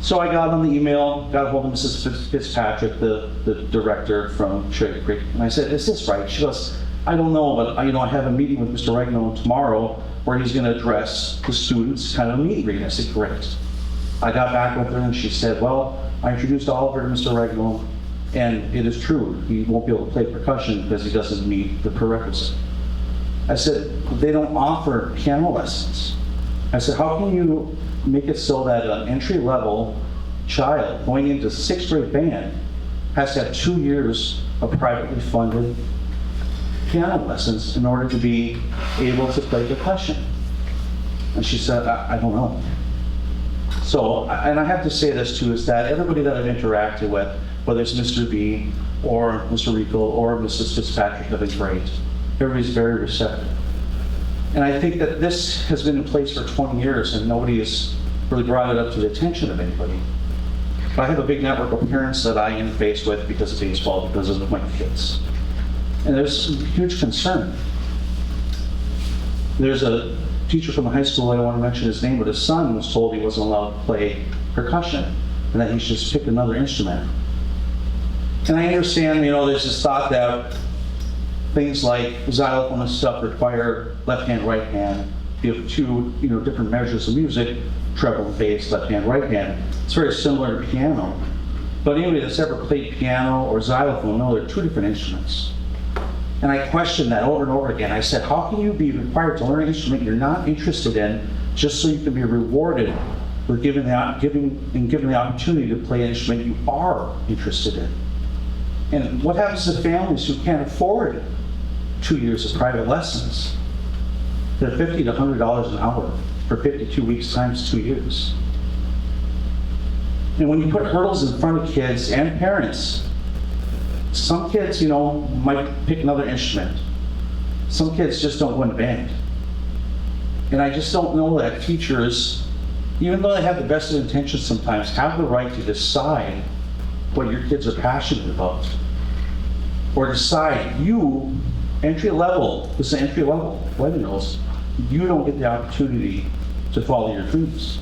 So I got on the email, got a hold of Mrs. Fitzpatrick, the director from Cherry Creek, and I said, "Is this right?" She goes, "I don't know, but I have a meeting with Mr. Regno tomorrow where he's going to address the students, kind of a meet and greet." I said, "Great." I got back with her and she said, "Well, I introduced Oliver to Mr. Regno, and it is true, he won't be able to play percussion because he doesn't meet the prerequisite." I said, "They don't offer piano lessons." I said, "How can you make it so that an entry-level child going into 6th grade band has to have 2 years of privately funded piano lessons in order to be able to play percussion?" And she said, I don't know." So, and I have to say this too, is that everybody that I've interacted with, whether it's Mr. B or Mr. Rico or Mrs. Fitzpatrick, have been great. Everybody's very receptive. And I think that this has been in place for 20 years and nobody has really brought it up to the attention of anybody. But I have a big network of parents that I interface with because of baseball, because of my kids. And there's some huge concern. There's a teacher from the high school, I don't want to mention his name, but his son was told he wasn't allowed to play percussion and that he should just pick another instrument. And I understand, there's this thought that things like xylophone and stuff require left hand, right hand. You have 2, different measures of music, treble and bass, left hand, right hand. It's very similar to piano. But anybody that's ever played piano or xylophone, no, they're 2 different instruments. And I questioned that over and over again. I said, how can you be required to learn an instrument you're not interested in just so you can be rewarded for given the opportunity to play an instrument you are interested in? And what happens to families who can't afford 2 years of private lessons? They're $50 to $100 an hour for 52 weeks times 2 years. And when you put hurdles in front of kids and parents, some kids, might pick another instrument. Some kids just don't go in band. And I just don't know that teachers, even though they have the best of intentions sometimes, have the right to decide what your kids are passionate about. Or decide, you, entry level, this is entry level, webinars, you don't get the opportunity to follow your dreams.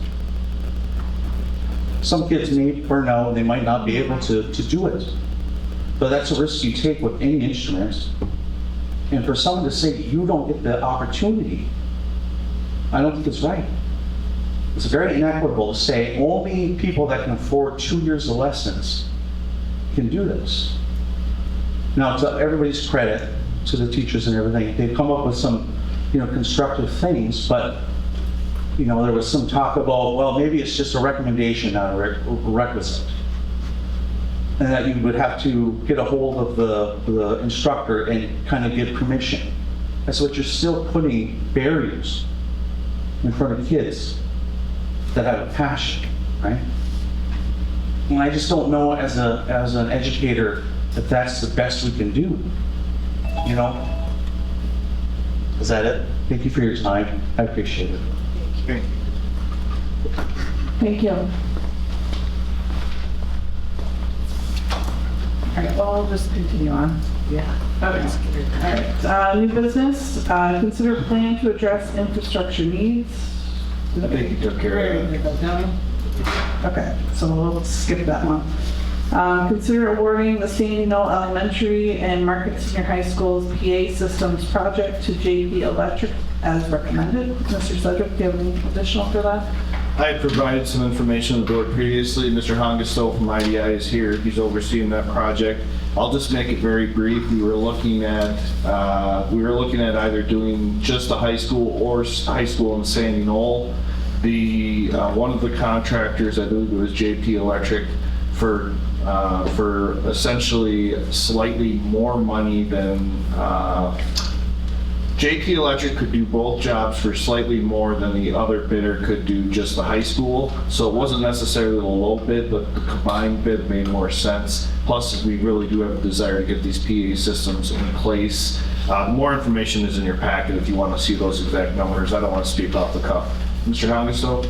Some kids may burn out and they might not be able to do it. But that's a risk you take with any instrument. And for someone to say you don't get the opportunity, I don't think it's right. It's very inequitable to say only people that can afford 2 years of lessons can do this. Now, to everybody's credit, to the teachers and everything, they've come up with some, constructive things, but, there was some talk about, well, maybe it's just a recommendation, not a requisite. And that you would have to get a hold of the instructor and kind of give permission. That's what you're still putting barriers in front of kids that have a passion, right? And I just don't know as an educator if that's the best we can do. Is that it? Thank you for your time. I appreciate it. Thank you. Thank you. All right, well, I'll just continue on. Yeah. Okay. All right, new business, consider plan to address infrastructure needs. I think you took care of that. Okay, so we'll skip that one. Consider awarding the Sandy Knoll Elementary and Market Senior High School's PA Systems project to JP Electric as recommended. Mr. Sedgwick, do you have any additional for that? I had provided some information to the board previously. Mr. Hongestow from IDI is here. He's overseeing that project. I'll just make it very brief. We were looking at either doing just the high school or high school in Sandy Knoll. One of the contractors, I believe it was JP Electric, for essentially slightly more money than JP Electric could do both jobs for slightly more than the other bidder could do just the high school. So it wasn't necessarily the low bid, but the combined bid made more sense. Plus, we really do have a desire to get these PA systems in place. More information is in your packet if you want to see those exact numbers. I don't want to speak off the cuff. Mr. Hongestow?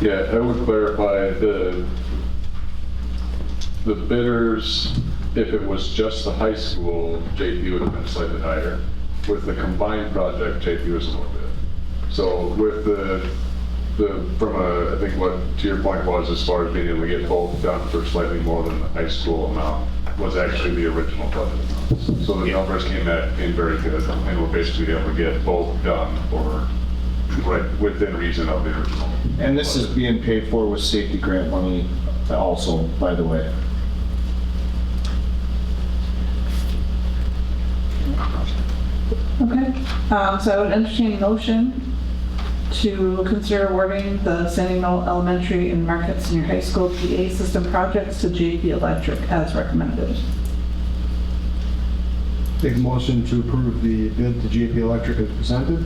Yeah, I would clarify the bidders, if it was just the high school, JP would have been slightly higher. With the combined project, JP was a little bit. So with I think what to your point was, as far as being able to get both done for slightly more than the high school amount, was actually the original budget amount. So the numbers came very good, and we're basically able to get both done for right within reason of the original. And this is being paid for with safety grant money also, by the way. Okay, so I would entertain a motion to consider awarding the Sandy Knoll Elementary and Market Senior High School PA system projects to JP Electric as recommended. Take a motion to approve the bid to JP Electric as presented.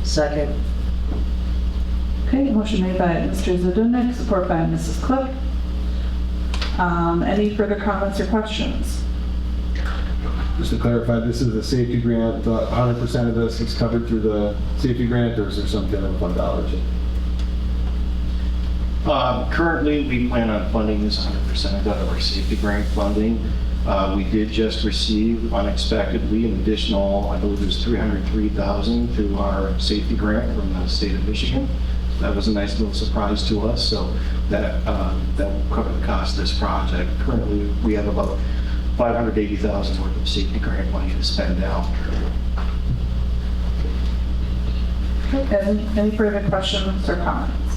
Second. Okay, motion made by Mr. Zadunik, support by Mrs. Clip. Any further comments or questions? Just to clarify, this is a safety grant. 100% of this is covered through the safety grant, or is there some kind of fundology? Currently, we plan on funding this 100% out of our safety grant funding. We did just receive unexpectedly an additional, I believe it was $303,000 through our safety grant from the state of Michigan. That was a nice little surprise to us, so that will cover the cost of this project. Currently, we have about $580,000 worth of safety grant money to spend now. Okay, any further questions or comments?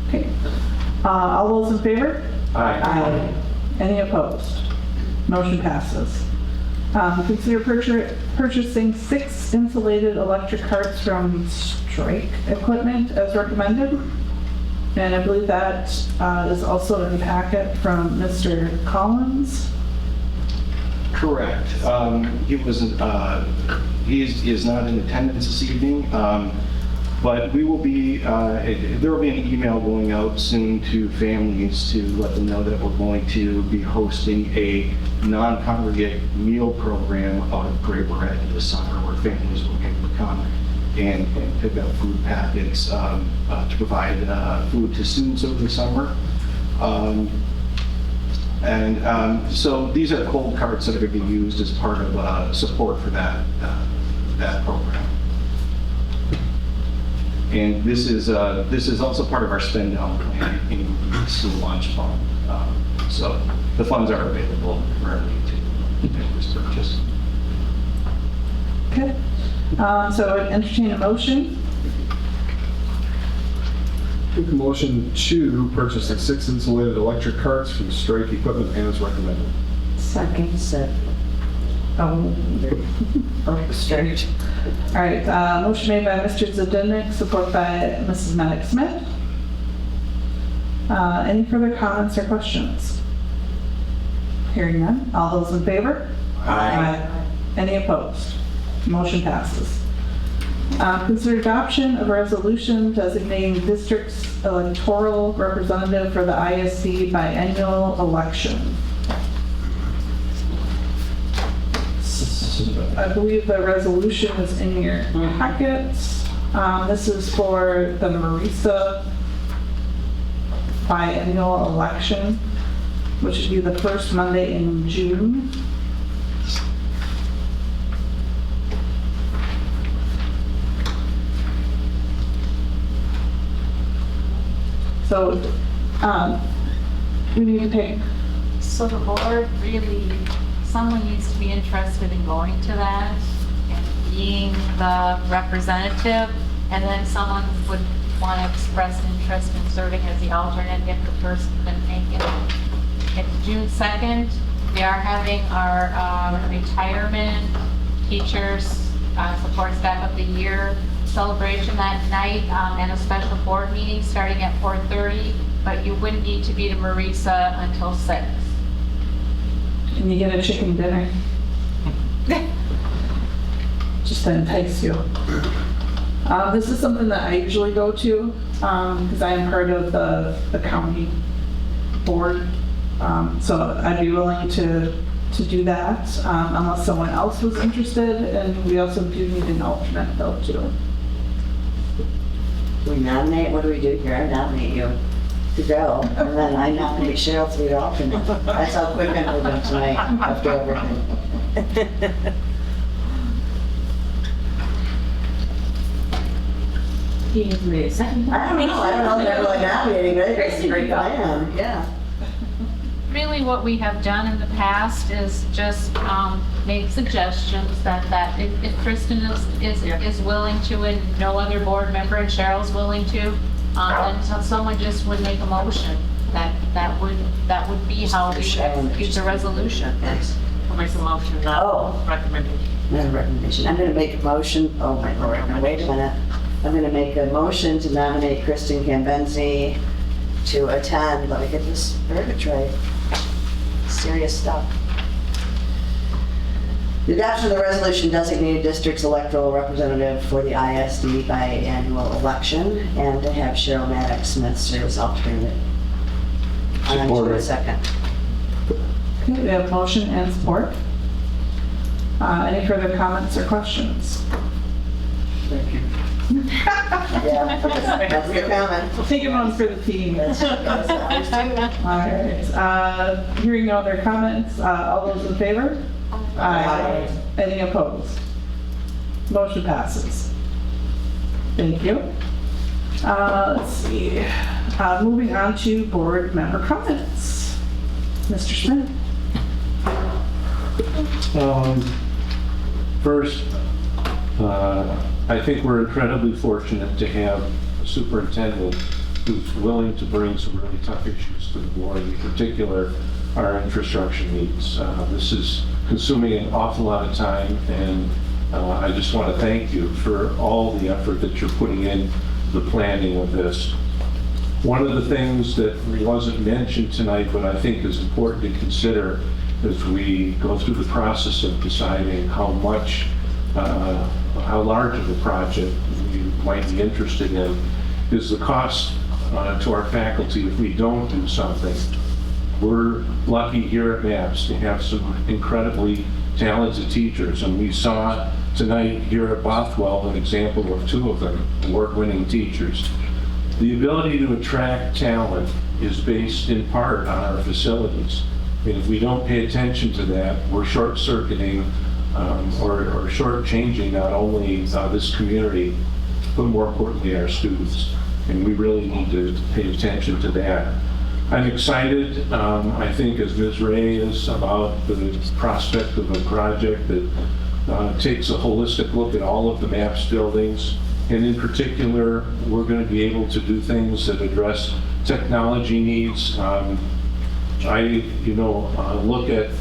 Okay, all those in favor? Aye. Any opposed? Motion passes. Consider purchasing 6 insulated electric carts from Strike Equipment as recommended. And I believe that is also in the packet from Mr. Collins. Correct. He is not in attendance this evening, but we will be, there will be an email going out soon to families to let them know that we're going to be hosting a non-congregate meal program out of Great Barrett this summer, where families will be able to come and pick up food packets to provide food to students over the summer. So these are cold carts that are going to be used as part of support for that program. And this is also part of our spend down plan in the school lunch fund. So the funds are available currently to make this purchase. Okay, so I would entertain a motion. Take a motion to purchase the 6 insulated electric carts from Strike Equipment as recommended. Second. Oh, straight. All right, motion made by Mr. Zadunik, support by Mrs. Maddox-Smith. Any further comments or questions? Hearing none, all those in favor? Aye. Any opposed? Motion passes. Consider adoption of a resolution designating district's electoral representative for the ISD biennial election. I believe the resolution is in your packets. This is for the Marisa biennial election, which would be the first Monday in June. So we need to pick? So the board really, someone needs to be interested in going to that and being the representative, and then someone would want to express interest in serving as the alternate if the person can make it. It's June 2nd. We are having our retirement teachers support staff of the year celebration that night, and a special board meeting starting at 4:30, but you wouldn't need to be to Marisa until 6. And you get a chicken dinner. Just to entice you. This is something that I usually go to, because I am part of the county board. So I'd be willing to do that, unless someone else was interested, and we also do need an alternate though too. We nominate, what do we do here? I nominate you to go, and then I nominate Cheryl to be the alternate. That's how quick I'm moving tonight, after everything. He needs me a second. I don't know if they're really nominating, but it's a great plan, yeah. Really what we have done in the past is just make suggestions that if Kristen is willing to, and no other board member, and Cheryl's willing to, then someone just would make a motion. That would be how we execute the resolution. Who makes a motion, not recommendation? Not a recommendation. I'm gonna make a motion, oh my lord, now wait a minute. I'm gonna make a motion to nominate Kristen Cambenzi to attend, let me get this verbiage right. Serious stuff. The adoption of the resolution designated district's electoral representative for the ISD biannual election, and to have Cheryl Maddox Smith serve as alternate. On June 2nd. Okay, we have motion and support. Any further comments or questions? Thank you. Yeah, that's a good comment. We'll take it on for the team. All right, hearing no other comments, all those in favor? Aye. Any opposed? Motion passes. Thank you. Let's see, moving on to board member comments. Mr. Smith. First, I think we're incredibly fortunate to have a superintendent who's willing to bring some really tough issues to the board, in particular our infrastructure needs. This is consuming an awful lot of time, and I just want to thank you for all the effort that you're putting in the planning of this. One of the things that wasn't mentioned tonight, but I think is important to consider as we go through the process of deciding how large of a project we might be interested in, is the cost to our faculty if we don't do something. We're lucky here at MAPS to have some incredibly talented teachers, and we saw tonight here at Bothwell an example of two of them, award-winning teachers. The ability to attract talent is based in part on our facilities. And if we don't pay attention to that, we're short-circuiting or short-changing not only this community, but more importantly our students. And we really need to pay attention to that. I'm excited, I think as Ms. Ray is, about the prospect of a project that takes a holistic look at all of the MAPS buildings. And in particular, we're going to be able to do things that address technology needs. I look at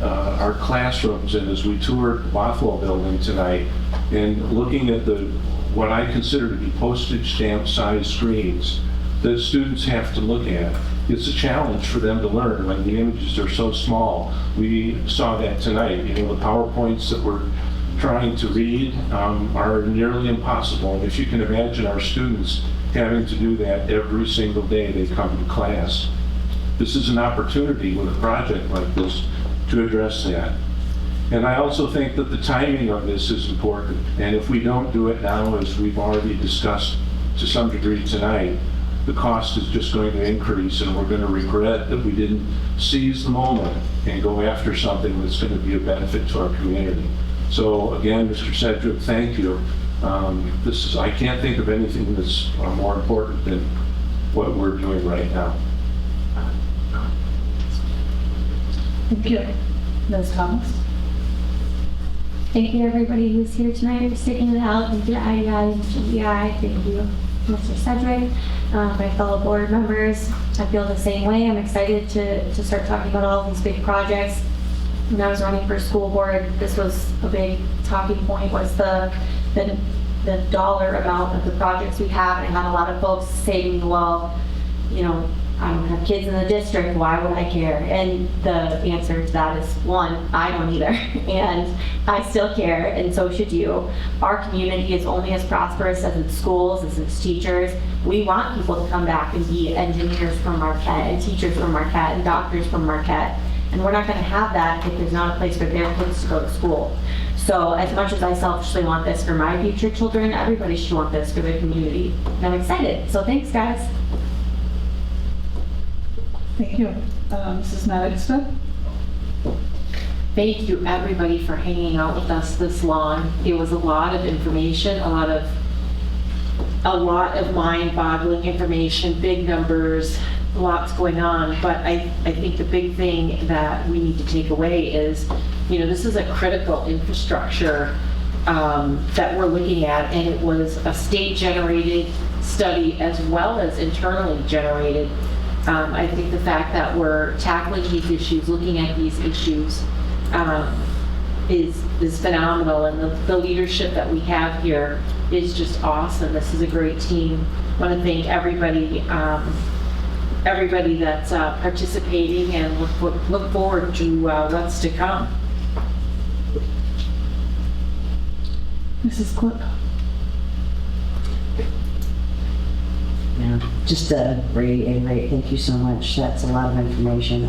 our classrooms, and as we toured the Bothwell building tonight, and looking at what I consider to be postage stamp size screens that students have to look at. It's a challenge for them to learn when the images are so small. We saw that tonight. The PowerPoints that we're trying to read are nearly impossible. And if you can imagine our students having to do that every single day they come to class. This is an opportunity with a project like this to address that. And I also think that the timing of this is important. And if we don't do it now, as we've already discussed to some degree tonight, the cost is just going to increase, and we're going to regret that we didn't seize the moment and go after something that's going to be a benefit to our community. So again, Mr. Sedgwick, thank you. I can't think of anything that's more important than what we're doing right now. Thank you. Ms. Thomas? Thank you, everybody who's here tonight for sticking it out. Thank you to IEI and GEI. Thank you, Mr. Sedgwick, my fellow board members. I feel the same way. I'm excited to start talking about all these big projects. When I was running for school board, this was a big talking point, was the dollar amount of the projects we have. And I had a lot of folks say to me, well, you know, I don't have kids in the district, why would I care? And the answer to that is, one, I don't either, and I still care, and so should you. Our community is only as prosperous as its schools, as its teachers. We want people to come back and be engineers from Marquette, and teachers from Marquette, and doctors from Marquette. And we're not gonna have that if there's not a place for their kids to go to school. So as much as I selfishly want this for my future children, everybody should want this for their community. And I'm excited, so thanks, guys. Thank you. Mrs. Maddox-Smith? Thank you, everybody, for hanging out with us this long. It was a lot of information, a lot of mind-boggling information, big numbers, lots going on. But I think the big thing that we need to take away is, you know, this is a critical infrastructure that we're looking at, and it was a state-generated study as well as internally generated. I think the fact that we're tackling these issues, looking at these issues, is phenomenal, and the leadership that we have here is just awesome. This is a great team. I want to thank everybody, everybody that's participating, and look forward to what's to come. Mrs. Clip? Yeah, just to reiterate, thank you so much. That's a lot of information. I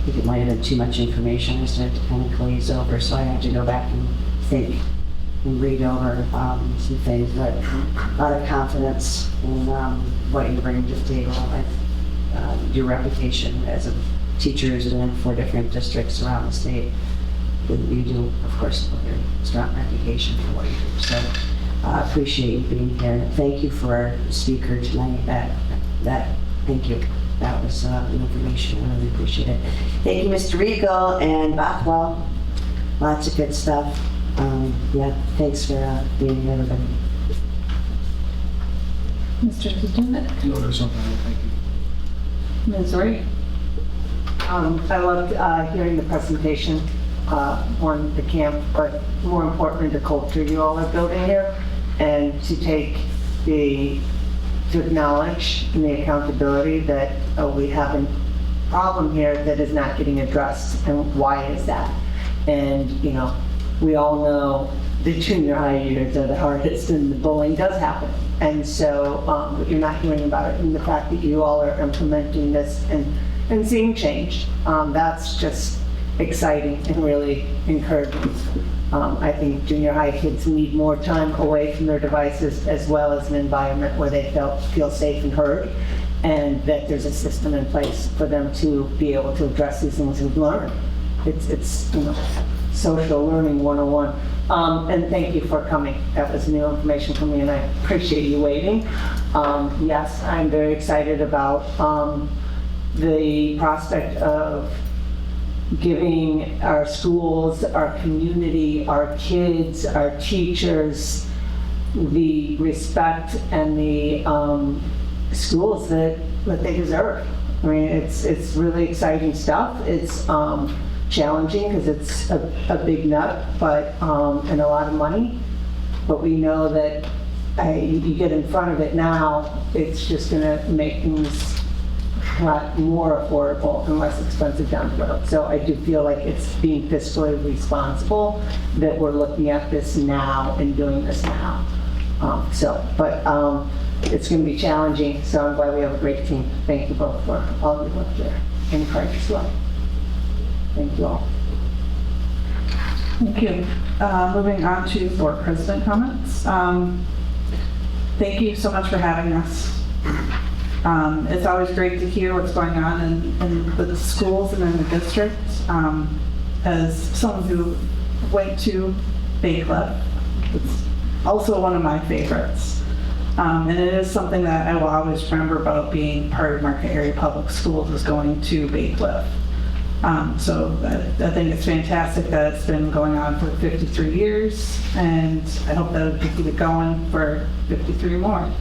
think it might have been too much information. I started to kind of glaze over, so I had to go back and think and read over some things. But a lot of confidence in what you bring to the table, and your reputation as a teachers in 4 different districts around the state. You do, of course, a very strong reputation for what you do. So I appreciate you being here. Thank you for our speaker tonight. Thank you. That was information. I really appreciate it. Thank you, Mr. Regal and Bothwell. Lots of good stuff. Yeah, thanks for being here, everybody. Mr. Kutunik? No, there's something, thank you. Ms. Ray? I loved hearing the presentation on the camp, but more importantly, the culture you all are building here, and to acknowledge the accountability that we have a problem here that is not getting addressed, and why is that? And, you know, we all know the junior high years are the hardest, and the bullying does happen. And so you're not hearing about it, and the fact that you all are implementing this and seeing change, that's just exciting and really encouraging. I think junior high kids need more time away from their devices, as well as an environment where they feel safe and heard, and that there's a system in place for them to be able to address these things and learn. It's you know, social learning 101. And thank you for coming. That was new information for me, and I appreciate you waiting. Yes, I'm very excited about the prospect of giving our schools, our community, our kids, our teachers the respect and the schools that they deserve. I mean, it's really exciting stuff. It's challenging because it's a big nut, but and a lot of money. But we know that you get in front of it now, it's just going to make things a lot more affordable and less expensive down the road. So I do feel like it's being fiscally responsible that we're looking at this now and doing this now. It's going to be challenging, so I'm glad we have a great team. Thank you both for all of your work there, and Craig as well. Thank you all. Thank you. Moving on to board president comments. Thank you so much for having us. It's always great to hear what's going on in the schools and in the district. As someone who went to Bay Cliff, it's also one of my favorites. And it is something that I will always remember about being part of Marquette Area Public Schools, is going to Bay Cliff. So I think it's fantastic that it's been going on for 53 years, and I hope that it'll keep it going for 53 more.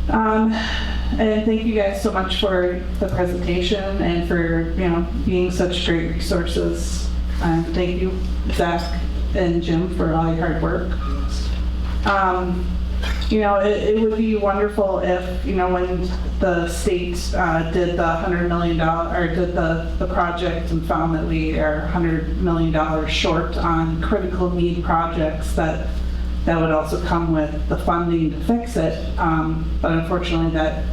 And thank you guys so much for the presentation and for, being such great resources. Thank you, Zach and Jim, for all your hard work. It would be wonderful if, when the state did the $100 million, or did the project and found that we are $100 million short on critical need projects, that would also come with the funding to fix it. But unfortunately, that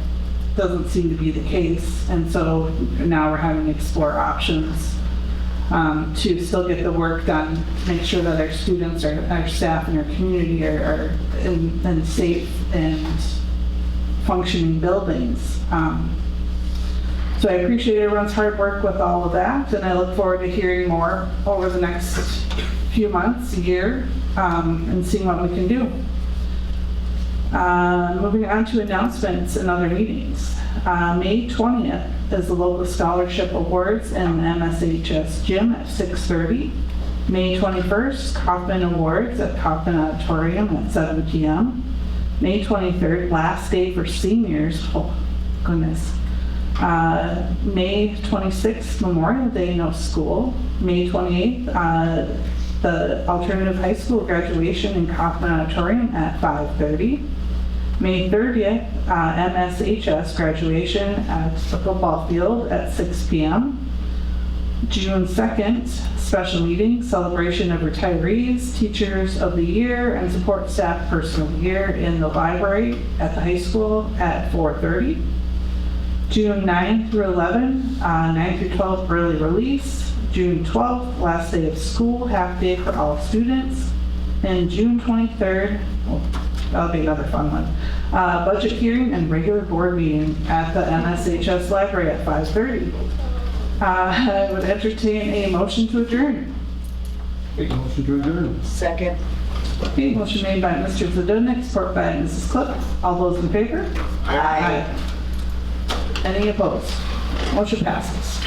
doesn't seem to be the case. And so now we're having to explore options to still get the work done, make sure that our students, our staff, and our community are in safe and functioning buildings. So I appreciate everyone's hard work with all of that, and I look forward to hearing more over the next few months, year, and seeing what we can do. Moving on to announcements and other meetings. May 20th is the local scholarship awards in the MSHS gym at 6:30. May 21st, Kaufman Awards at Kaufman Auditorium at 7 p.m. May 23rd, last day for seniors. Oh, goodness. May 26th, Memorial Day, no school. May 28th, the alternative high school graduation in Kaufman Auditorium at 5:30. May 30th, MSHS graduation at the football field at 6 p.m. June 2nd, special meeting, celebration of retirees, teachers of the year, and support staff person of the year in the library at the high school at 4:30. June 9th through 11, 9 through 12 early release. June 12th, last day of school, half day for all students. And June 23rd, that'll be another fun one, budget hearing and regular board meeting at the MSHS library at 5:30. I would entertain a motion to adjourn. Motion to adjourn. Second. Okay, motion made by Mr. Zedunick, support by Mrs. Clip. All those in favor? Aye. Any opposed? Motion passes.